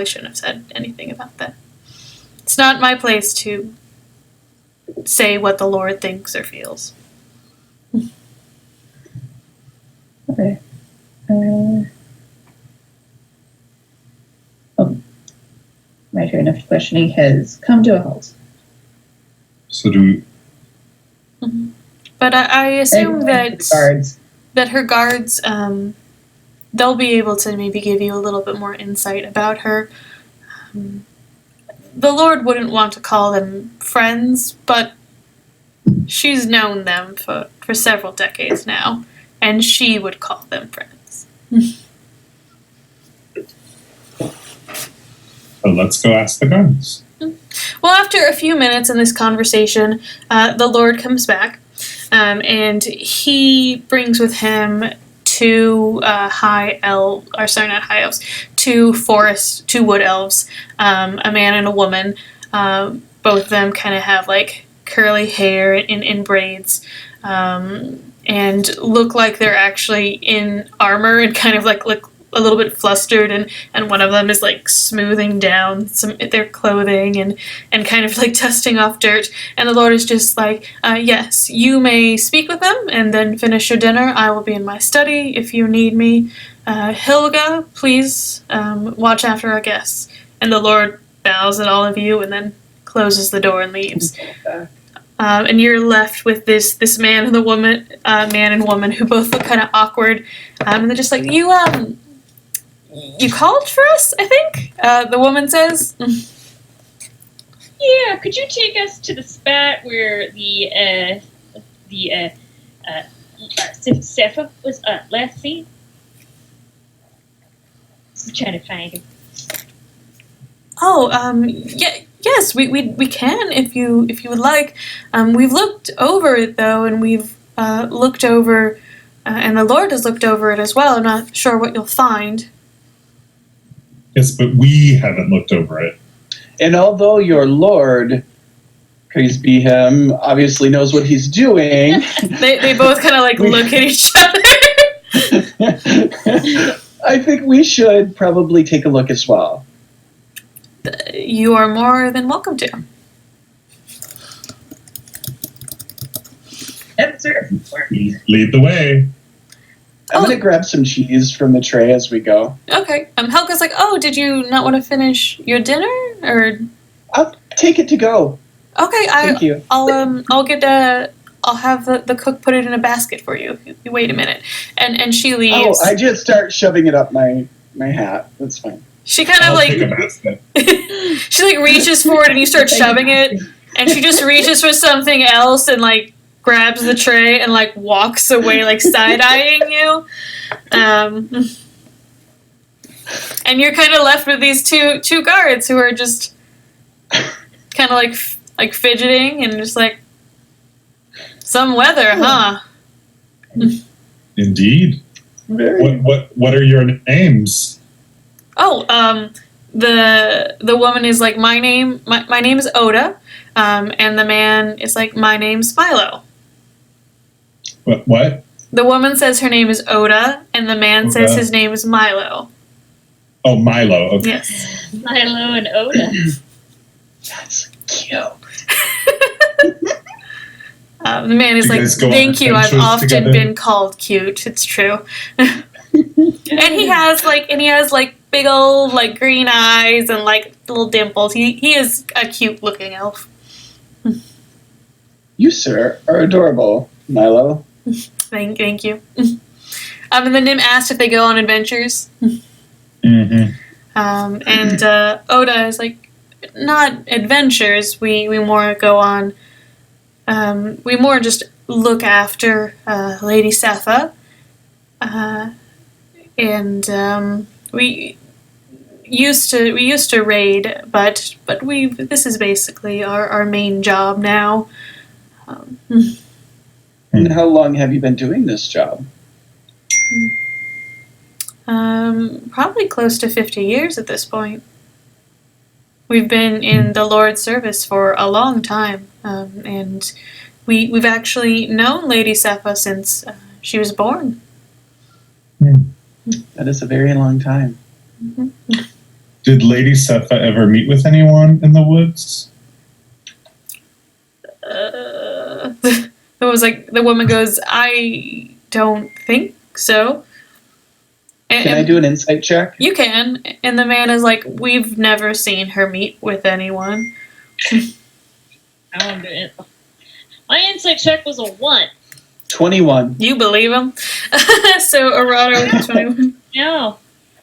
S1: shouldn't have said anything about that. It's not my place to say what the Lord thinks or feels.
S4: Okay. My turn of questioning has come to a halt.
S3: So do we...
S1: But I assume that
S4: Guards.
S1: that her guards, they'll be able to maybe give you a little bit more insight about her. The Lord wouldn't want to call them friends, but she's known them for several decades now, and she would call them friends.
S3: So let's go ask the guards.
S1: Well, after a few minutes in this conversation, the Lord comes back, and he brings with him two two wood elves, a man and a woman. Both of them kind of have curly hair in braids, and look like they're actually in armor and kind of look a little bit flustered, and one of them is smoothing down their clothing and kind of dusting off dirt, and the Lord is just yes, you may speak with them and then finish your dinner. I will be in my study if you need me. Helga, please watch after our guests. And the Lord bows at all of you and then closes the door and leaves. And you're left with this man and woman who both look kind of awkward, and they're just you called for us, I think? The woman says.
S5: Yeah, could you take us to the spot where the Sepha was last seen? I'm trying to find him.
S1: Oh, yes, we can if you would like. We've looked over it though, and we've looked over, and the Lord has looked over it as well. I'm not sure what you'll find.
S3: Yes, but we haven't looked over it.
S2: And although your lord, praise be him, obviously knows what he's doing.
S1: They both kind of like look at each other.
S2: I think we should probably take a look as well.
S1: You are more than welcome to.
S4: Yes, sir.
S3: Lead the way.
S2: I'm going to grab some cheese from the tray as we go.
S1: Okay. Helga's like, oh, did you not want to finish your dinner, or?
S2: I'll take it to go.
S1: Okay,
S2: Thank you.
S1: I'll have the cook put it in a basket for you. You wait a minute, and she leaves.
S2: Oh, I just start shoving it up my hat. That's fine.
S1: She kind of
S3: I'll
S1: like
S3: take a basket.
S1: she like reaches for it, and you start shoving it, and she just reaches for something else and like grabs the tray and like walks away like side-eyeing you. And you're kind of left with these two guards who are just kind of like fidgeting and just like, some weather, huh?
S3: Indeed.
S2: Very.
S3: What are your names?
S1: Oh, the woman is like, my name is Oda, and the man is like, my name's Milo.
S3: What?
S1: The woman says her name is Oda, and the man says his name is Milo.
S3: Oh, Milo. Okay.
S1: Yes.
S5: Milo and Oda.
S2: That's cute.
S1: The man is
S3: You
S1: like,
S3: guys go on
S1: thank you, I've
S3: adventures
S1: often
S3: together?"
S1: been called cute, it's true. And he has like big old like green eyes and like little dimples. He is a cute looking elf.
S2: You, sir, are adorable, Milo.
S1: Thank you. And then Nim asked if they go on adventures.
S3: Mm-hmm.
S1: And Oda is like, not adventures. We more go on. We more just look after Lady Sepha. And we used to raid, but this is basically our main job now.
S2: And how long have you been doing this job?
S1: Probably close to 50 years at this point. We've been in the Lord's service for a long time, and we've actually known Lady Sepha since she was born.
S2: That is a very long time.
S1: Mm-hmm.
S3: Did Lady Sepha ever meet with anyone in the woods?
S1: It was like, the woman goes, I don't think so.
S2: Can I do an insight check?
S1: You can. And the man is like, we've never seen her meet with anyone.
S5: I wonder if my insight check was a 1.
S2: 21.
S1: You believe him? So Arado was 21.
S5: No.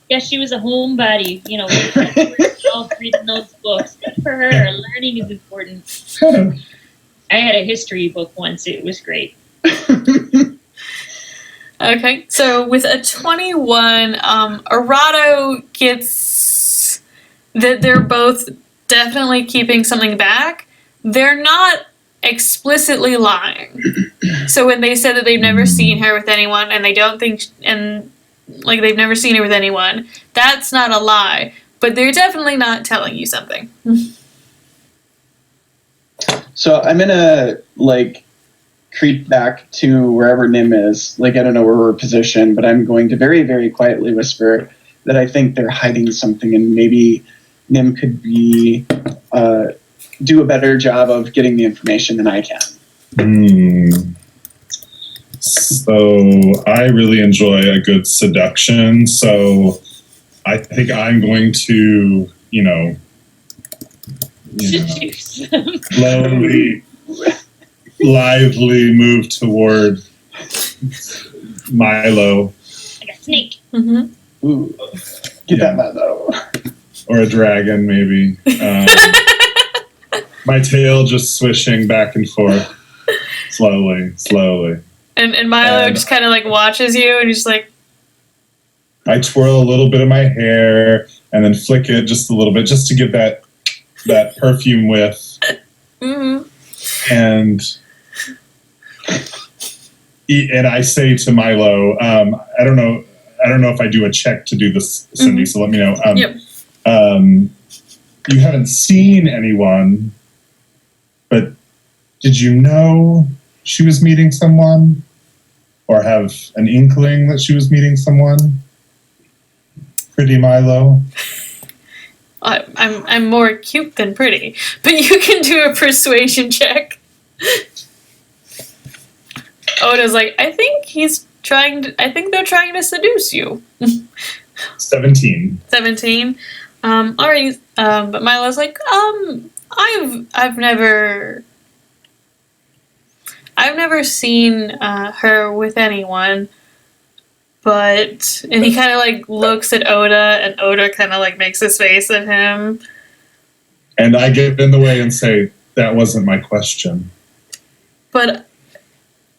S5: Yeah, she was a homebody. You know, we're reading those books. Good for her. Learning is important. I had a history book once. It was great.
S1: Okay, so with a 21, Arado gets that they're both definitely keeping something back. They're not explicitly lying. So when they said that they've never seen her with anyone, and they don't think, and like they've never seen her with anyone, that's not a lie. But they're definitely not telling you something.
S2: So I'm gonna creep back to wherever Nim is. I don't know where we're positioned, but I'm going to very, very quietly whisper that I think they're hiding something, and maybe Nim could do a better job of getting the information than I can.
S3: So I really enjoy a good seduction. So I think I'm going to, slowly, lively move toward Milo.
S5: Like a snake.
S1: Mm-hmm.
S2: Ooh, get that Milo.
S3: Or a dragon, maybe. My tail just swishing back and forth, slowly.
S1: And Milo just kind of like watches you, and he's like,
S3: I twirl a little bit of my hair and then flick it just a little bit, just to give that perfume whiff.
S1: mm-hmm.
S3: And I say to Milo, I don't know if I do a check to do this, Cindy.
S1: Mm-hmm.
S3: So let me know.
S1: Yep.
S3: You haven't seen anyone, but did you know she was meeting someone, or have an inkling that she was meeting someone? Pretty Milo.
S1: I'm more cute than pretty, but you can do a persuasion check. Oda's like, I think they're trying to seduce you.
S3: 17.
S1: 17. Alright. But Milo's like, I've never seen her with anyone. And he kind of like looks at Oda, and Oda kind of like makes his face at him.
S3: And I get in the way and say, that wasn't my question.
S1: But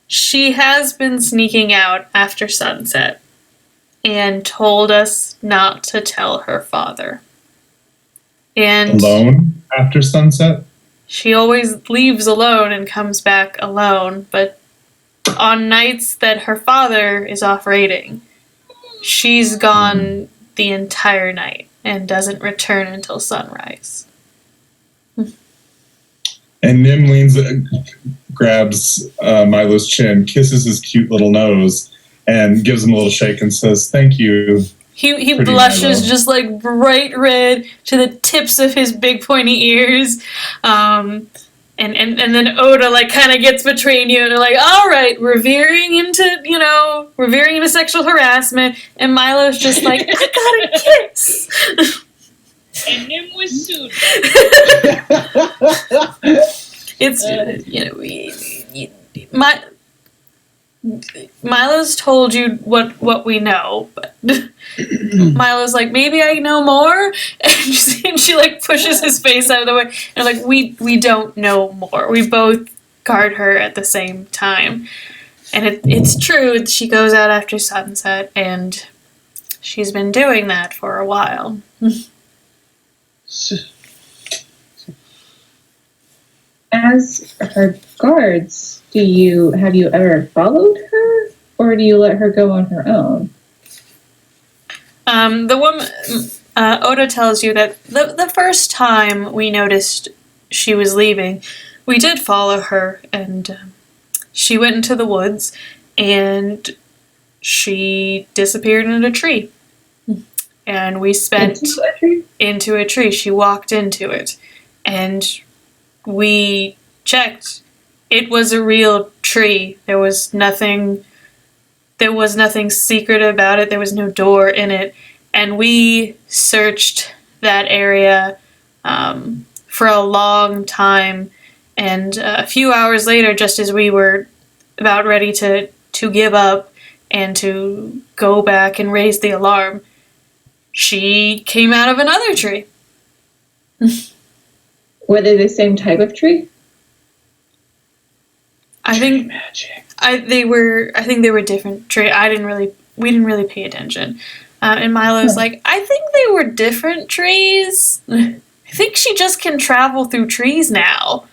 S1: she has been sneaking out after sunset and told us not to tell her father. And
S3: Alone after sunset?
S1: she always leaves alone and comes back alone, but on nights that her father is off raiding, she's gone the entire night and doesn't return until sunrise.
S3: And Nim leans, grabs Milo's chin, kisses his cute little nose, and gives him a little shake and says, "Thank you."
S1: He
S3: Pretty
S1: blushes
S3: Milo.
S1: just like bright red to the tips of his big pointy ears. And then Oda like kind of gets between you, and they're like, all right, we're veering into sexual harassment, and Milo's just like, I got a kiss.
S5: And Nim was sued.
S1: Milo's told you what we know, but Milo's like, maybe I know more, and she like pushes his face out of the way, and like, we don't know more. We both guard her at the same time, and it's true. She goes out after sunset, and she's been doing that for a while.
S6: As her guards, have you ever followed her, or do you let her go on her own?
S1: The woman, Oda tells you that the first time we noticed she was leaving, we did follow her, and she went into the woods, and she disappeared in a tree. And we spent into a tree. She walked into it, and we checked. It was a real tree. There was nothing secret about it. There was no door in it. And we searched that area for a long time. And a few hours later, just as we were about ready to give up and to go back and raise the alarm, she came out of another tree.
S6: Were they the same type of tree?
S1: I think
S2: Magic.
S1: they were different trees. We didn't really pay attention. And Milo's like, I think they were different trees. I think she just can travel through trees now,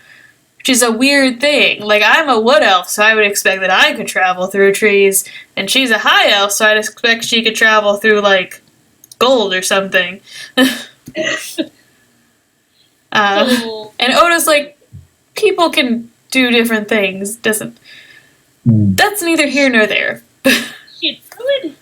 S1: which is a weird thing. Like, I'm a wood elf, so I would expect that I could travel through trees, and she's a high elf, so I'd expect she could travel through, like, gold or something. And Oda's like, people can do different things. That's neither here nor there.
S5: She could.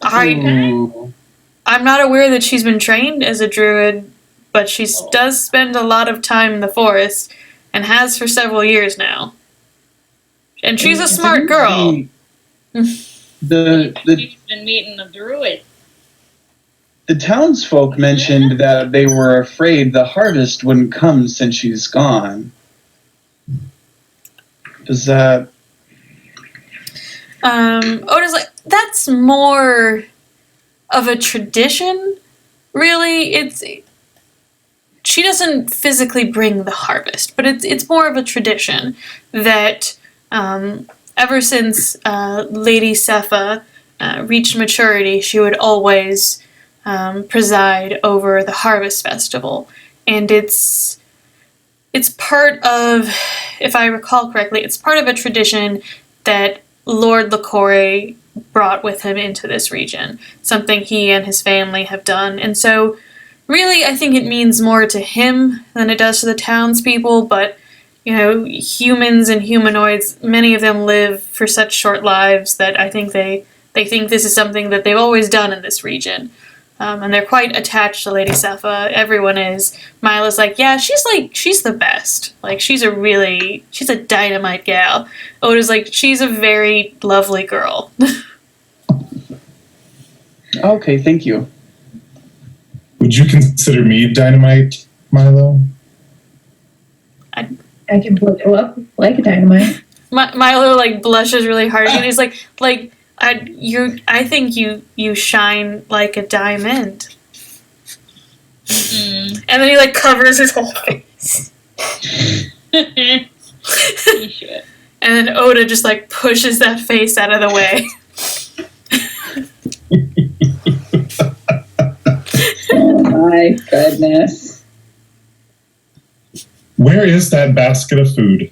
S1: I'm not aware that she's been trained as a druid, but she does spend a lot of time in the forest, and has for several years now. And she's a smart girl.
S5: She's been meeting a druid.
S2: The townsfolk mentioned that they were afraid the harvest wouldn't come since she's gone. Does that...
S1: Oda's like, that's more of a tradition, really. she doesn't physically bring the harvest, but it's more of a tradition that ever since Lady Sepha reached maturity, she would always preside over the harvest festival, and it's part of, if I recall correctly, it's part of a tradition that Lord LaCour brought with him into this region, something he and his family have done. And so, really, I think it means more to him than it does to the townspeople, but, you know, humans and humanoids, many of them live for such short lives that I think they think this is something that they've always done in this region. And they're quite attached to Lady Sepha. Everyone is. Milo's like, yeah, she's the best. Like, she's a dynamite gal. Oda's like, she's a very lovely girl.
S2: Okay, thank you.
S3: Would you consider me dynamite, Milo?
S6: I can blow you up like a dynamite.
S1: Milo, like, blushes really hard, and he's like, I think you shine like a diamond.
S5: Mm.
S1: And then he, like, covers his whole face.
S5: You should.
S1: And then Oda just, like, pushes that face out of the way.
S6: Oh my goodness.
S3: Where is that basket of food?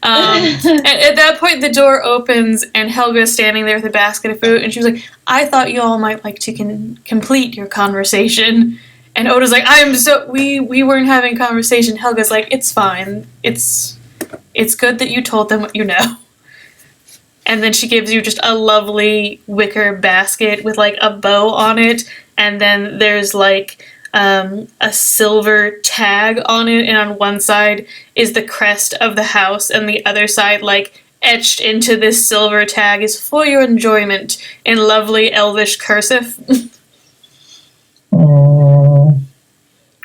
S1: At that point, the door opens, and Helga's standing there with a basket of food, and she was like, I thought you all might like to complete your conversation. And Oda's like, we weren't having conversation. Helga's like, it's fine. It's good that you told them what you know. And then she gives you just a lovely wicker basket with, like, a bow on it, and then there's, like, a silver tag on it, and on one side is the crest of the house, and the other side, like, etched into this silver tag is for your enjoyment in lovely elvish cursive.
S3: Oh,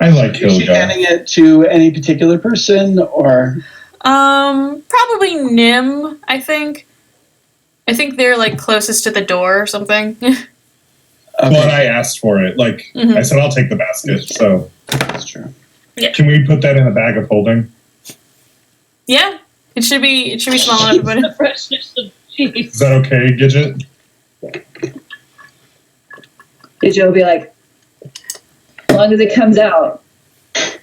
S3: I like
S2: Is she
S3: Hilda.
S2: handing it to any particular person, or?
S1: Probably Nim, I think. I think they're, like, closest to the door or something.
S2: Okay.
S3: Well, and I asked for it. Like,
S1: Mhm.
S3: I said, I'll take the basket. So,
S2: That's true.
S3: can we put that in a bag of holding?
S1: Yeah, it should be small enough to put in.
S5: The freshness of cheese.
S3: Is that okay, Gidget?
S4: Did Joe be like, as long as it comes out?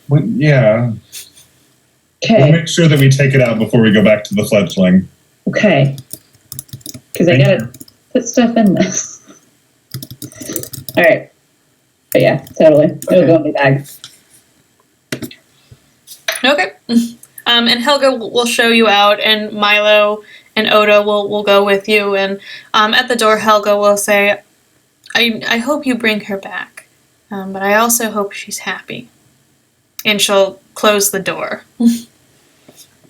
S3: Well, yeah. We'll
S4: Okay,
S3: make sure that we take it out before we go back to the fledgling.
S4: okay. Because I gotta put stuff in this. All right. But yeah, totally. It'll go in the bag.
S1: Okay. And Helga will show you out, and Milo and Oda will go with you. And at the door, Helga will say, I hope you bring her back, but I also hope she's happy. And she'll close the door.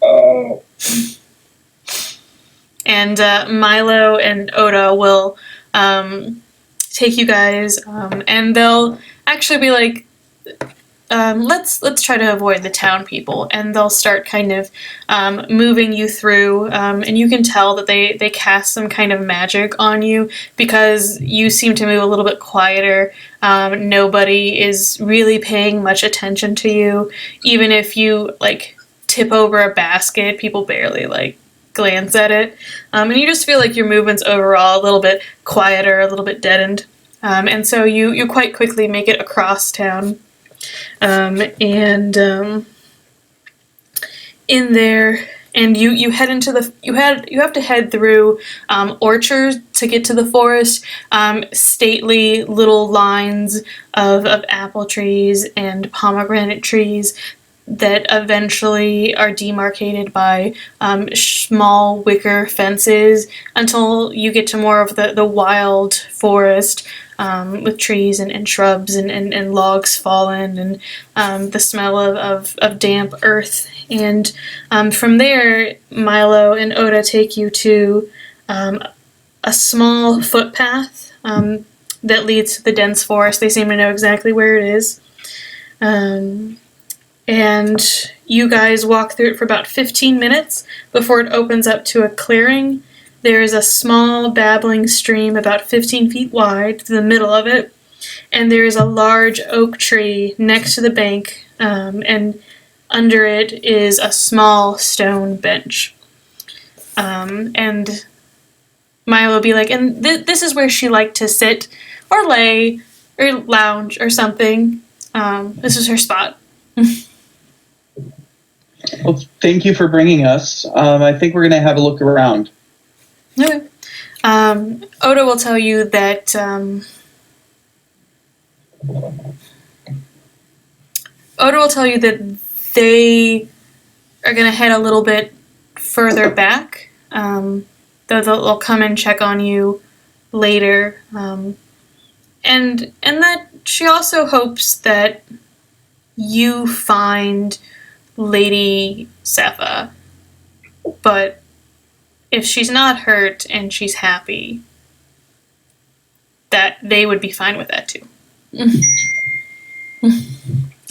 S3: Oh.
S1: And Milo and Oda will take you guys, and they'll actually be like, let's try to avoid the town people, and they'll start kind of moving you through, and you can tell that they cast some kind of magic on you because you seem to move a little bit quieter. Nobody is really paying much attention to you. Even if you, like, tip over a basket, people barely, like, glance at it. And you just feel like your movements overall a little bit quieter, a little bit deadened. And so you quite quickly make it across town. In there, and you head into you have to head through orchards to get to the forest. Stately little lines of apple trees and pomegranate trees that eventually are demarcated by small wicker fences until you get to more of the wild forest with trees and shrubs and logs fallen and the smell of damp earth. And from there, Milo and Oda take you to a small footpath that leads to the dense forest. They seem to know exactly where it is. And you guys walk through it for about 15 minutes before it opens up to a clearing. There is a small babbling stream about 15 feet wide to the middle of it, and there is a large oak tree next to the bank, and under it is a small stone bench. And Milo will be like, and this is where she liked to sit or lay or lounge or something. This is her spot.
S2: Well, thank you for bringing us. I think we're going to have a look around.
S1: Okay. Oda will tell you that they are going to head a little bit further back. They'll come and check on you later. And that she also hopes that you find Lady Sepha. But if she's not hurt and she's happy, that they would be fine with that too.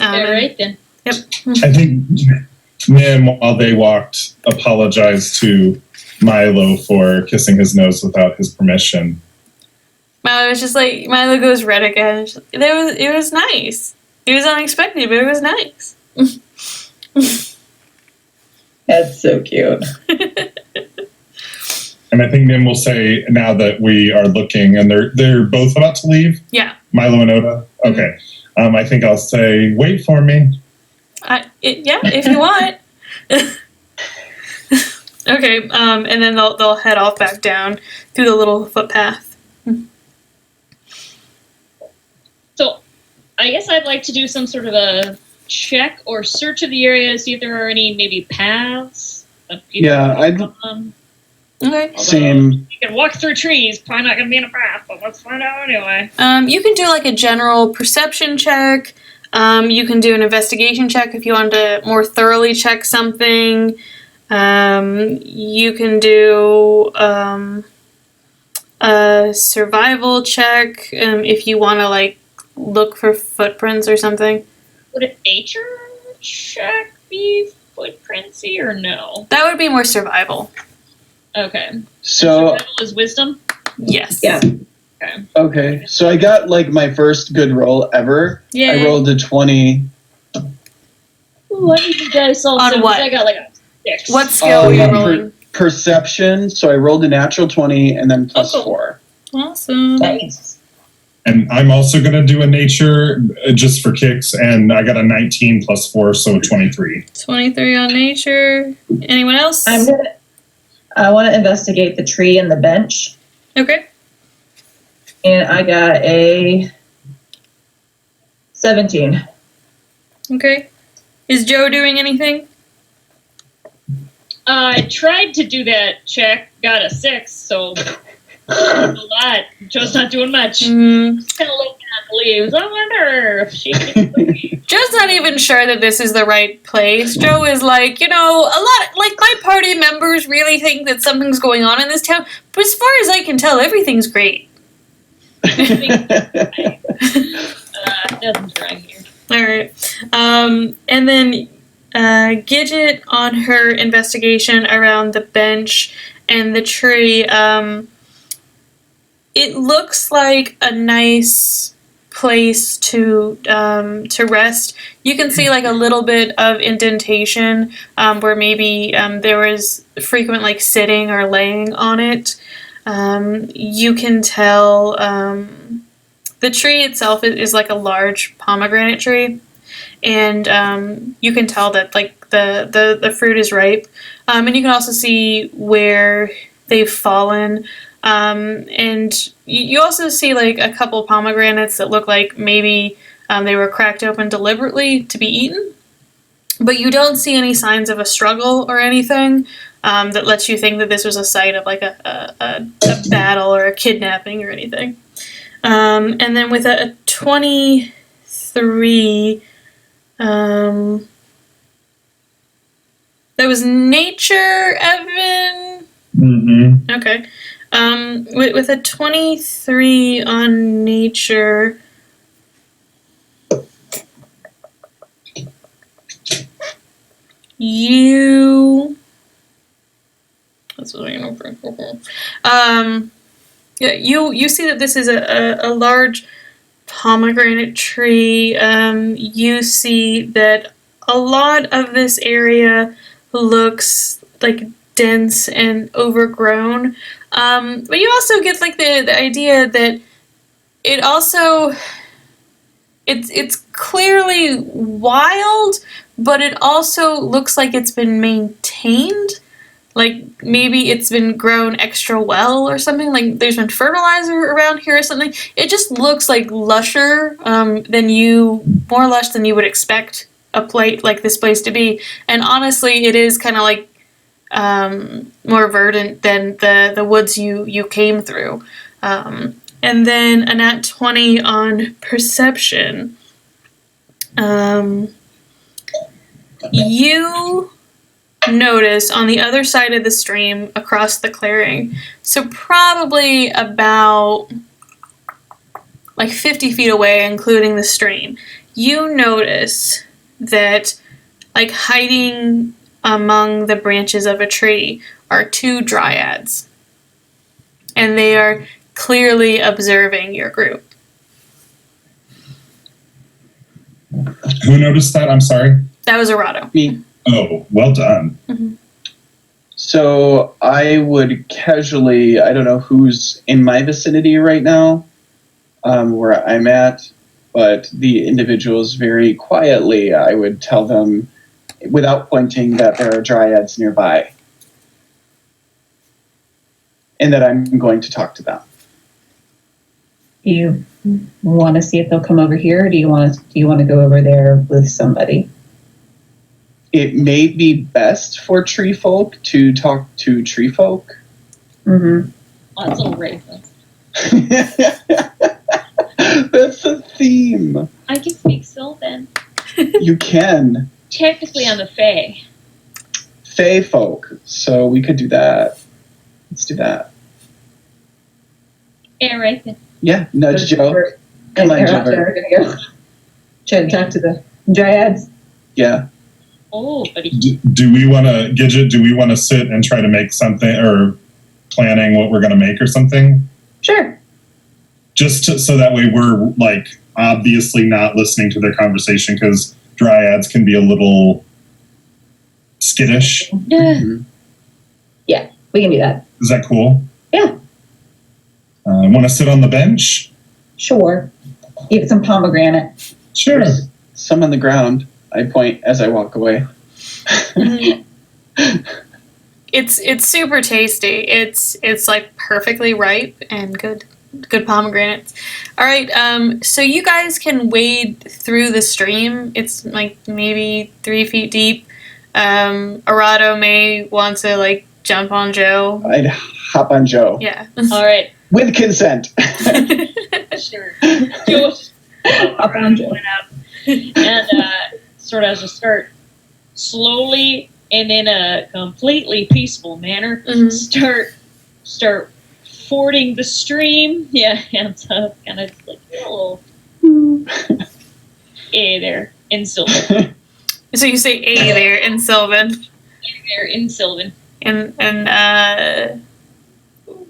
S5: All right then.
S1: Yep.
S3: I think Nim, while they walked, apologized to Milo for kissing his nose without his permission.
S1: Milo goes red again. It was nice. It was unexpected, but it was nice.
S6: That's so cute.
S3: And I think Nim will say, now that we are looking, and they're both about to leave?
S1: Yeah.
S3: Milo and Oda? Okay. I think I'll say, wait for me.
S1: Yeah, if you want. Okay, and then they'll head off back down through the little footpath.
S5: So, I guess I'd like to do some sort of a check or search of the area, see if there are any maybe paths.
S2: Yeah,
S1: Okay.
S2: Same.
S5: You can walk through trees, probably not going to be in a path, but let's find out anyway.
S1: You can do like a general perception check. You can do an investigation check if you want to more thoroughly check something. You can do a survival check if you want to like look for footprints or something.
S5: Would a nature check be footprintsy or no?
S1: That would be more survival.
S5: Okay.
S2: So
S5: Survival is wisdom?
S1: Yes.
S6: Yeah.
S2: okay, so I got like my first good roll ever.
S1: Yay.
S2: I rolled a 20.
S5: Ooh, I need you guys also.
S1: On what?
S5: I got like a 6.
S1: What skill are you rolling?
S2: Perception. So I rolled a natural 20 and then plus
S5: Oh.
S2: 4.
S1: Awesome.
S6: Nice.
S3: And I'm also going to do a nature just for kicks, and I got a 19 plus 4, so 23.
S1: 23 on nature. Anyone else?
S4: I want to investigate the tree and the bench,
S1: Okay.
S4: and I got a 17.
S1: Okay. Is Joe doing anything?
S5: I tried to do that check, got a 6, so a lot. Joe's not doing much. Kind of looking at the leaves. I wonder if she can leave.
S1: Joe's not even sure that this is the right place. Joe is like, a lot, like my party members really think that something's going on in this town, but as far as I can tell, everything's great.
S5: Nothing's wrong here.
S1: Alright. And then Gidget on her investigation around the bench and the tree, it looks like a nice place to rest. You can see like a little bit of indentation where maybe there was frequent like sitting or laying on it. You can tell the tree itself is like a large pomegranate tree, and you can tell that like the fruit is ripe, and you can also see where they've fallen. And you also see like a couple pomegranates that look like maybe they were cracked open deliberately to be eaten, but you don't see any signs of a struggle or anything that lets you think that this was a site of like a battle or a kidnapping or anything. And then with a 23, that was nature, Evan?
S3: Mm-hmm.
S1: Okay. With a 23 on nature, that's what I'm going to yeah, you see that this is a large pomegranate tree, you see that a lot of this area looks like dense and overgrown. But you also get like the idea that it also it's clearly wild, but it also looks like it's been maintained. Like maybe it's been grown extra well or something. Like there's been fertilizer around here or something. It just looks like lusher more lush than you would expect a plate like this place to be. And honestly, it is kind of like more verdant than the woods you came through. And then a nat 20 on perception. You notice on the other side of the stream across the clearing, so probably about like 50 feet away, including the stream, you notice that like hiding among the branches of a tree are two dryads. And they are clearly observing your group.
S3: Who noticed that? I'm sorry.
S1: That was Arado.
S2: Me.
S3: Oh, well done.
S1: Mm-hmm.
S2: So I would casually, I don't know who's in my vicinity right now, where I'm at, but the individuals very quietly, I would tell them, without pointing, that there are dryads nearby. And that I'm going to talk to them.
S6: Do you want to see if they'll come over here, or do you want to go over there with somebody?
S2: It may be best for tree folk to talk to tree folk.
S6: Mm-hmm.
S5: Oh, that's a little racist.
S2: That's the theme.
S5: I can speak Sylvan.
S2: You can.
S5: Technically, I'm a fae.
S2: Fae folk. So we could do that. Let's do that.
S5: Yeah, right then.
S2: Yeah, nudge Joe. Come on, Joe.
S6: We're gonna go try to talk to the dryads.
S2: Yeah.
S5: Oh, buddy.
S3: Do we want to, Gidget, do we want to sit and try to make something, or planning what we're going to make or something?
S6: Sure.
S3: So that way we're, like, obviously not listening to their conversation, because dryads can be a little skittish.
S2: Mm-hmm.
S6: Yeah, we can do that.
S3: Is that cool?
S6: Yeah.
S3: Want to sit on the bench?
S6: Sure. Eat some pomegranate.
S3: Sure.
S2: There's some on the ground. I point as I walk away.
S1: It's super tasty. It's like perfectly ripe and good pomegranates. All right, so you guys can wade through the stream. It's like maybe 3 feet deep. Arado may want to like jump on Joe.
S2: I'd hop on Joe.
S1: Yeah.
S5: All right.
S2: With consent.
S5: Sure. Just
S6: Hop on Joe.
S5: went up and sort of just start slowly and in a completely peaceful manner start fording the stream. Yeah, hands up, kind of like hello. Hey there, in Sylvan.
S1: So you say "A" there in Sylvan,
S5: Hey there, in Sylvan.
S1: and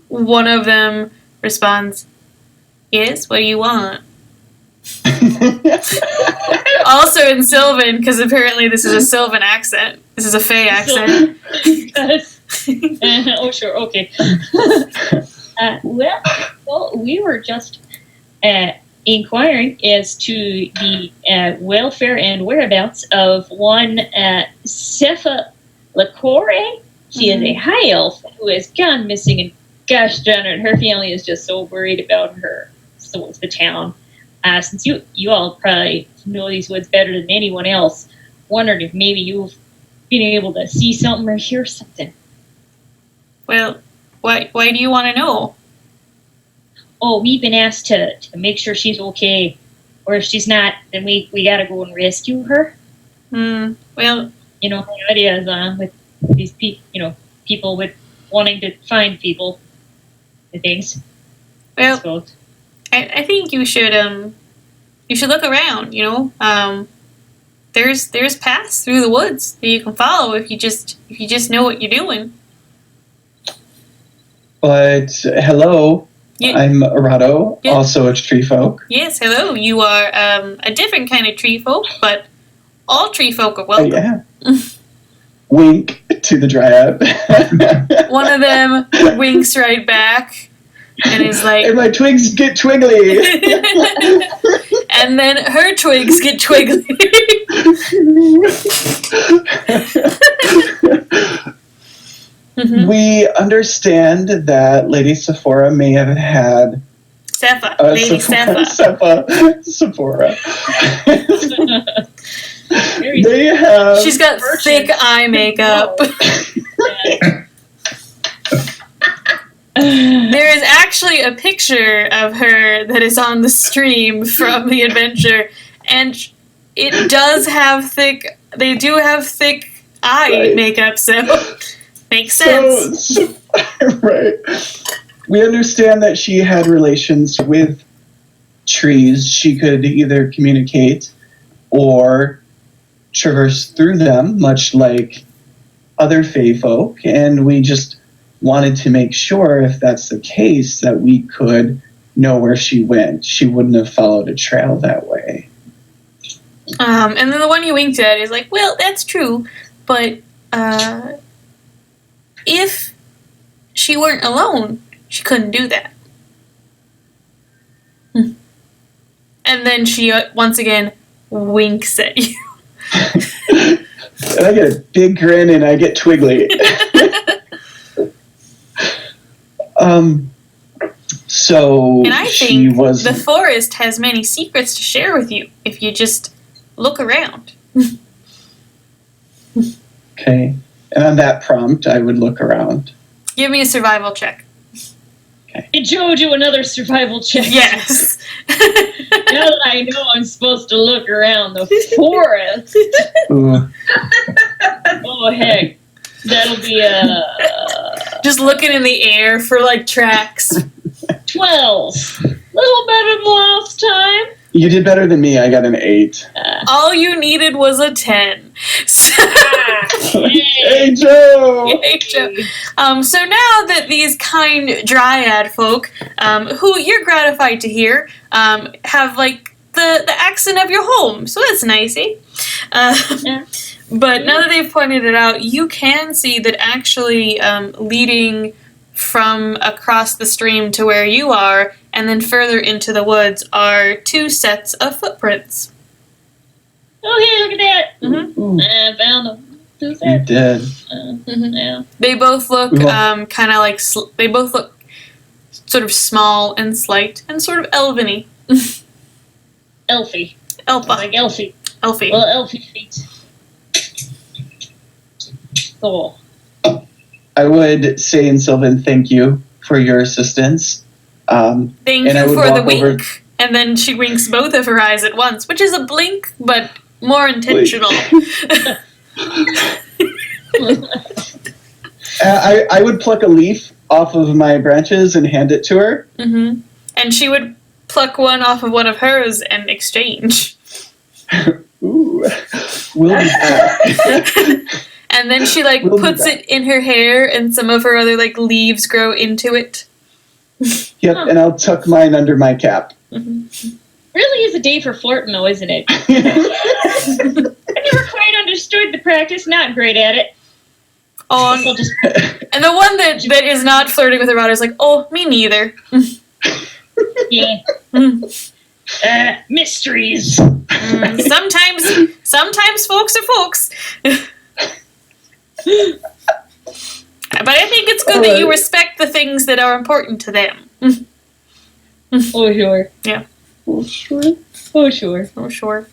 S1: one of them responds, "Yes, what do you want?" Also in Sylvan, because apparently this is a Sylvan accent. This is a Fae accent.
S5: Oh, sure, okay. Well, we were just inquiring as to the welfare and whereabouts of one Sepha Ade. She is a high elf who has gone missing, and gosh darn it, her family is just so worried about her. So it's the town. Since you all probably know these woods better than anyone else, wondered if maybe you've been able to see something or hear something.
S1: Well, why do you want to know?
S5: Oh, we've been asked to make sure she's okay, or if she's not, then we gotta go and rescue her.
S1: Well,
S5: You know how it is with these people with wanting to find people and things. I
S1: well,
S5: suppose.
S1: I think you should look around. You know, there's paths through the woods that you can follow if you just know what you're doing.
S2: But hello, I'm Arado,
S1: Yeah.
S2: also a tree folk.
S1: Yes, hello. You are a different kind of tree folk, but all tree folk are welcome.
S2: Yeah. Wink to the dryad.
S1: One of them winks right back and is like,
S2: And my twigs get twiggly.
S1: and then her twigs get twiggly.
S2: We understand that Lady Sephora may have had
S1: Sepha, Lady Sepha.
S2: Sephora.
S5: Very
S2: They have.
S1: She's got thick eye makeup. There is actually a picture of her that is on the stream from the adventure, and it does have thick. They do have thick eye makeup, so makes sense.
S2: So, right. We understand that she had relations with trees. She could either communicate or traverse through them, much like other fae folk, and we just wanted to make sure, if that's the case, that we could know where she went. She wouldn't have followed a trail that way.
S1: And then the one you winked at is like, well, that's true, but if she weren't alone, she couldn't do that. And then she once again winks at you.
S2: And I get a big grin and I get twiggly. So
S1: And I
S2: she
S1: think
S2: was
S1: the forest has many secrets to share with you if you just look around.
S2: okay. And on that prompt, I would look around.
S1: Give me a survival check.
S5: Hey, Joe, do another survival check.
S1: Yes.
S5: Now that I know I'm supposed to look around the forest.
S2: Ooh.
S5: Oh, heck. That'll be
S1: Just looking in the air for like tracks.
S5: 12. Little better than last time.
S2: You did better than me. I got an 8.
S1: All you needed was a 10. So,
S2: Hey, Joe!
S1: Yay, Joe. So now that these kind dryad folk, who you're gratified to hear, have like the accent of your home, so that's nicey.
S5: Yeah.
S1: But now that they've pointed it out, you can see that actually leading from across the stream to where you are, and then further into the woods, are 2 sets of footprints.
S5: Oh, hey, look at that.
S2: Ooh,
S5: I found them. 2
S2: you
S5: sets.
S2: did.
S5: Yeah.
S1: They both look
S2: Well-
S1: kind of like they both look sort of small and slight and sort of elven-y.
S5: Elfie.
S1: Elfa.
S5: Like Elfie.
S1: Elfie.
S5: Well, Elfie feet. Oh.
S2: I would say in Sylvan, thank you for your assistance.
S1: Thank
S2: and I
S1: you
S2: would
S1: for the
S2: walk over-
S1: wink. And then she winks both of her eyes at once, which is a blink, but more intentional.
S2: I would pluck a leaf off of my branches and hand it to her.
S1: Mm-hmm. And she would pluck one off of one of hers and exchange.
S2: Ooh, we'll be back.
S1: And then she like
S2: We'll be
S1: puts
S2: back.
S1: it in her hair, and some of her other like leaves grow into it.
S2: Yep, and I'll tuck mine under my cap.
S5: Really is a day for flirting, though, isn't it? I never quite understood the practice. Not great at it.
S1: Oh,
S5: I'll just
S1: and the one that is not flirting with her daughter is like, oh, me neither.
S5: yeah. Mysteries.
S1: Sometimes folks are folks. But I think it's good that you respect the things that are important to them.
S5: Oh, sure.
S1: Yeah.
S2: Oh, sure.
S5: Oh, sure.
S1: Oh, sure.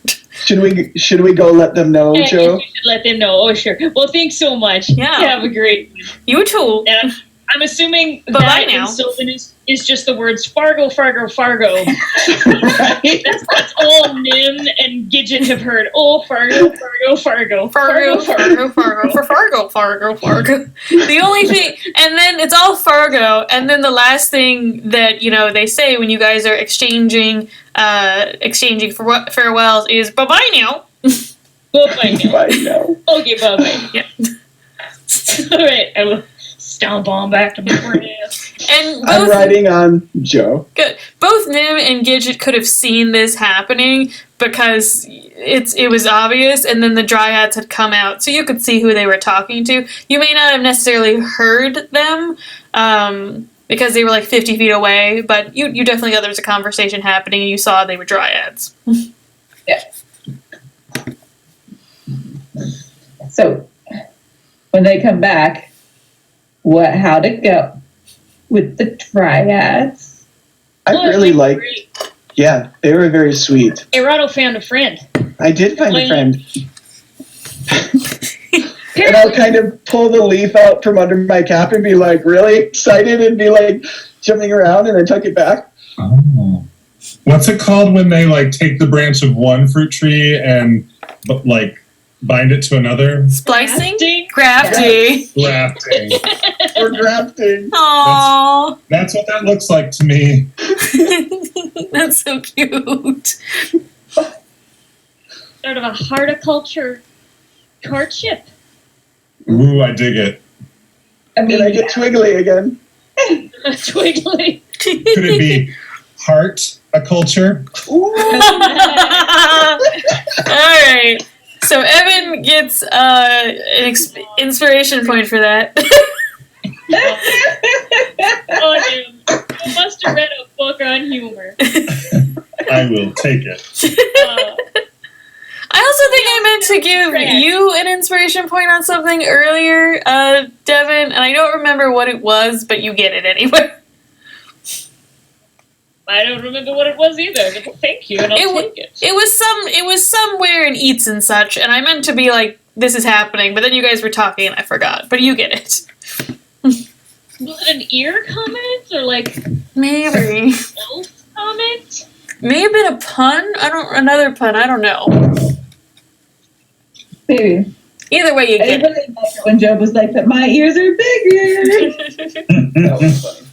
S2: Should we go let them know,
S5: Yeah,
S2: Joe?
S5: you should let them know. Oh, sure. Well, thanks so much.
S1: Yeah.
S5: Have a great one.
S1: You too.
S5: And I'm assuming
S1: Bye-bye
S5: that
S1: now.
S5: in Sylvan is just the words Fargo, Fargo, Fargo.
S2: Right?
S5: That's all Nim and Gidget have heard. Oh, Fargo, Fargo, Fargo.
S1: Fargo, Fargo, Fargo. The only thing, and then it's all Fargo, and then the last thing that, they say when you guys are exchanging farewells is bye-bye now.
S5: Bye-bye now.
S2: Bye now.
S5: Okay, bye-bye.
S1: Yeah.
S5: All right, I will Stomp on back to my friend.
S1: And
S2: I'm
S1: both
S2: riding on Joe.
S1: good. Both Nim and Gidget could have seen this happening because it was obvious, and then the dryads had come out, so you could see who they were talking to. You may not have necessarily heard them because they were like 50 feet away, but you definitely got there was a conversation happening, and you saw they were dryads.
S6: So, when they come back, how'd it go with the dryads?
S2: I
S5: Well,
S2: really
S5: it's
S2: like.
S5: great.
S2: Yeah, they were very sweet.
S5: Erado found a friend.
S2: I did find a
S5: Wait.
S2: friend. And I'll kind of pull the leaf out from under my cap and be like really excited and be like jumping around and then tuck it back.
S3: Oh. What's it called when they like take the branch of one fruit tree and like bind it to another?
S1: Splicing?
S5: Grafting.
S1: Grafting.
S3: Grafting.
S2: Or grafting.
S1: Aww.
S3: That's what that looks like to me.
S1: That's so cute.
S5: Sort of a horticulture courtship.
S3: Ooh, I dig it.
S6: I
S2: Did
S6: mean,
S2: I get twiggly again?
S5: Twiggly.
S3: Could it be heart a culture?
S2: Ooh.
S1: Alright. So Evan gets an inspiration point for that.
S5: Oh, dude. You must have read a book on humor.
S3: I will take it.
S1: I also think I meant to give you an inspiration point on something earlier, Devin, and I don't remember what it was, but you get it anyway.
S5: I don't remember what it was either, but thank you, and I'll take it.
S1: It was somewhere in Eats and such, and I meant to be like, this is happening, but then you guys were talking and I forgot. But you get it.
S5: Was it an ear comment or like
S1: Maybe.
S5: elf comment?
S1: May have been a pun. Another pun. I don't know.
S6: maybe.
S1: Either way, you
S6: I
S1: get
S6: really liked it when Joe was like, "But my ears are bigger."
S2: That was funny.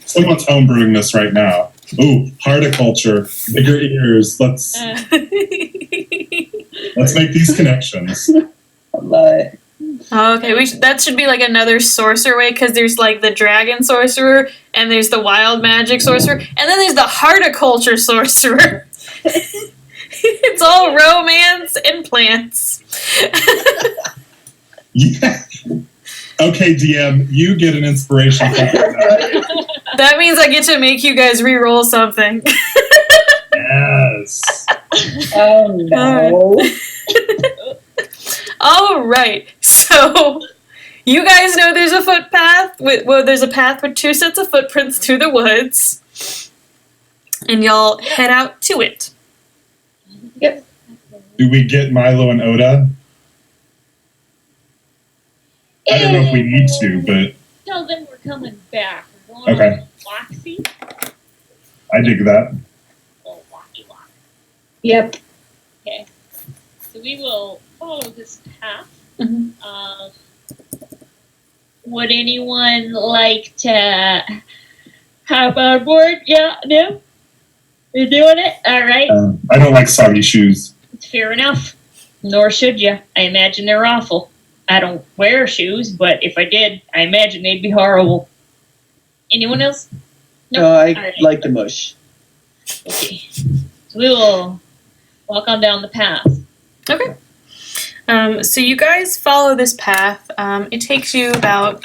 S3: Someone's homebrewing this right now. Ooh, horticulture, bigger ears. Let's make these connections.
S6: I love it.
S1: Okay, that should be like another sorcerer way, because there's like the dragon sorcerer, and there's the wild magic sorcerer, and then there's the horticulture sorcerer. It's all romance and plants.
S3: Yeah. Okay, DM, you get an inspiration point.
S1: That means I get to make you guys re-roll something.
S3: Yes.
S6: Oh no!
S1: All right, so you guys know there's a footpath. There's a path with 2 sets of footprints through the woods, and y'all head out to it.
S3: Do we get Milo and Oda? I don't know if we need to, but
S5: Tell them we're coming back. We're going
S3: Okay.
S5: on Waxy.
S3: I dig that.
S5: Oh, walkie walk.
S6: Yep.
S5: Okay. So we will follow this path.
S1: Mhm.
S5: Would anyone like to hop on board? Yeah, no? You're doing it? All right.
S3: I don't like soggy shoes.
S5: Fair enough. Nor should you. I imagine they're awful. I don't wear shoes, but if I did, I imagine they'd be horrible. Anyone else?
S2: No, I
S5: All right.
S2: like the mush.
S5: Okay. So we will walk on down the path.
S1: Okay. So you guys follow this path. It takes you about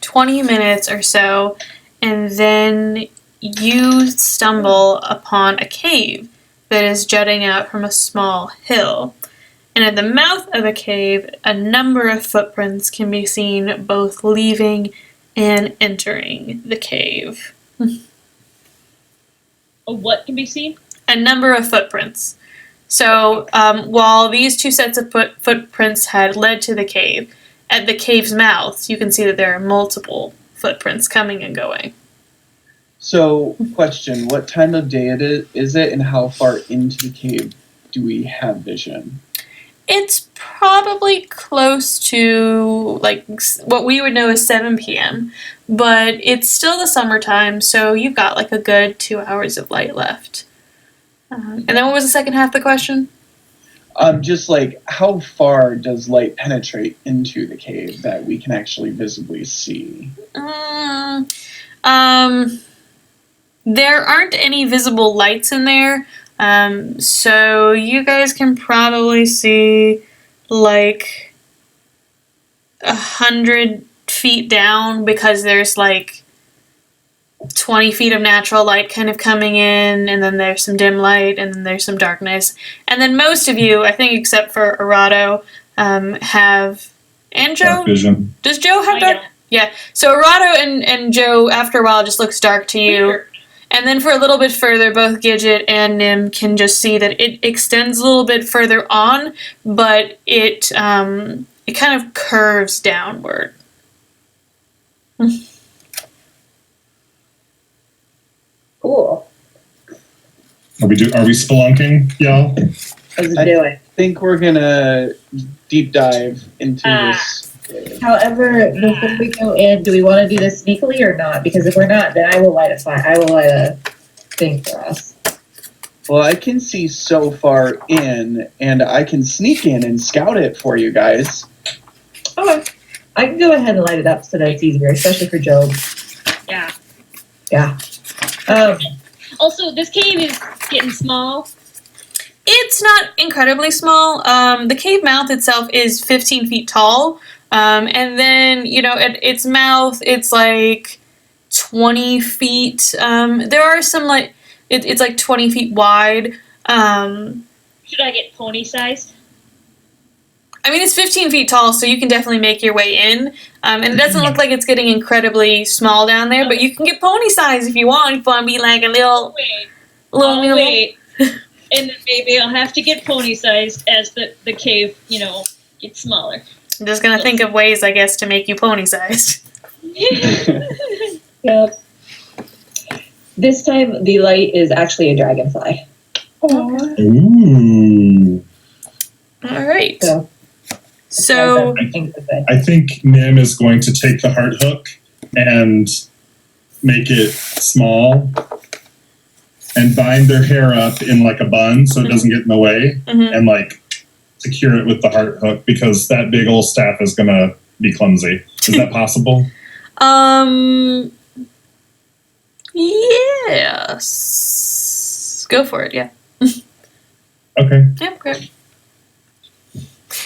S1: 20 minutes or so, and then you stumble upon a cave that is jutting out from a small hill. And at the mouth of a cave, a number of footprints can be seen both leaving and entering the cave.
S5: What can be seen?
S1: A number of footprints. So while these 2 sets of footprints had led to the cave, at the cave's mouth, you can see that there are multiple footprints coming and going.
S2: So, question, what time of day is it and how far into the cave do we have vision?
S1: It's probably close to like what we would know as 7 p.m., but it's still the summertime, so you've got like a good 2 hours of light left. And then what was the second half of the question?
S2: Just like, how far does light penetrate into the cave that we can actually visibly see?
S1: There aren't any visible lights in there, so you guys can probably see like 100 feet down, because there's like 20 feet of natural light kind of coming in, and then there's some dim light, and then there's some darkness. And then most of you, I think except for Arado, have... And Joe?
S3: Dark vision.
S1: Does Joe have dark? Yeah. So Arado and Joe, after a while, just looks dark to you.
S5: Weird.
S1: And then for a little bit further, both Gidget and Nim can just see that it extends a little bit further on, but it kind of curves downward.
S4: Cool.
S3: Are we spelunking, y'all?
S4: Let's do it.
S2: I think we're gonna deep dive into this.
S6: However, before we go in, do we want to do this sneakily or not? Because if we're not, then I will light a fire. I will light a thing for us.
S2: Well, I can see so far in, and I can sneak in and scout it for you guys.
S6: Okay. I can go ahead and light it up so that it's easier, especially for Job.
S5: Yeah.
S6: Yeah.
S5: Also, this cave is getting small.
S1: It's not incredibly small. The cave mouth itself is 15 feet tall. And then, at its mouth, it's like 20 feet. There are some, like, it's like 20 feet wide.
S5: Should I get pony sized?
S1: I mean, it's 15 feet tall, so you can definitely make your way in. And it doesn't look like it's getting incredibly small down there, but you can get pony size if you want. If you want to be like a little...
S5: Wait. And then maybe I'll have to get pony sized as the cave, gets smaller.
S1: I'm just going to think of ways, I guess, to make you pony sized.
S6: Yep. This time, the light is actually a dragonfly.
S3: Ooh.
S1: All right.
S6: So
S3: I think Nim is going to take the heart hook and make it small and bind their hair up in like a bun so it doesn't get in the way, and like secure it with the heart hook, because that big old staff is going to be clumsy. Is that possible?
S1: Yes. Go for it, yeah.
S3: Okay.
S1: Yep, great.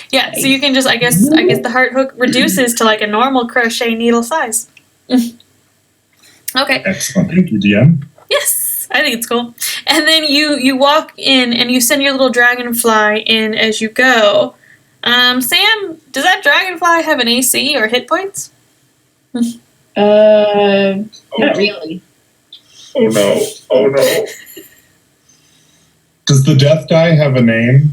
S1: Yeah, so you can just, I guess the heart hook reduces to like a normal crochet needle size. Okay.
S3: Excellent. Thank you, DM.
S1: Yes, I think it's cool. And then you walk in and you send your little dragonfly in as you go. Sam, does that dragonfly have an AC or hit points?
S6: not really.
S3: Oh no. Oh no. Does the death die have a name?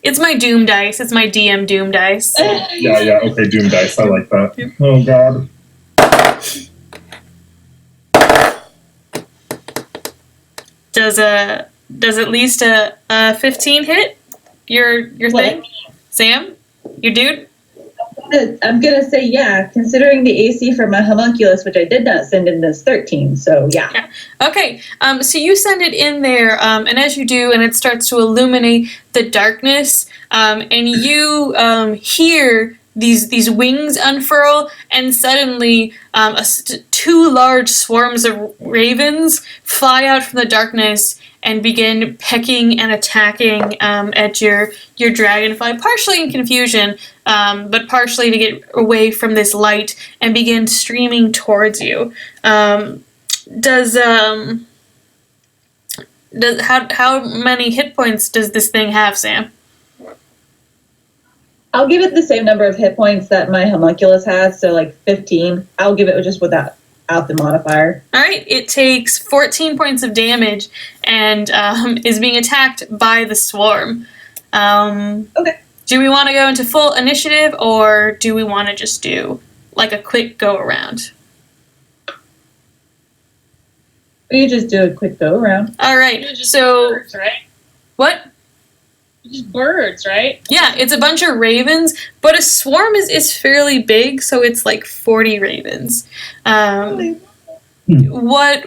S1: It's my Doom dice. It's my DM Doom dice.
S3: Yeah. Okay, Doom dice. I like that. Oh god.
S1: Does at least a 15 hit your thing? Sam? Your dude?
S6: I'm gonna say yeah, considering the AC for my homunculus, which I did not send in, this 13. So yeah.
S1: Okay. So you send it in there, and as you do, and it starts to illuminate the darkness, and you hear these wings unfurl, and suddenly two large swarms of ravens fly out from the darkness and begin pecking and attacking at your dragonfly, partially in confusion, but partially to get away from this light and begin streaming towards you. How many hit points does this thing have, Sam?
S6: I'll give it the same number of hit points that my homunculus has, so like 15. I'll give it just without the modifier.
S1: All right, it takes 14 points of damage and is being attacked by the swarm.
S6: Okay.
S1: Do we want to go into full initiative, or do we want to just do like a quick go around?
S6: We just do a quick go around.
S1: All right. So
S5: birds, right?
S1: What?
S5: Just birds, right?
S1: Yeah, it's a bunch of ravens, but a swarm is fairly big, so it's like 40 ravens. What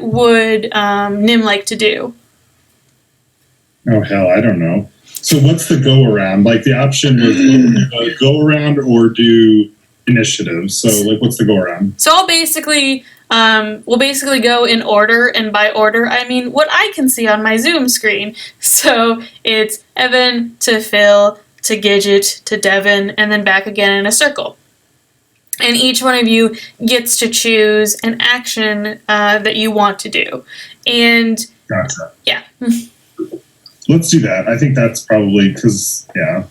S1: would Nim like to do?
S3: Oh hell, I don't know. So what's the go around? Like the option was go around or do initiative. So like, what's the go around?
S1: So we'll basically go in order, and by order I mean what I can see on my Zoom screen. So it's Evan to Phil to Gidget to Devin, and then back again in a circle. And each one of you gets to choose an action that you want to do. And
S3: Gotcha.
S1: yeah.
S3: Let's do that. I think that's probably because, yeah.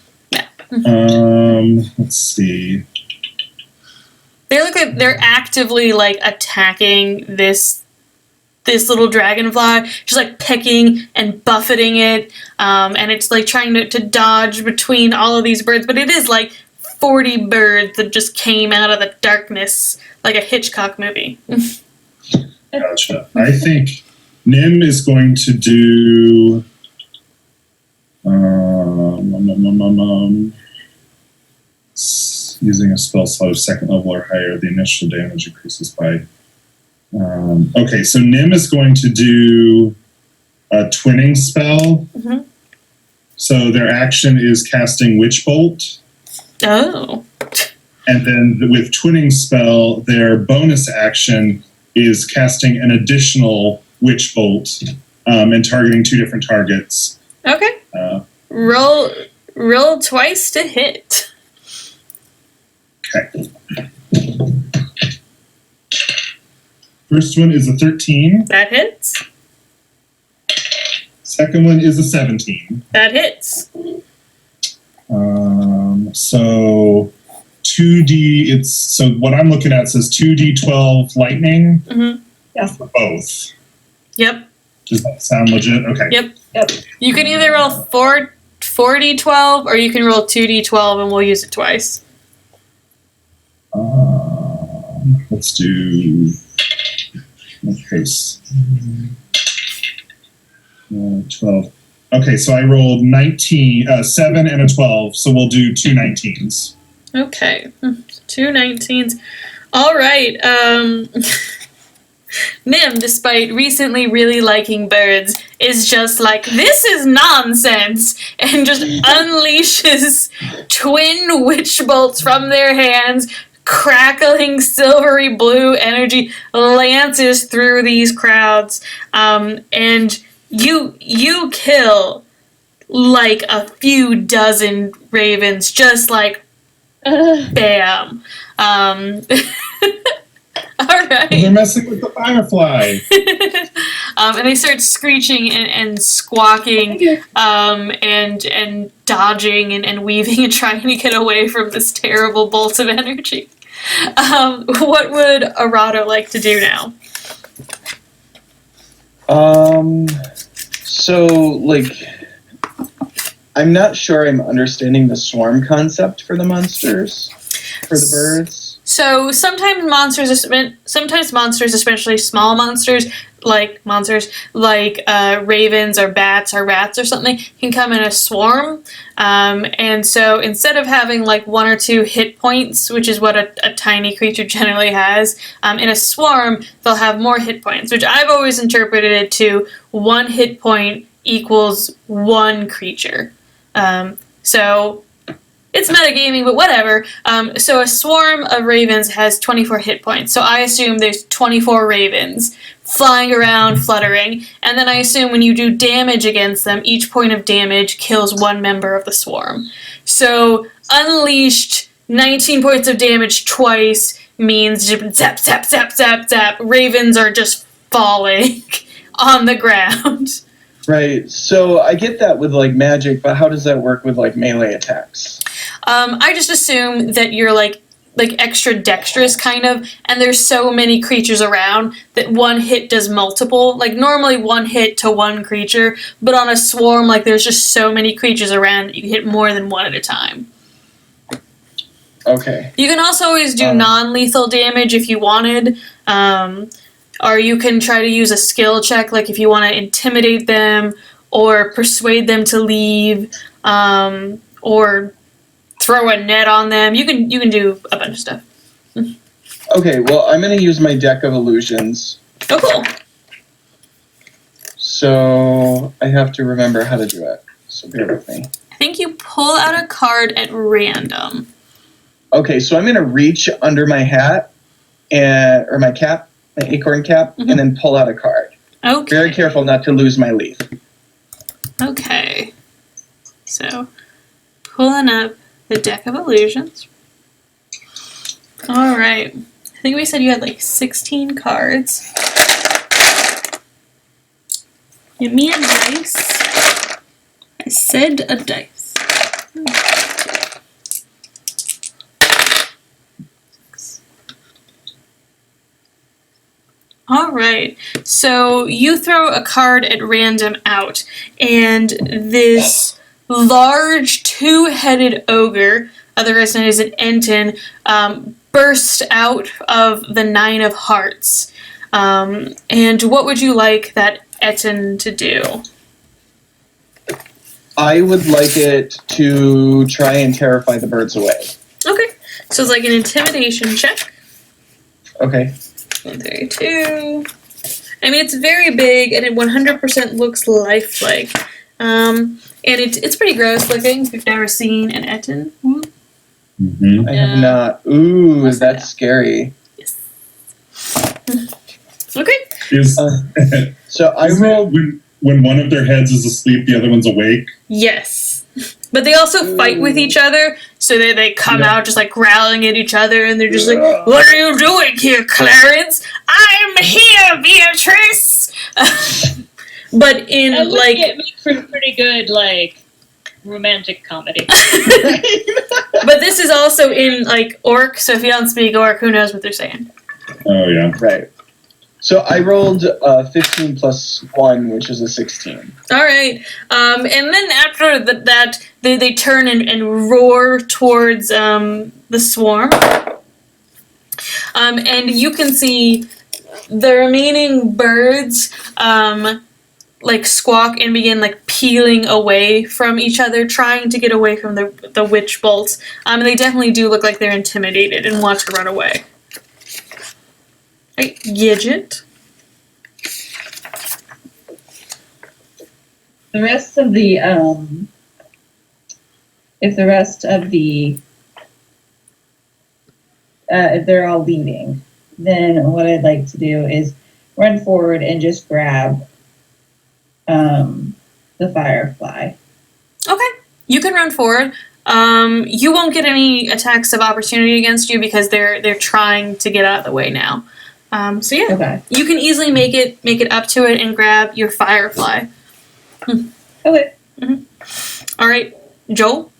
S3: Let's see.
S1: They look like they're actively like attacking this little dragonfly, just like pecking and buffeting it, and it's like trying to dodge between all of these birds, but it is like 40 birds that just came out of the darkness like a Hitchcock movie.
S3: Gotcha. I think Nim is going to do using a spell slot of second level or higher, the initial damage increases by. Okay, so Nim is going to do a twinning spell.
S1: Mm-hmm.
S3: So their action is casting Witch Bolt.
S1: Oh.
S3: And then with twinning spell, their bonus action is casting an additional Witch Bolt and targeting 2 different targets.
S1: Okay. Roll twice to hit.
S3: Okay. First one is a 13.
S1: That hits.
S3: Second one is a 17.
S1: That hits.
S3: So 2D, so what I'm looking at says 2D12 lightning.
S1: Mm-hmm.
S4: Yes.
S3: For both.
S1: Yep.
S3: Does that sound legit? Okay.
S1: Yep. You can either roll 4d12 or you can roll 2d12 and we'll use it twice.
S3: Let's do case 12. Okay, so I rolled 7 and a 12, so we'll do 2 19s.
S1: Okay, 2 19s. All right. Nim, despite recently really liking birds, is just like, this is nonsense, and just unleashes twin witch bolts from their hands. Crackling silvery blue energy lances through these crowds, and you kill like a few dozen ravens, just like bam. All right.
S3: They're messing with the firefly.
S1: And they start screeching and squawking, and dodging and weaving and trying to get away from this terrible bolt of energy. What would Arado like to do now?
S2: So, like, I'm not sure I'm understanding the swarm concept for the monsters, for the birds.
S1: So sometimes monsters, especially small monsters, like ravens or bats or rats or something, can come in a swarm. And so instead of having like 1 or 2 hit points, which is what a tiny creature generally has, in a swarm they'll have more hit points, which I've always interpreted it to 1 hit point equals 1 creature. So it's metagaming, but whatever. So a swarm of ravens has 24 hit points. So I assume there's 24 ravens flying around, fluttering. And then I assume when you do damage against them, each point of damage kills 1 member of the swarm. So unleashed 19 points of damage twice means zap, zap, zap, zap, zap. Ravens are just falling on the ground.
S2: Right, so I get that with, like, magic, but how does that work with, like, melee attacks?
S1: I just assume that you're, like extra dexterous, kind of, and there's so many creatures around that 1 hit does multiple. Like, normally 1 hit to 1 creature, but on a swarm, like, there's just so many creatures around that you hit more than 1 at a time.
S2: Okay.
S1: You can also always do non-lethal damage if you wanted, or you can try to use a skill check, like if you want to intimidate them, or persuade them to leave, or throw a net on them. You can do a bunch of stuff.
S2: Okay, well, I'm going to use my deck of illusions.
S1: Oh, cool.
S2: So I have to remember how to do it. So bear with me.
S1: I think you pull out a card at random.
S2: Okay, so I'm going to reach under my hat or my cap, my acorn cap, and then pull out a card.
S1: Okay.
S2: Very careful not to lose my leaf.
S1: Okay. So, pulling up the deck of illusions. All right. I think we said you had like 16 cards. Give me a dice. I said a dice. All right. So you throw a card at random out, and this large two-headed ogre, otherwise known as an Enton, burst out of the 9 of hearts. And what would you like that Eton to do?
S2: I would like it to try and terrify the birds away.
S1: Okay. So it's like an intimidation check.
S2: Okay.
S1: 1, 3, 2. I mean, it's very big, and it 100% looks lifelike. And it's pretty gross looking. If you've never seen an Eton.
S3: Mm-hmm.
S2: I have not. Ooh,
S1: What's
S2: that's
S1: that?
S2: scary.
S1: Yes. Okay.
S2: So I roll.
S3: When one of their heads is asleep, the other one's awake.
S1: Yes. But they also fight with each other, so they come out just like growling at each other, and they're just like, "What are you doing here, Clarence? I'm here, Beatrice!" But in
S5: That would
S1: like,
S5: make for pretty good, like, romantic comedy.
S1: but this is also in like Orc, so if you don't speak Orc, who knows what they're saying?
S3: Oh, yeah.
S2: Right. So I rolled 15 plus 1, which is a 16.
S1: All right. And then after that, they turn and roar towards the swarm. And you can see the remaining birds like squawk and begin like peeling away from each other, trying to get away from the witch bolts. And they definitely do look like they're intimidated and want to run away. Right, Gidget.
S6: The rest of the if they're all leaving, then what I'd like to do is run forward and just grab the firefly.
S1: Okay, you can run forward. You won't get any attacks of opportunity against you because they're trying to get out of the way now. So yeah,
S6: Okay.
S1: you can easily make it up to it and grab your firefly.
S6: Okay.
S1: Mm-hmm. All right, Joel.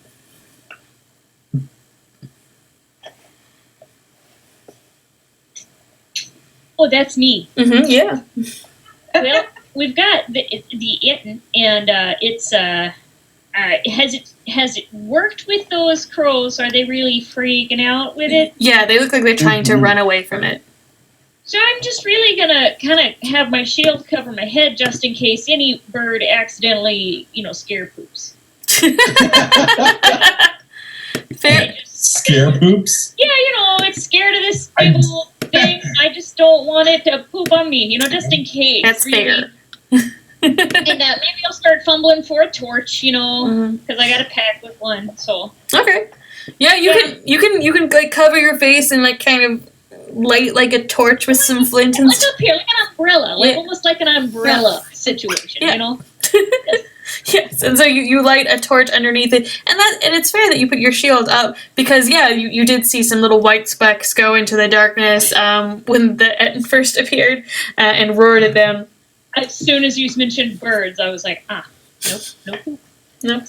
S5: Oh, that's me.
S1: Mm-hmm. Yeah.
S5: Well, we've got the Itten, and it's has it worked with those crows? Are they really freaking out with it?
S1: Yeah, they look like they're trying to run away from it.
S5: So I'm just really gonna kind of have my shield cover my head just in case any bird accidentally, scare poops.
S1: Fair.
S3: Scare poops?
S5: Yeah, it's scared of this big old thing. I just don't want it to poop on me, just in case.
S1: That's
S5: really.
S1: fair.
S5: And maybe I'll start fumbling for a torch, because
S1: Mhm.
S5: I got a pack with one. So
S1: Okay. Yeah, you can like cover your face and like kind of light like a torch with some flint and
S5: like up here, like an umbrella,
S1: Yeah.
S5: almost like an umbrella situation,
S1: Yeah. Yes, and so you light a torch underneath it, and it's fair that you put your shield up because you did see some little white specks go into the darkness when the Etten first appeared and roared at them.
S5: As soon as you mentioned birds, I was like, nope.
S1: Nope.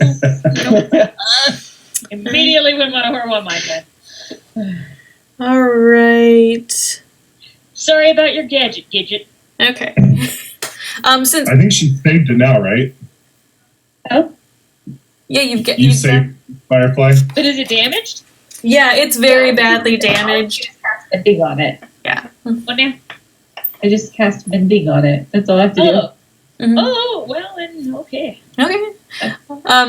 S5: Immediately went where my mind went.
S1: All right.
S5: Sorry about your gadget.
S1: Okay. Since
S3: I think she saved it now, right? You saved Firefly?
S5: But is it damaged?
S1: Yeah, it's very badly damaged.
S6: Mending on it.
S1: Yeah.
S5: What now?
S6: I just cast mending on it. That's all I have to do.
S5: Oh.
S1: Mhm.
S5: Oh, well then, okay.
S1: Okay.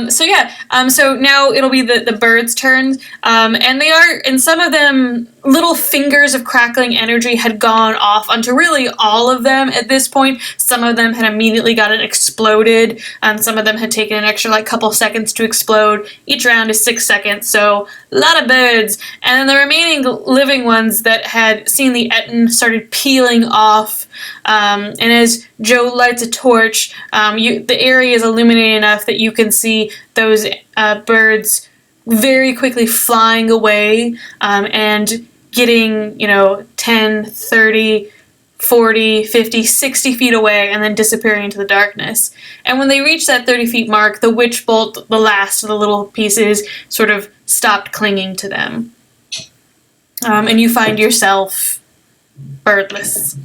S1: So now it'll be the birds' turns, and they are, in some of them, little fingers of crackling energy had gone off onto really all of them at this point. Some of them had immediately gotten exploded, and some of them had taken an extra couple seconds to explode. Each round is 6 seconds, so a lot of birds. And then the remaining living ones that had seen the Etten started peeling off, and as Joe lights a torch, the area is illuminated enough that you can see those birds very quickly flying away, and getting 10, 30, 40, 50, 60 feet away, and then disappearing into the darkness. And when they reach that 30 feet mark, the witch bolt, the last of the little pieces, sort of stopped clinging to them. And you find yourself birdless.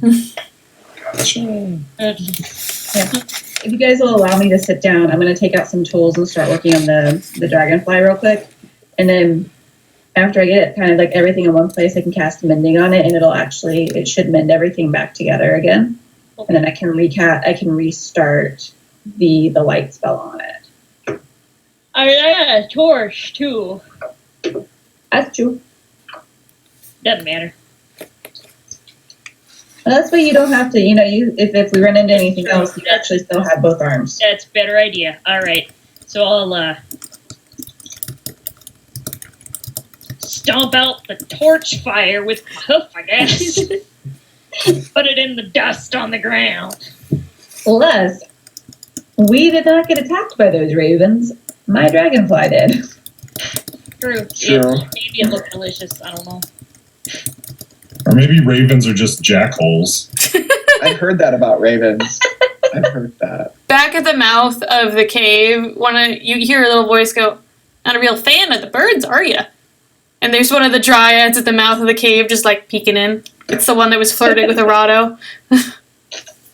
S3: Gotcha.
S4: If you guys will allow me to sit down, I'm going to take out some tools and start working on the dragonfly real quick. And then after I get kind of everything in one place, I can cast mending on it, and it should mend everything back together again. And then I can restart the light spell on it.
S5: I got a torch too.
S4: That's true.
S5: Doesn't matter.
S4: Well, that's why you don't have to, if we run into anything else, you actually still have both arms.
S5: That's a better idea. All right. So I'll stomp out the torch fire with my hoof, I guess. Put it in the dust on the ground.
S4: Plus, we did not get attacked by those ravens. My dragonfly did.
S5: True.
S2: True.
S5: Maybe it looked delicious. I don't know.
S3: Or maybe ravens are just jackholes.
S2: I've heard that about ravens. I've heard that.
S1: Back at the mouth of the cave, you hear a little voice go, "Not a real fan of the birds, are you?" And there's one of the dryads at the mouth of the cave just peeking in. It's the one that was flirting with Arado.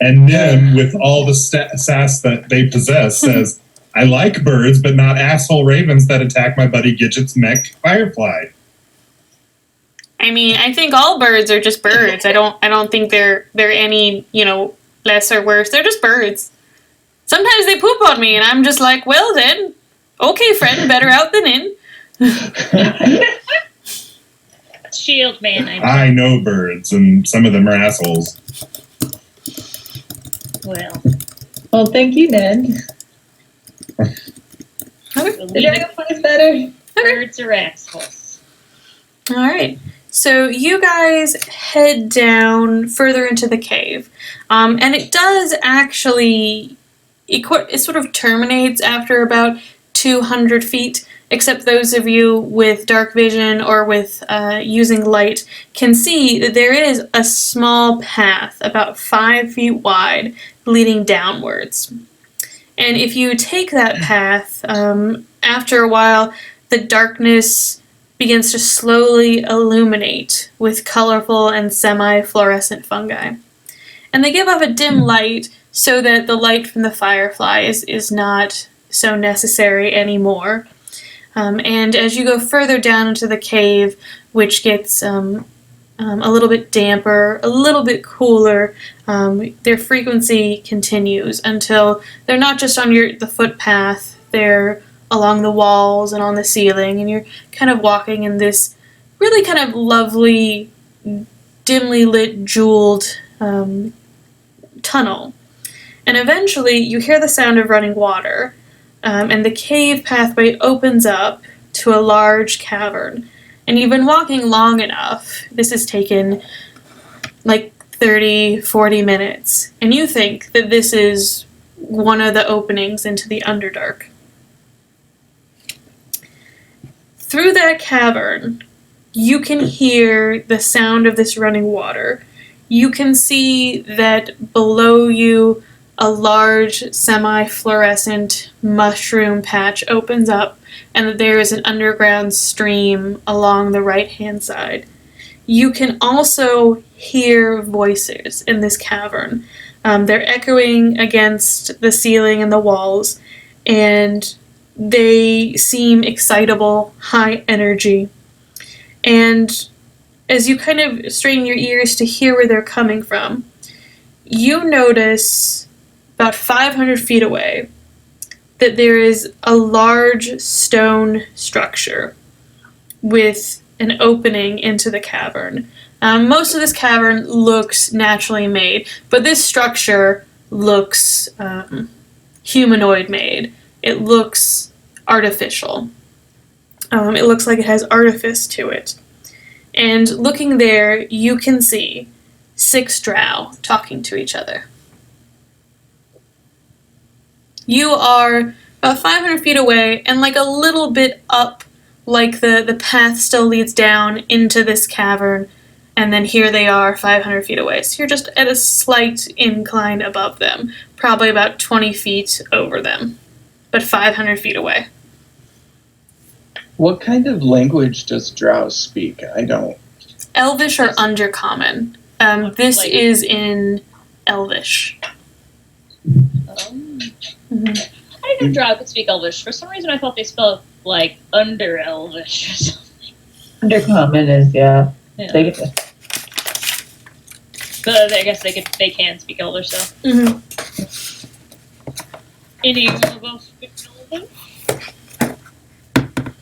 S3: And Nim, with all the sass that they possess, says, "I like birds, but not asshole ravens that attack my buddy Gidget's mech firefly."
S1: I mean, I think all birds are just birds. I don't think they're any, less or worse. They're just birds. Sometimes they poop on me, and I'm just like, well then, okay, friend, better out than in.
S5: Shield man.
S3: I know birds, and some of them are assholes.
S4: Well, thank you, Ned. The dragonfly's better.
S5: Birds are assholes.
S1: All right. So you guys head down further into the cave, and it does actually, it sort of terminates after about 200 feet, except those of you with dark vision or with using light can see that there is a small path about 5 feet wide leading downwards. And if you take that path, after a while, the darkness begins to slowly illuminate with colorful and semi-fluorescent fungi. And they give off a dim light so that the light from the firefly is not so necessary anymore. And as you go further down into the cave, which gets a little bit damper, a little bit cooler, their frequency continues until they're not just on the footpath, they're along the walls and on the ceiling, and you're kind of walking in this really kind of lovely, dimly lit, jeweled tunnel. And eventually you hear the sound of running water, and the cave pathway opens up to a large cavern. And you've been walking long enough. This has taken 30, 40 minutes. And you think that this is one of the openings into the Underdark. Through that cavern, you can hear the sound of this running water. You can see that below you, a large semi-fluorescent mushroom patch opens up, and that there is an underground stream along the right-hand side. You can also hear voices in this cavern. They're echoing against the ceiling and the walls, and they seem excitable, high energy. And as you kind of strain your ears to hear where they're coming from, you notice about 500 feet away that there is a large stone structure with an opening into the cavern. Most of this cavern looks naturally made, but this structure looks humanoid made. It looks artificial. It looks like it has artifice to it. And looking there, you can see 6 drow talking to each other. You are about 500 feet away and like a little bit up, like the path still leads down into this cavern, and then here they are 500 feet away. So you're just at a slight incline above them, probably about 20 feet over them, but 500 feet away.
S2: What kind of language does drow speak? I don't.
S1: Elvish or Undercommon. This is in Elvish.
S5: I didn't know drow could speak Elvish. For some reason, I thought they spelled like under Elvish or something.
S6: Undercommon is, yeah.
S5: Yeah.
S6: They get to,
S5: But I guess they can speak Elvish though.
S1: Mm-hmm.
S5: Any of us speak Elvish?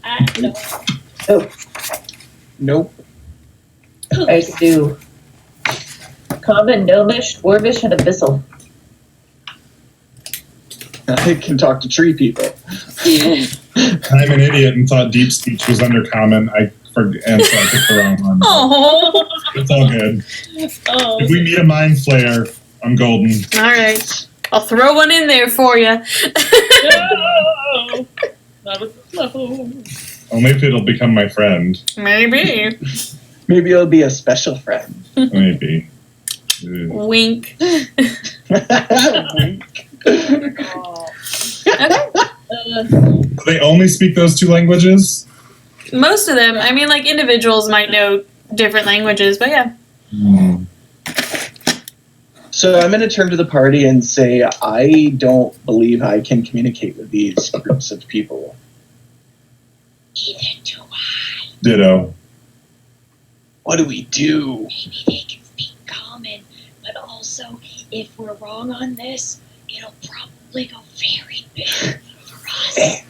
S5: I don't.
S6: oh,
S2: Nope.
S6: I do. Common, Gnomish, Dwarvish, and Abyssal.
S2: I can talk to tree people.
S3: I'm an idiot and thought deep speech was undercommon. And so I picked the wrong one.
S1: Oh,
S3: It's all good.
S5: Oh,
S3: If we meet a mind flayer, I'm golden.
S1: all right. I'll throw one in there for you.
S5: no! Not with the flow.
S3: Only if it'll become my friend.
S1: Maybe.
S2: Maybe it'll be a special friend.
S3: Maybe. Ugh.
S1: Wink.
S5: Oh.
S1: Okay.
S3: Do they only speak those 2 languages?
S1: Most of them. I mean, like, individuals might know different languages, but yeah.
S2: So I'm going to turn to the party and say, I don't believe I can communicate with these groups of people.
S5: Neither do I.
S3: Ditto.
S2: What do we do?
S5: Maybe they can speak common, but also, if we're wrong on this, it'll probably go very big for us.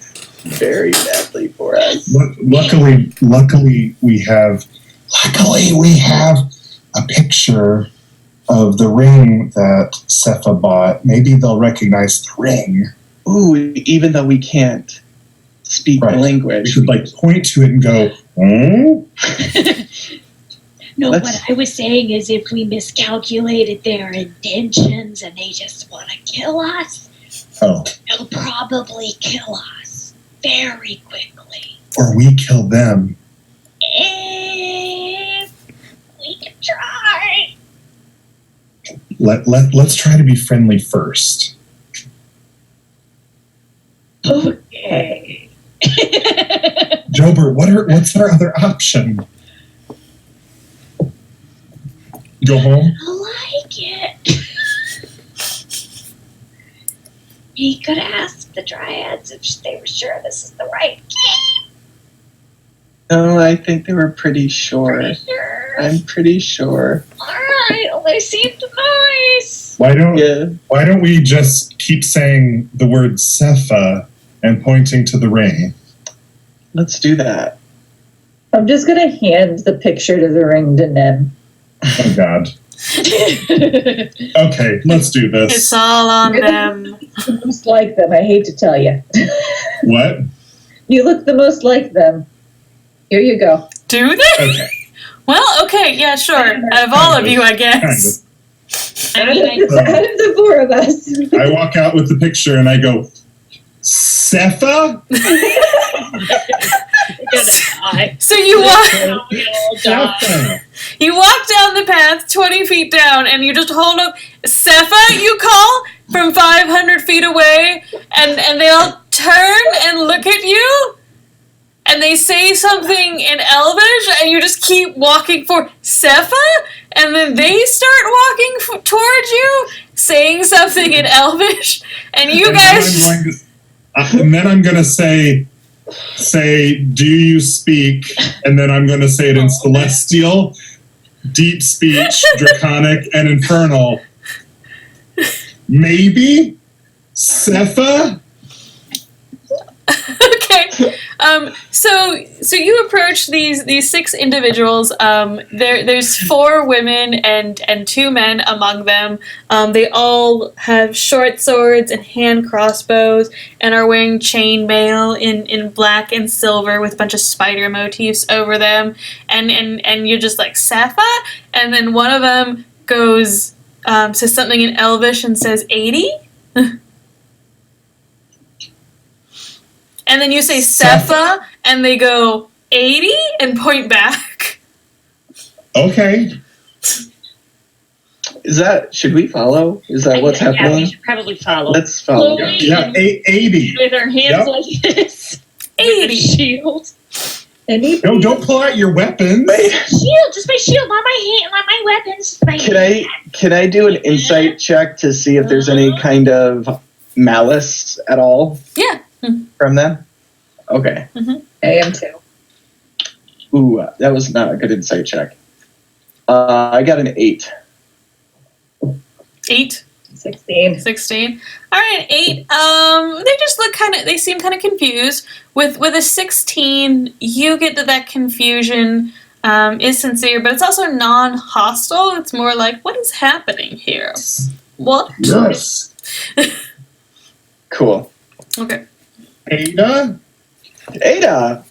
S2: Very badly for us.
S3: Luckily we have a picture of the ring that Sepha bought. Maybe they'll recognize the ring.
S2: Ooh, even though we can't speak the
S3: We
S2: language.
S3: should point to it and go, oh?
S5: No,
S2: Let's-
S5: what I was saying is if we miscalculated their intentions and they just want to kill us,
S3: Oh.
S5: they'll probably kill us very quickly.
S3: Or we kill them.
S5: If we can try.
S3: Let's try to be friendly first.
S5: Okay.
S3: Jobert, what's our other option? Go home?
S5: I like it. We could ask the Dryads if they were sure this is the right game.
S2: No, I think they were pretty sure.
S5: Pretty sure.
S2: I'm pretty sure.
S5: Alright, well, they seemed nice.
S3: Why don't
S2: Yeah.
S3: we just keep saying the word Sepha and pointing to the ring?
S2: Let's do that.
S6: I'm just going to hand the picture to the ring to Nim.
S3: Oh God. Okay, let's do this.
S1: It's all on them.
S6: You most like them, I hate to tell you.
S3: What?
S6: You look the most like them. Here you go.
S1: Do they?
S3: Okay.
S1: Well, okay, yeah, sure. Out of all of you, I guess.
S5: I mean,
S6: Out of the 4 of us.
S3: I walk out with the picture and I go, Sepha?
S1: So you walk
S3: Sepha.
S1: you walk down the path 20 feet down and you just hold up Sepha, you call, from 500 feet away, and they all turn and look at you and they say something in Elvish and you just keep walking for Sepha, and then they start walking towards you saying something in Elvish, and you guys
S3: And then I'm going to say, do you speak? And then I'm going to say it in Celestial, Deep Speech, Draconic, and Infernal. Maybe? Sepha?
S1: So you approach these 6 individuals. There's 4 women and 2 men among them. They all have short swords and hand crossbows and are wearing chainmail in black and silver with a bunch of spider motifs over them. And you're just like, Sepha? And then one of them goes, says something in Elvish and says 80? And then you say Sepha, and they go 80 and point back.
S3: Okay.
S2: Should we follow? Is that what's
S5: Yeah,
S2: happening?
S5: we should probably follow.
S2: Let's follow.
S5: Slowly.
S3: Yeah, 80.
S5: With our hands like this.
S1: 80.
S5: Shield.
S6: Anybody?
S3: No, don't pull out your weapons.
S5: Shield, just my shield, not my hand, not my weapons.
S2: Can I do an insight check to see if there's any kind of malice at all
S1: Yeah.
S2: from them? Okay.
S4: I am too.
S2: Ooh, that was not a good insight check. I got an 8.
S1: 8.
S4: 16.
S1: 16. All right, 8. They just look they seem kind of confused. With a 16, you get that confusion is sincere, but it's also non-hostile. It's more like, what is happening here? What?
S3: Yes.
S2: Cool.
S1: Okay.
S3: Ada?
S2: Ada!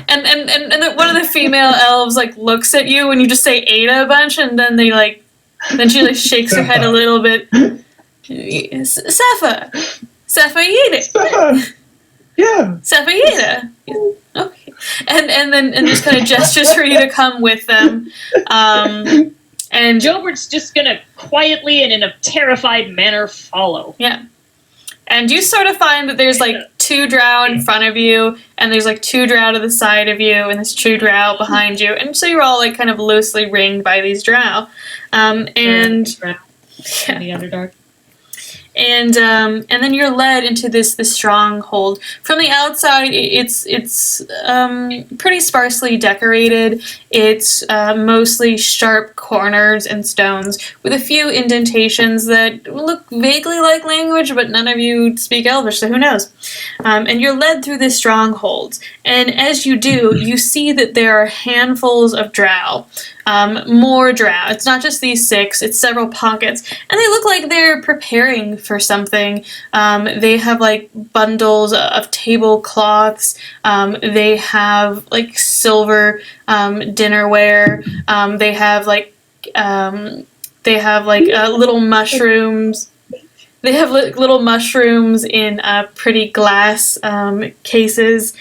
S1: And one of the female elves like looks at you when you just say Ada a bunch, and then then she like shakes her head a little bit. Sepha Ade.
S2: Yeah.
S1: Sepha Ade. Okay. And then just kind of gestures for you to come with them. And
S5: Jobert's just gonna quietly and in a terrified manner follow.
S1: yeah. And you sort of find that there's like 2 drow in front of you, and there's like 2 drow to the side of you, and there's 2 drow behind you, and so you're all like kind of loosely ringed by these drow. And
S5: The Underdark.
S1: And then you're led into this stronghold. From the outside, it's pretty sparsely decorated. It's mostly sharp corners and stones with a few indentations that look vaguely like language, but none of you speak Elvish, so who knows? And you're led through this stronghold. And as you do, you see that there are handfuls of drow. More drow. It's not just these 6, it's several pockets. And they look like they're preparing for something. They have like bundles of tablecloths. They have like silver dinnerware. They have little mushrooms. They have little mushrooms in pretty glass cases.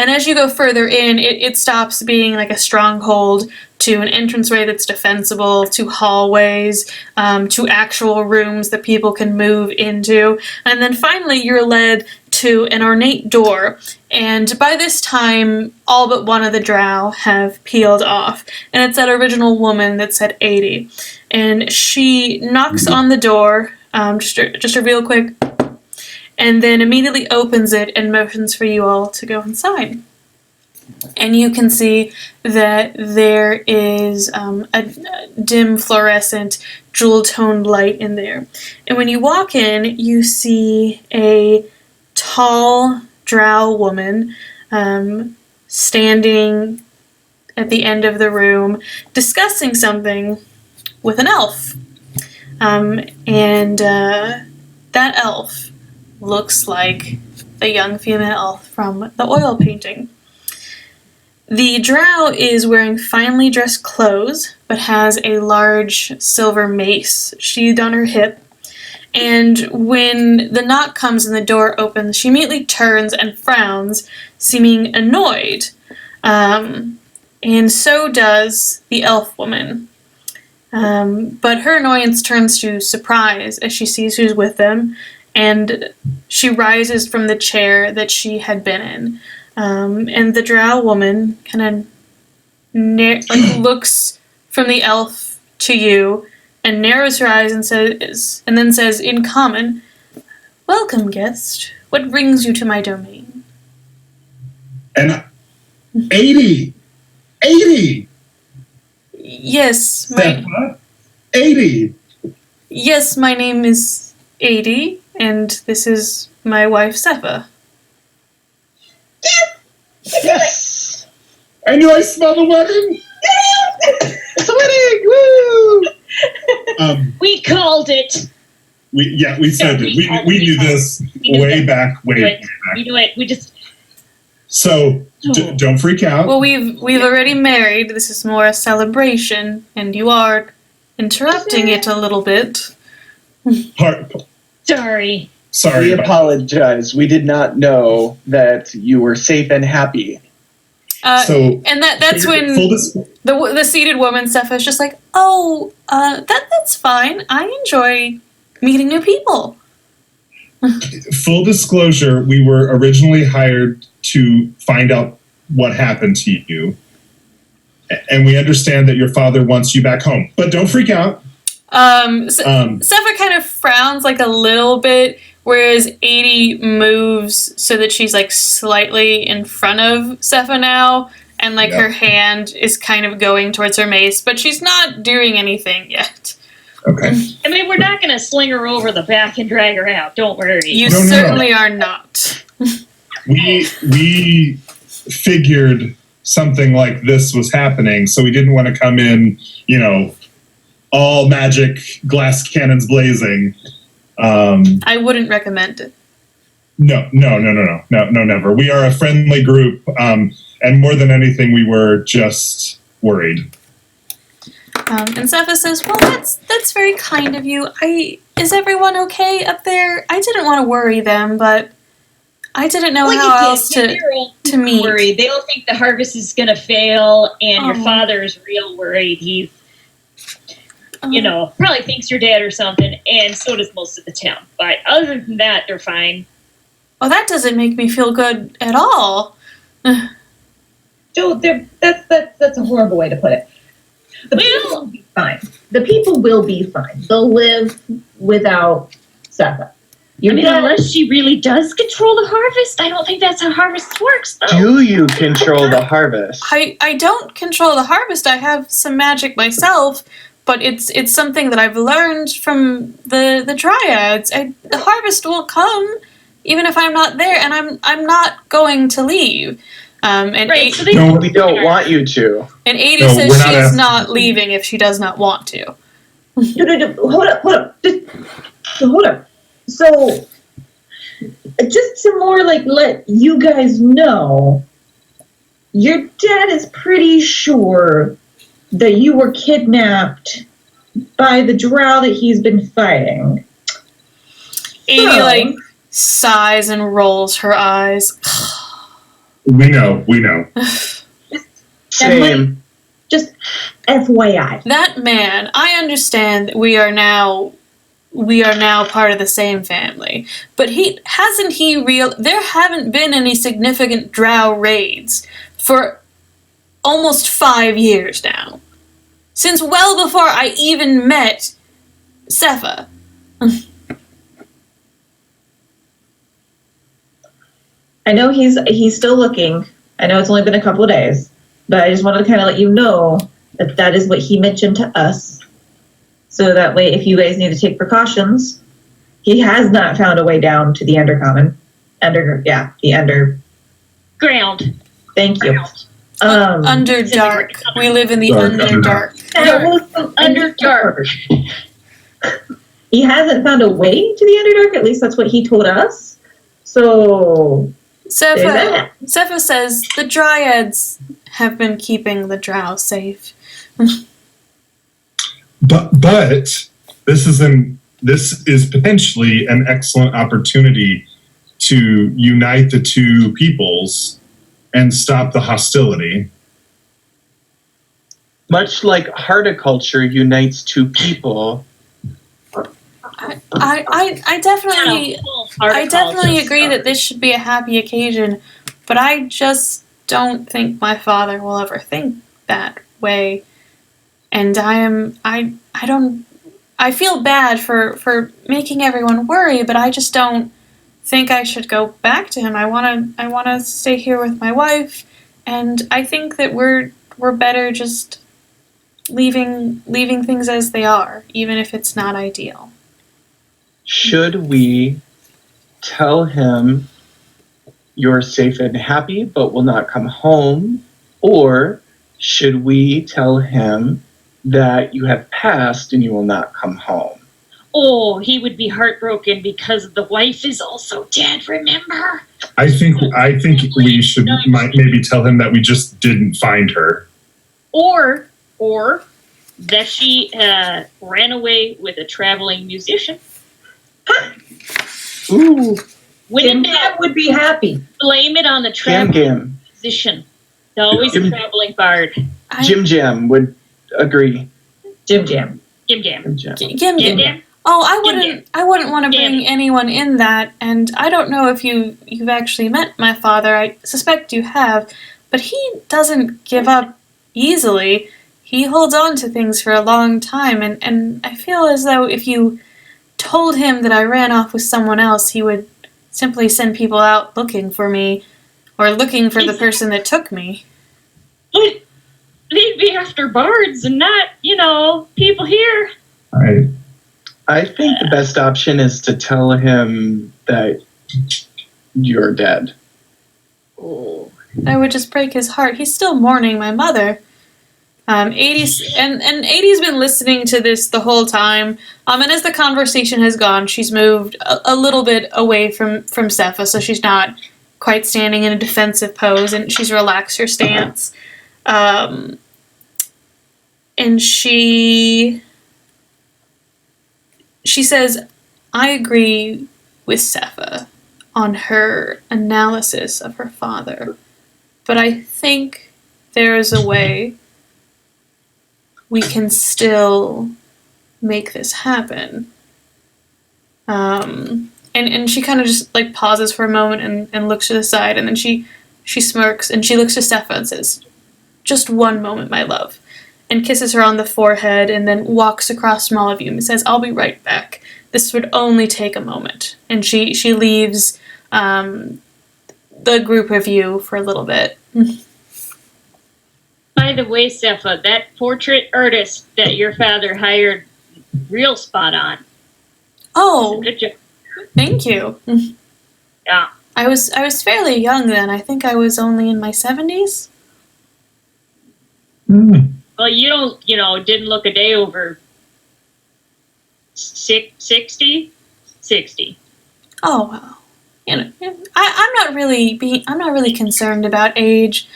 S1: And as you go further in, it stops being like a stronghold to an entranceway that's defensible, to hallways, to actual rooms that people can move into. And then finally, you're led to an ornate door. And by this time, all but one of the drow have peeled off. And it's that original woman that said 80. And she knocks on the door, just a real quick, and then immediately opens it and motions for you all to go inside. And you can see that there is a dim fluorescent jewel-toned light in there. And when you walk in, you see a tall drow woman standing at the end of the room discussing something with an elf. That elf looks like the young female elf from the oil painting. The drow is wearing finely dressed clothes, but has a large silver mace sheathed on her hip. And when the knock comes and the door opens, she immediately turns and frowns, seeming annoyed. And so does the elf woman. But her annoyance turns to surprise as she sees who's with them, and she rises from the chair that she had been in. And the drow woman kind of looks from the elf to you and narrows her eyes and then says in common, "Welcome, guest. What brings you to my domain?"
S3: And 80! 80!
S1: Yes,
S3: Sepha, 80!
S1: Yes, my name is Ade, and this is my wife, Sepha.
S3: I knew I smelled the wedding. Wedding! Woo!
S5: We called it.
S3: We said it. We knew this way back.
S5: We knew it. We just.
S3: So don't freak out.
S1: Well, we've already married. This is more a celebration, and you are interrupting it a little bit.
S5: Sorry.
S2: We apologize. We did not know that you were safe and happy.
S1: And that's when the seated woman Sepha is just like, oh, that's fine. I enjoy meeting new people.
S3: Full disclosure, we were originally hired to find out what happened to you. And we understand that your father wants you back home. But don't freak out.
S1: Sepha kind of frowns like a little bit, whereas Ade moves so that she's like slightly in front of Sepha now, and like her hand is kind of going towards her mace, but she's not doing anything yet.
S3: Okay.
S5: I mean, we're not going to sling her over the back and drag her out. Don't worry.
S1: You certainly are not.
S3: We figured something like this was happening, so we didn't want to come in, all magic, glass cannons blazing.
S1: I wouldn't recommend it.
S3: No, never. We are a friendly group, and more than anything, we were just worried.
S1: And Sepha says, well, that's very kind of you. Is everyone okay up there? I didn't want to worry them, but I didn't know how else to meet.
S5: Worried. They don't think the harvest is going to fail, and your father's real worried. He's, probably thinks you're dead or something, and so does most of the town. But other than that, they're fine.
S1: Well, that doesn't make me feel good at all.
S4: Joe, that's a horrible way to put it. The people will be fine. The people will be fine. They'll live without Sepha.
S5: Unless she really does control the harvest, I don't think that's how harvest works, though.
S2: Do you control the harvest?
S1: I don't control the harvest. I have some magic myself, but it's something that I've learned from the dryads. The harvest will come, even if I'm not there, and I'm not going to leave.
S2: We don't want you to.
S1: And Ade says she's not leaving if she does not want to.
S4: No, hold up. Hold up. So, just to more let you guys know, your dad is pretty sure that you were kidnapped by the drow that he's been fighting.
S1: Ade sighs and rolls her eyes.
S3: We know.
S2: Same.
S4: Just FYI.
S1: That man, I understand that we are now part of the same family, but there haven't been any significant drow raids for almost 5 years now. Since well before I even met Sepha.
S4: I know he's still looking. I know it's only been a couple of days, but I just wanted to kind of let you know that is what he mentioned to us. So that way, if you guys need to take precautions, he has not found a way down to the Undercommon. The
S5: Ground.
S4: Thank you.
S1: Underdark. We live in the Underdark.
S5: Underdark.
S4: He hasn't found a way to the Underdark. At least that's what he told us. So
S1: Sepha says the dryads have been keeping the drow safe.
S3: But this is potentially an excellent opportunity to unite the two peoples and stop the hostility.
S2: Much like horticulture unites two people.
S1: I definitely agree that this should be a happy occasion, but I just don't think my father will ever think that way. And I feel bad for making everyone worry, but I just don't think I should go back to him. I wanna stay here with my wife, and I think that we're better just leaving things as they are, even if it's not ideal.
S2: Should we tell him you're safe and happy, but will not come home? Or should we tell him that you have passed and you will not come home?
S5: Oh, he would be heartbroken because the wife is also dead, remember?
S3: I think we should might maybe tell him that we just didn't find her.
S5: Or that she ran away with a traveling musician.
S2: Ooh,
S5: Wouldn't
S7: Gam would be happy.
S5: blame it on the
S2: Gam
S5: traveling
S2: Gam.
S5: musician. Always a traveling bard.
S2: Jim Jam would agree.
S7: Jim Jam.
S5: Gim Gam.
S2: Jim Jam.
S1: Gim Gim.
S5: Gim.
S1: Oh, I wouldn't want to
S5: Gim.
S1: bring anyone in that, and I don't know if you've actually met my father. I suspect you have, but he doesn't give up easily. He holds on to things for a long time, and I feel as though if you told him that I ran off with someone else, he would simply send people out looking for me, or looking for the person that took me.
S5: But they'd be after bards and not, people here.
S2: I think the best option is to tell him that you're dead.
S1: Oh, that would just break his heart. He's still mourning my mother. 80's and 80's been listening to this the whole time. And as the conversation has gone, she's moved a little bit away from Sepha, so she's not quite standing in a defensive pose, and she's relaxed her stance. And she says, I agree with Sepha on her analysis of her father, but I think there is a way we can still make this happen. And she kind of just like pauses for a moment and looks to the side, and then she smirks and she looks to Sepha and says, just one moment, my love, and kisses her on the forehead, and then walks across from all of you and says, I'll be right back. This would only take a moment. And she leaves the group of you for a little bit.
S5: By the way, Sepha, that portrait artist that your father hired, real spot on.
S1: Oh,
S5: Good job.
S1: thank you.
S5: Yeah.
S1: I was fairly young then. I think I was only in my 70s.
S5: Well, you don't, didn't look a day over 60.
S1: Oh well, I'm not really concerned about age.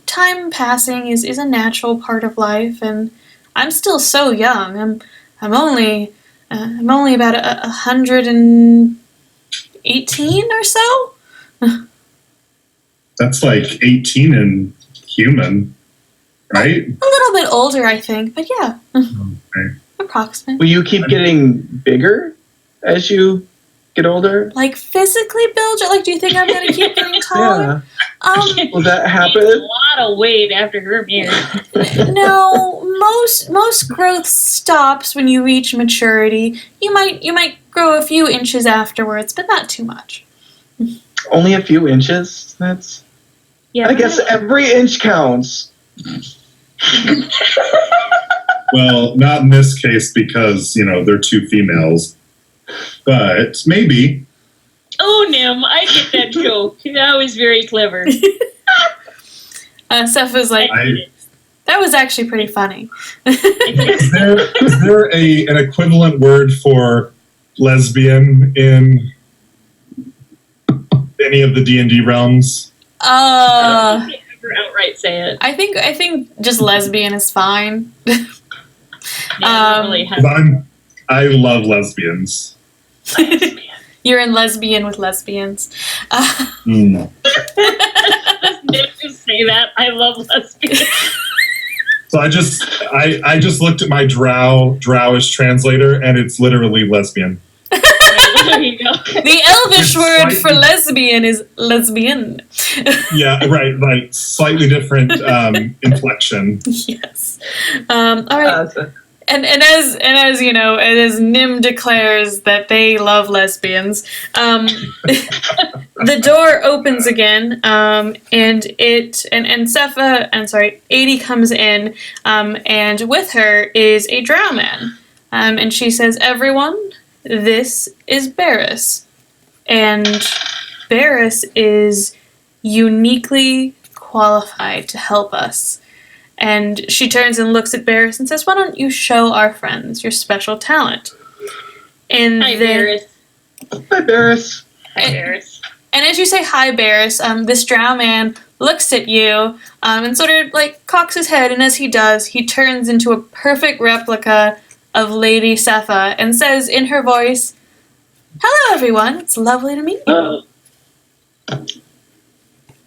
S1: Time passing is a natural part of life, and I'm still so young. I'm only about 118 or so.
S3: That's like 18 in human, right?
S1: A little bit older, I think, but yeah,
S3: Okay.
S1: approximate.
S2: Will you keep getting bigger as you get older?
S1: Like physically build, or like do you think I'm gonna keep getting taller?
S2: Will that
S5: A
S2: happen?
S5: lot of weight after her marriage.
S1: No, most growth stops when you reach maturity. You might grow a few inches afterwards, but not too much.
S2: Only a few inches? That's...
S5: Yeah,
S2: I guess every inch counts.
S3: Well, not in this case because, they're two females. But maybe.
S5: Oh, Nim, I get that joke. That was very clever.
S1: Sepha's like, that was actually pretty funny.
S3: Is there an equivalent word for lesbian in any of the D&D realms?
S5: I don't ever outright say it.
S1: I think just lesbian is fine.
S5: Yeah, I don't really have.
S3: I love lesbians.
S1: You're in lesbian with lesbians.
S5: Nim just say that. I love lesbians.
S3: So I just looked at my drowish translator, and it's literally lesbian.
S5: There you go.
S1: The Elvish word for lesbian is lesbian.
S3: Yeah, right. Slightly different inflection.
S1: Yes. All right. And as you know, and as Nim declares that they love lesbians, the door opens again, and Ade comes in, and with her is a drow man, and she says, "Everyone, this is Barris, and Barris is uniquely qualified to help us. And she turns and looks at Barris and says, why don't you show our friends your special talent? And
S5: Hi,
S1: then,
S5: Barris.
S2: Hi, Barris.
S5: Hi, Barris.
S1: and as you say hi, Barris, this drow man looks at you and sort of like cocks his head, and as he does, he turns into a perfect replica of Lady Sepha and says in her voice, hello, everyone. It's lovely to meet you.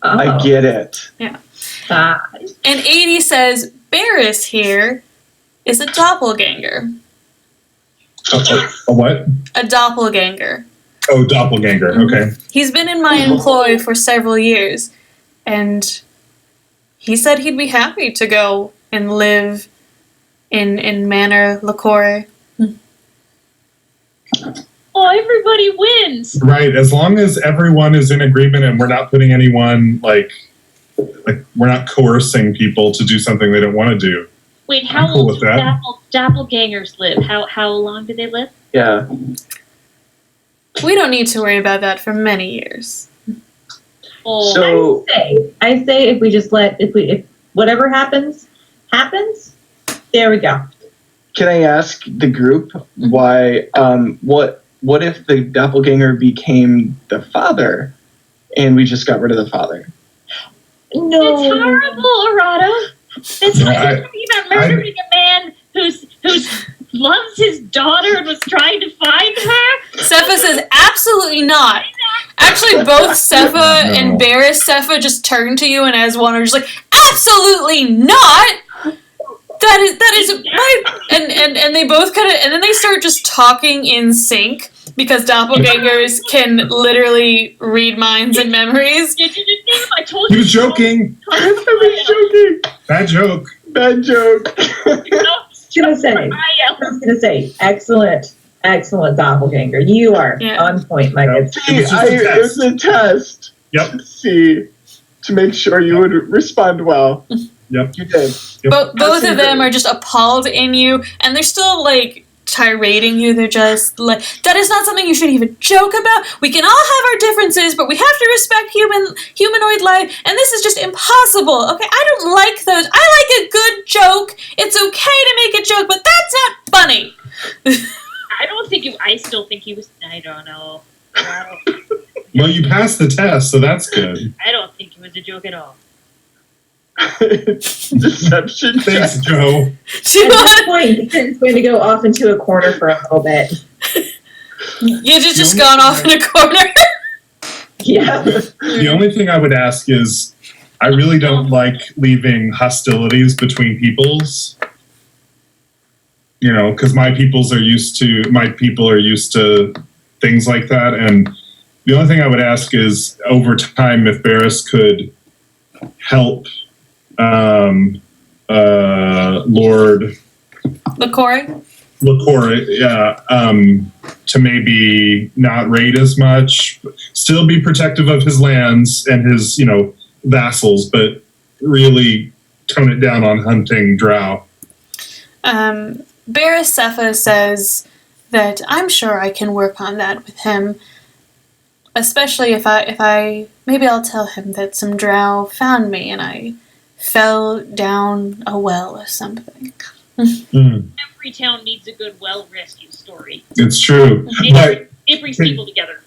S2: I get it.
S1: And Ade says, Barris here is a doppelganger.
S3: A what?
S1: A doppelganger.
S3: Oh, doppelganger. Okay.
S1: He's been in my employ for several years, and he said he'd be happy to go and live in Manor Lacore.
S5: Oh, everybody wins.
S3: Right. As long as everyone is in agreement and we're not putting anyone like we're not coercing people to do something they don't want to do.
S5: Wait, how
S3: I'm cool
S5: long
S3: with that.
S5: do doppelgangers live? How long do they live?
S2: Yeah.
S1: We don't need to worry about that for many years.
S5: Oh,
S2: So,
S7: I say if we just if whatever happens, there we go.
S2: can I ask the group why? What if the doppelganger became the father, and we just got rid of the father?
S7: No.
S5: that's horrible, Arado. That's
S3: Yeah,
S5: like talking about murdering a man who's loves his daughter and was trying to find her.
S1: Sepha says, absolutely not. Actually, both Sepha and Barris Sepha just turn to you and as one are just like, absolutely not! That is right. And they both kind of, and then they start just talking in sync because doppelgangers can literally read minds and memories.
S5: Did you just I told
S3: He
S5: you.
S3: was joking.
S2: I was joking.
S3: Bad joke.
S2: Bad joke.
S7: I was gonna say, excellent doppelganger. You are
S1: Yeah.
S7: on point, my good.
S2: See,
S3: It was just a
S2: it was a test.
S3: Yep.
S2: To make sure you would respond well.
S3: Yep.
S2: You did.
S1: Both of them are just appalled in you, and they're still like tirading you. They're just like, that is not something you should even joke about. We can all have our differences, but we have to respect humanoid life, and this is just impossible. Okay, I don't like those. I like a good joke. It's okay to make a joke, but that's not funny.
S5: I still think he was. I don't know.
S3: Well, you passed the test, so that's good.
S5: I don't think it was a joke at all.
S2: Deception.
S3: Thanks, Joe.
S1: She
S7: At this
S1: was,
S7: point, it's going to go off into a corner for a little bit.
S1: you just gone off in a corner.
S7: Yeah.
S3: The only thing I would ask is, I really don't like leaving hostilities between peoples. You know, because my people are used to things like that, and the only thing I would ask is, over time, if Barris could help Lord
S1: Lacore?
S3: Lacore, to maybe not raid as much, still be protective of his lands and his, vassals, but really tone it down on hunting drow.
S1: Barris Sepha says that I'm sure I can work on that with him. Especially if I maybe I'll tell him that some drow found me and I fell down a well or something.
S5: Every town needs a good well rescue story.
S3: It's true. But,
S5: It brings people together.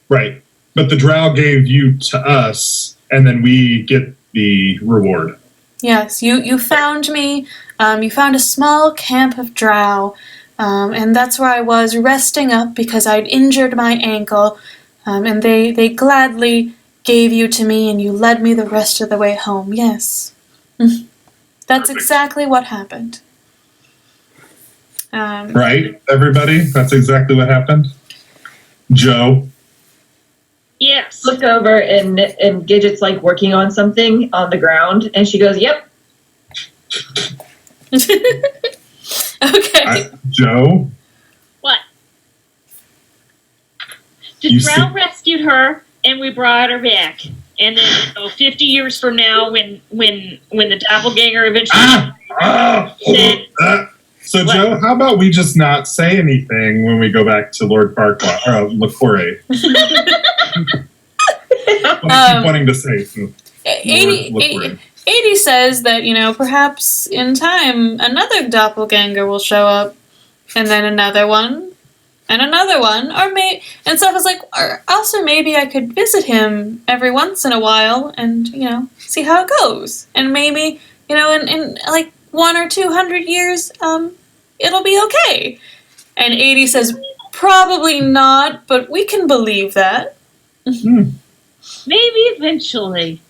S3: right. But the drow gave you to us, and then we get the reward.
S1: Yes, you found me. You found a small camp of drow, and that's where I was resting up because I'd injured my ankle. And they gladly gave you to me, and you led me the rest of the way home. Yes. That's exactly what happened.
S3: Right, everybody? That's exactly what happened? Joe?
S5: Yes.
S7: Look over and Gidget's like working on something on the ground, and she goes, "Yep."
S1: Okay.
S3: Joe?
S5: What? The
S3: You
S5: drow rescued her, and we brought her back. And then, 50 years from now, when the doppelganger eventually...
S3: So,
S5: What?
S3: Joe, how about we just not say anything when we go back to Lord Lacore? I keep wanting to say. look worried.
S1: 80 says that, perhaps in time another doppelganger will show up, and then another one, and another one, and Seth was like, or also maybe I could visit him every once in a while and, see how it goes. And maybe, in like 100 or 200 years, it'll be okay. And 80 says, probably not, but we can believe that.
S7: Maybe eventually.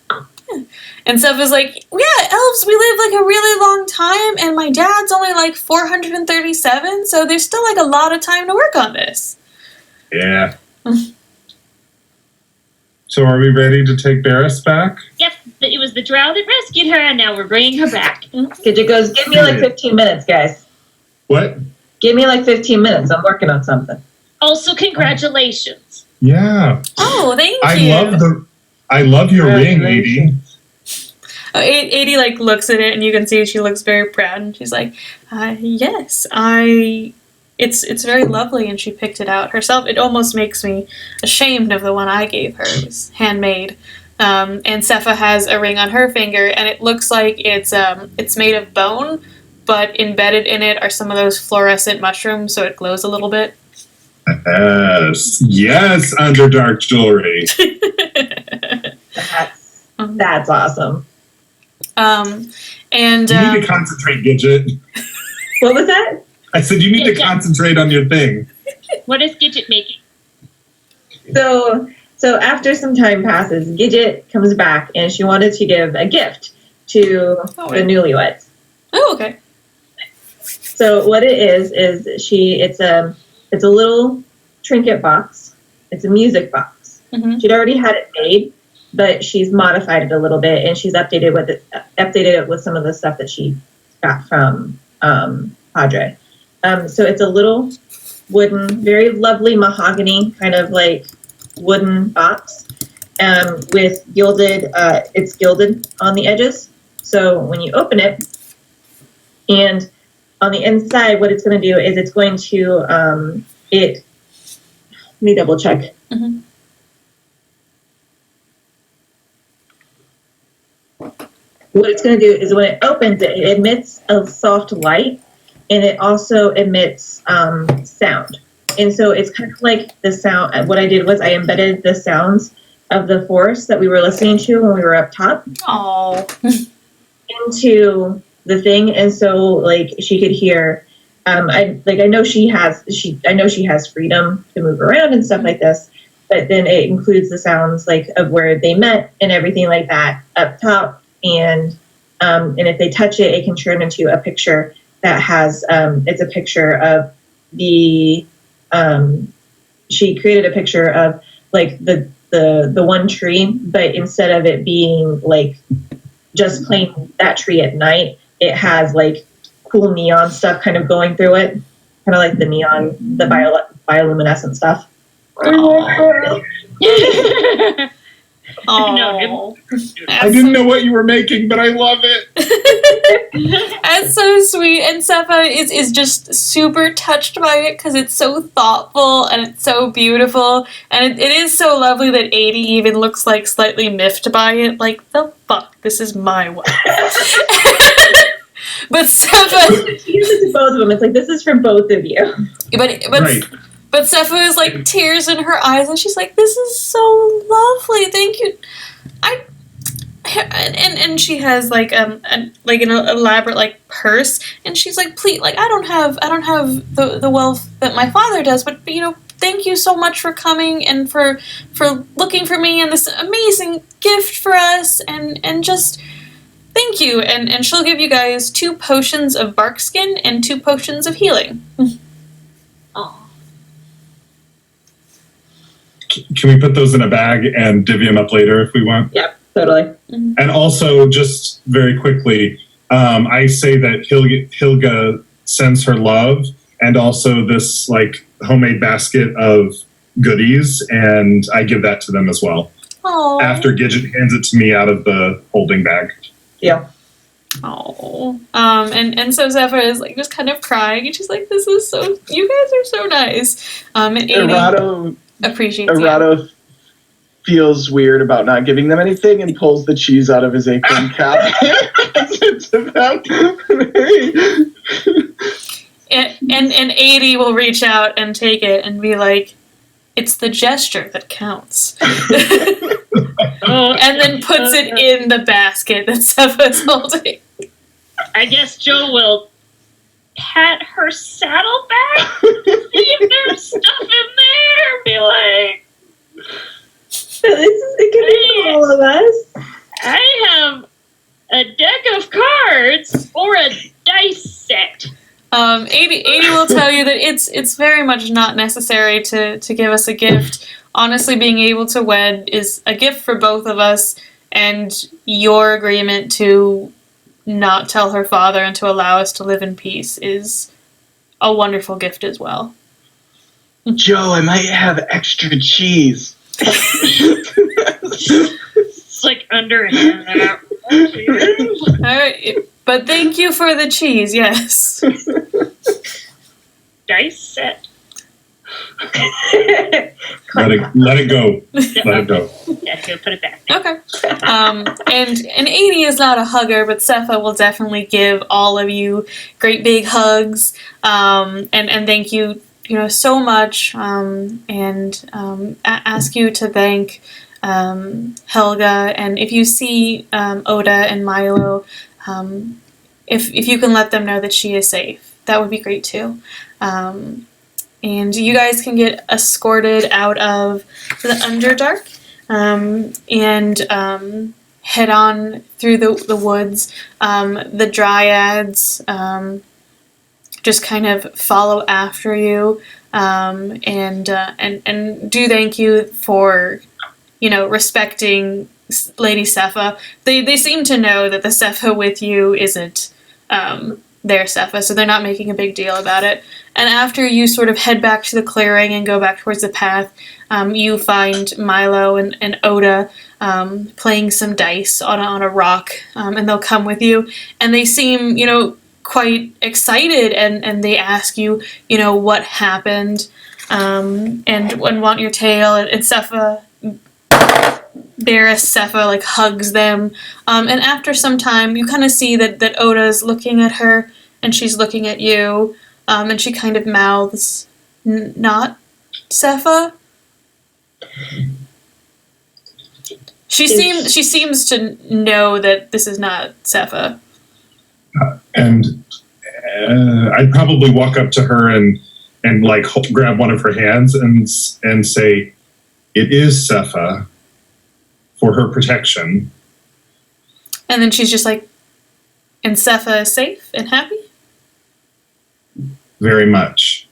S1: And Seth was like, yeah, elves, we live like a really long time, and my dad's only like 437, so there's still like a lot of time to work on this.
S3: Yeah. So are we ready to take Barris back?
S7: Yep, it was the drow that rescued her, and now we're bringing her back.
S4: Gidget goes, give me like 15 minutes, guys.
S3: What?
S4: Give me like 15 minutes. I'm working on something.
S7: Also, congratulations.
S3: Yeah.
S1: Oh, thank you.
S3: I love your ring, 80.
S1: 80 like looks at it, and you can see she looks very proud, and she's like, yes, it's very lovely, and she picked it out herself. It almost makes me ashamed of the one I gave her. It was handmade. And Sepha has a ring on her finger, and it looks like it's made of bone, but embedded in it are some of those fluorescent mushrooms, so it glows a little bit.
S3: Yes, Underdark jewelry.
S4: That's awesome.
S1: And
S3: you need to concentrate, Gidget.
S4: What was that?
S3: I said you need to concentrate on your thing.
S7: What is Gidget making?
S4: So after some time passes, Gidget comes back, and she wanted to give a gift to the newlyweds.
S1: Oh, okay.
S4: So what it is it's a little trinket box. It's a music box.
S1: Mm-hmm.
S4: She'd already had it made, but she's modified it a little bit, and she's updated it with some of the stuff that she got from Padre. So it's a little wooden, very lovely mahogany kind of like wooden box, with gilded. It's gilded on the edges. So when you open it, and on the inside, what it's going to do is it's going to Let me double check.
S1: Mm-hmm.
S4: What it's going to do is when it opens it, it emits a soft light, and it also emits sound. And so it's kind of like the sound. What I did was I embedded the sounds of the forest that we were listening to when we were up top into the thing, and so like she could hear. I know she has freedom to move around and stuff like this, but then it includes the sounds like of where they met and everything like that up top, and if they touch it, it can turn into a picture that has it's a picture of the she created a picture of like the one tree, but instead of it being like just plain that tree at night, it has like cool neon stuff kind of going through it, kind of like the neon, the bioluminescent stuff.
S1: Oh,
S3: I didn't know what you were making, but I love it.
S1: That's so sweet, and Sepha is just super touched by it because it's so thoughtful and it's so beautiful, and it is so lovely that 80 even looks like slightly miffed by it. Like, the fuck, this is my wife. But Sepha,
S4: she uses it to both of them. It's like, this is for both of you.
S1: But
S3: Right.
S1: But Sepha is like tears in her eyes, and she's like, "This is so lovely, thank you." And she has like an elaborate like purse, and she's like, "Please, like I don't have the wealth that my father does, but thank you so much for coming and for looking for me and this amazing gift for us, and just thank you." And she'll give you guys 2 potions of bark skin and 2 potions of healing.
S7: Oh.
S3: Can we put those in a bag and divvy them up later if we want?
S4: Yep, totally.
S1: Mm-hmm.
S3: And also, just very quickly, I say that Hilga sends her love, and also this like homemade basket of goodies, and I give that to them as well.
S1: Aww.
S3: After Gidget hands it to me out of the holding bag.
S4: Yeah.
S1: Oh, and so Sepha is like just kind of crying, and she's like, "This is so. You guys are so nice." And 80
S2: Errato
S1: appreciates
S2: Errato feels weird about not giving them anything and pulls the cheese out of his apron cap.
S1: And 80 will reach out and take it and be like, it's the gesture that counts. And then puts it in the basket that Sepha's holding.
S5: I guess Joe will pat her saddlebag, see if there's stuff in there, be like,
S4: It could be for all of us.
S5: I have a deck of cards or a dice set.
S1: 80 will tell you that it's very much not necessary to give us a gift. Honestly, being able to wed is a gift for both of us, and your agreement to not tell her father and to allow us to live in peace is a wonderful gift as well.
S2: Joe, I might have extra cheese.
S5: It's like underhand.
S1: Alright, but thank you for the cheese, yes.
S5: Dice set.
S3: Let it go. Let it go.
S5: Yeah, go put it back.
S1: Okay. And 80 is not a hugger, but Sepha will definitely give all of you great big hugs. And thank you, so much. And ask you to thank Helga. And if you see Oda and Milo, if you can let them know that she is safe, that would be great too. And you guys can get escorted out of the Underdark and head on through the woods. The Dryads just kind of follow after you and do thank you for respecting Lady Sepha. They seem to know that the Sepha with you isn't their Sepha, so they're not making a big deal about it. And after you sort of head back to the clearing and go back towards the path, you find Milo and Oda playing some dice on a rock, and they'll come with you. And they seem, quite excited, and they ask you, what happened, and want your tale. And Sepha, Barris Sepha, hugs them. And after some time, you kind of see that Oda's looking at her, and she's looking at you. And she kind of mouths, not Sepha. She seems to know that this is not Sepha.
S3: And I'd probably walk up to her and grab one of her hands and say, "It is Sepha, for her protection."
S1: And then she's just like, "And Sepha is safe and happy?"
S3: Very much.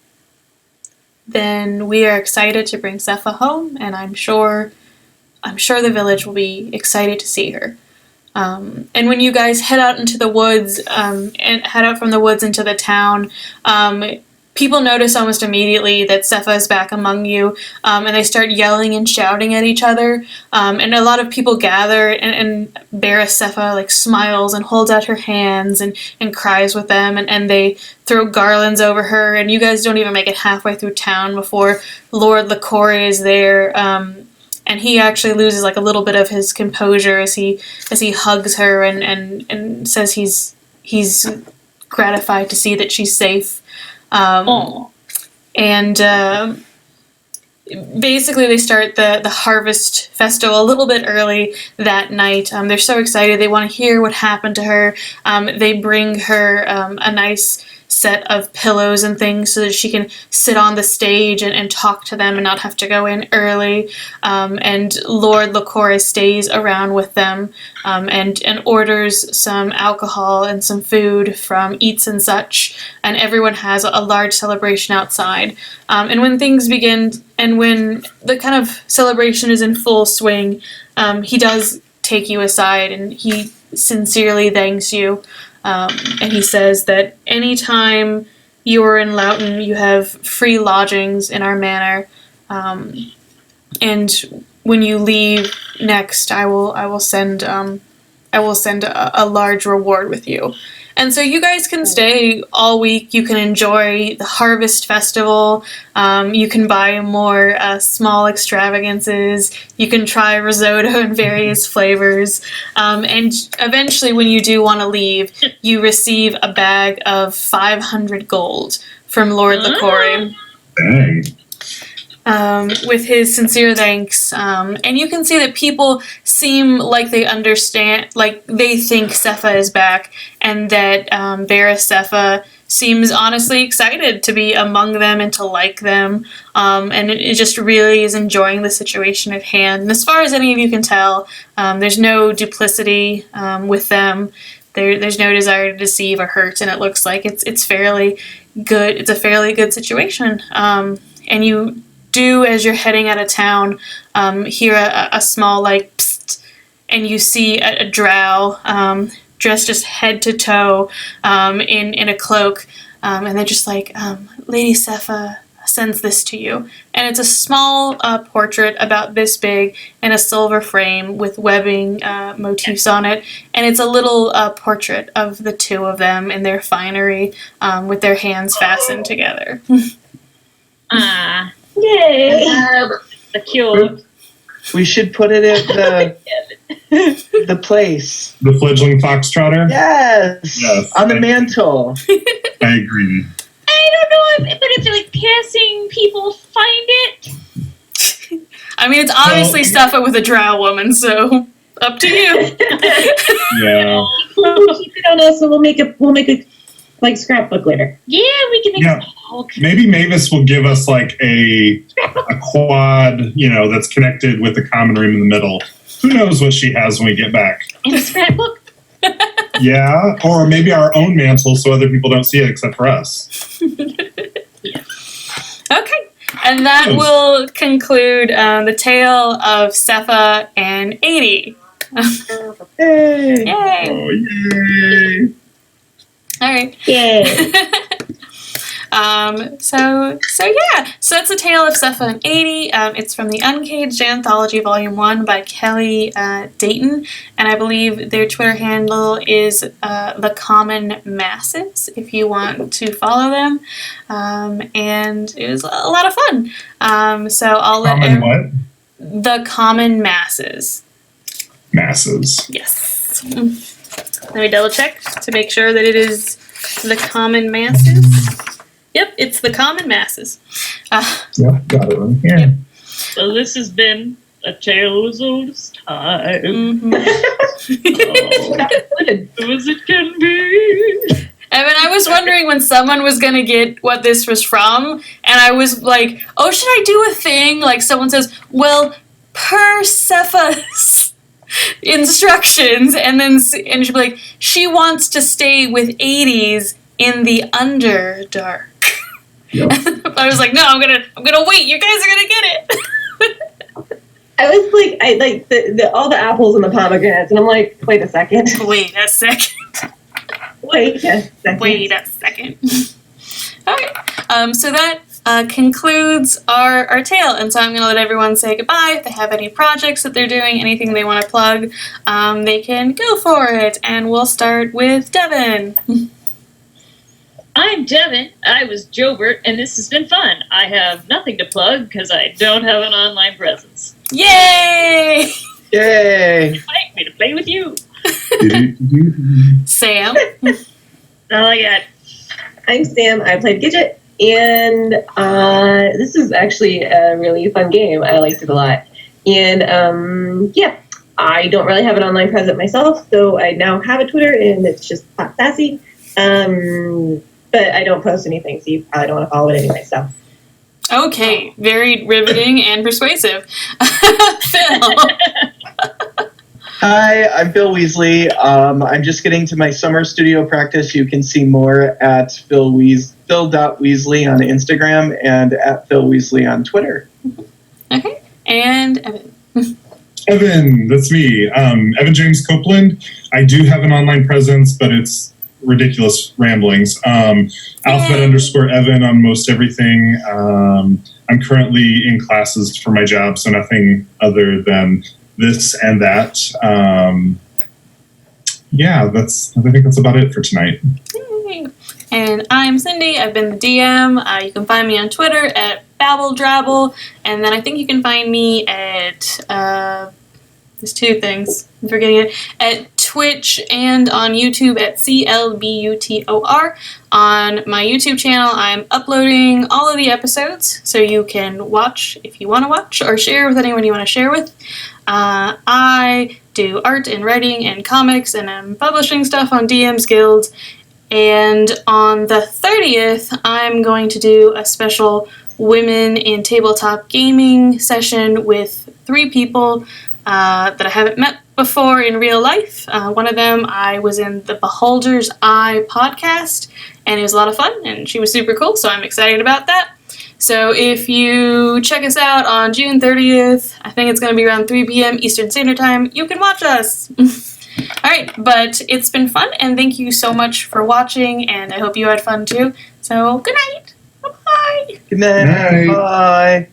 S1: Then we are excited to bring Sepha home, and I'm sure the village will be excited to see her. And when you guys head out into the woods, and head out from the woods into the town, people notice almost immediately that Sepha is back among you, and they start yelling and shouting at each other. And a lot of people gather, and Barris Sepha smiles and holds out her hands and cries with them, and they throw garlands over her. And you guys don't even make it halfway through town before Lord Licore is there. And he actually loses a little bit of his composure as he hugs her and says he's gratified to see that she's safe. And basically they start the Harvest Festival a little bit early that night. They're so excited. They want to hear what happened to her. They bring her a nice set of pillows and things so that she can sit on the stage and talk to them and not have to go in early. And Lord Licore stays around with them and orders some alcohol and some food from Eats and Such, and everyone has a large celebration outside. And when things begin, and when the kind of celebration is in full swing, he does take you aside and he sincerely thanks you. And he says that anytime you are in Loughton, you have free lodgings in our manor. And when you leave next, I will send a large reward with you. And so you guys can stay all week. You can enjoy the Harvest Festival. You can buy more small extravagances. You can try risotto in various flavors. And eventually, when you do want to leave, you receive a bag of 500 gold from Lord LaCory.
S3: Dang.
S1: With his sincere thanks. And you can see that people seem like they understand, like they think Sepha is back, and that Varys Sepha seems honestly excited to be among them and to like them. And it just really is enjoying the situation at hand. And as far as any of you can tell, there's no duplicity with them. There's no desire to deceive or hurt, and it looks like it's fairly good. It's a fairly good situation. And you do, as you're heading out of town, hear a small like psst, and you see a drow dressed just head to toe in a cloak, and they're just like, Lady Sepha sends this to you, and it's a small portrait about this big in a silver frame with webbing motifs on it, and it's a little portrait of the two of them in their finery with their hands fastened together.
S4: Yay!
S5: The cute.
S2: We should put it at the place.
S3: The fledgling foxtrotter?
S2: Yes!
S3: Yes.
S2: On the mantle.
S3: I agree.
S5: I don't know, but if like passing people find it.
S1: I mean, it's obviously Sepha with a drow woman, so up to you.
S3: Yeah.
S7: We'll keep it on us, and we'll make a like scrapbook later.
S5: Yeah, we can make
S3: Yeah. Maybe Mavis will give us like a quad, that's connected with the common room in the middle. Who knows what she has when we get back?
S5: in a scrapbook.
S3: Yeah, or maybe our own mantle so other people don't see it except for us.
S1: Okay, and that will conclude the tale of Sepha and Ade.
S2: Hey!
S1: Yay!
S3: Oh, yay!
S1: All right.
S4: Yay!
S1: So it's a tale of Sepha and Ade. It's from the Uncaged Anthology, Volume 1 by Kelly Dayton, and I believe their Twitter handle is The Common Masses, if you want to follow them. And it was a lot of fun. So I'll let
S3: Common what?
S1: The Common Masses.
S3: Masses.
S1: Yes. Let me double check to make sure that it is The Common Masses. Yep, it's The Common Masses.
S3: Yeah, got it right here.
S1: Yep.
S5: So this has been a tale as old as time.
S1: Mm-hmm.
S5: True as it can be.
S1: Evan, I was wondering when someone was going to get what this was from, and I was like, oh, should I do a thing? Like someone says, well, per Sepha's instructions, and she'd be like, she wants to stay with 80s in the Underdark.
S3: Yep.
S1: I was like, no, I'm gonna wait. You guys are gonna get it.
S4: I was like, I like the all the apples and the pomegranates, and I'm like, wait a second.
S1: Wait a second.
S4: Wait a second.
S1: Wait a second. All right. So that concludes our tale, and so I'm going to let everyone say goodbye. If they have any projects that they're doing, anything they want to plug, they can go for it. And we'll start with Devin.
S5: I'm Devin. I was Jobert, and this has been fun. I have nothing to plug because I don't have an online presence.
S1: Yay!
S2: Yay!
S5: Invite me to play with you.
S1: Sam.
S5: All I got.
S4: I'm Sam. I played Gidget, and this is actually a really fun game. I liked it a lot. And I don't really have an online presence myself, so I now have a Twitter, and it's just Hot Sassy. But I don't post anything, so you probably don't want to follow it anyway. So.
S1: Okay, very riveting and persuasive. Phil.
S2: Hi, I'm Phil Weasley. I'm just getting to my summer studio practice. You can see more at phil.weasley on Instagram and at Phil Weasley on Twitter.
S1: Okay, and Evan.
S3: Evan, that's me. Evan James Copeland. I do have an online presence, but it's ridiculous ramblings. Alphabet_Evan on most everything. I'm currently in classes for my job, so nothing other than this and that. yeah, I think that's about it for tonight.
S1: Yay. And I'm Cindy. I've been the DM. You can find me on Twitter at BabbleDrabble, and then I think you can find me at there's two things. I'm forgetting it. At Twitch and on YouTube at CLBUTOR. On my YouTube channel, I'm uploading all of the episodes, so you can watch if you want to watch, or share with anyone you want to share with. I do art and writing and comics, and I'm publishing stuff on DM's Guild. And on the 30th, I'm going to do a special Women in Tabletop Gaming session with 3 people that I haven't met before in real life. One of them, I was in the Beholder's Eye podcast, and it was a lot of fun, and she was super cool, so I'm excited about that. So if you check us out on June 30th, I think it's going to be around 3 p.m. Eastern Standard Time, you can watch us. Alright, but it's been fun, and thank you so much for watching, and I hope you had fun too. So, good night! Bye-bye!
S8: Good night.
S3: Night.
S8: Bye.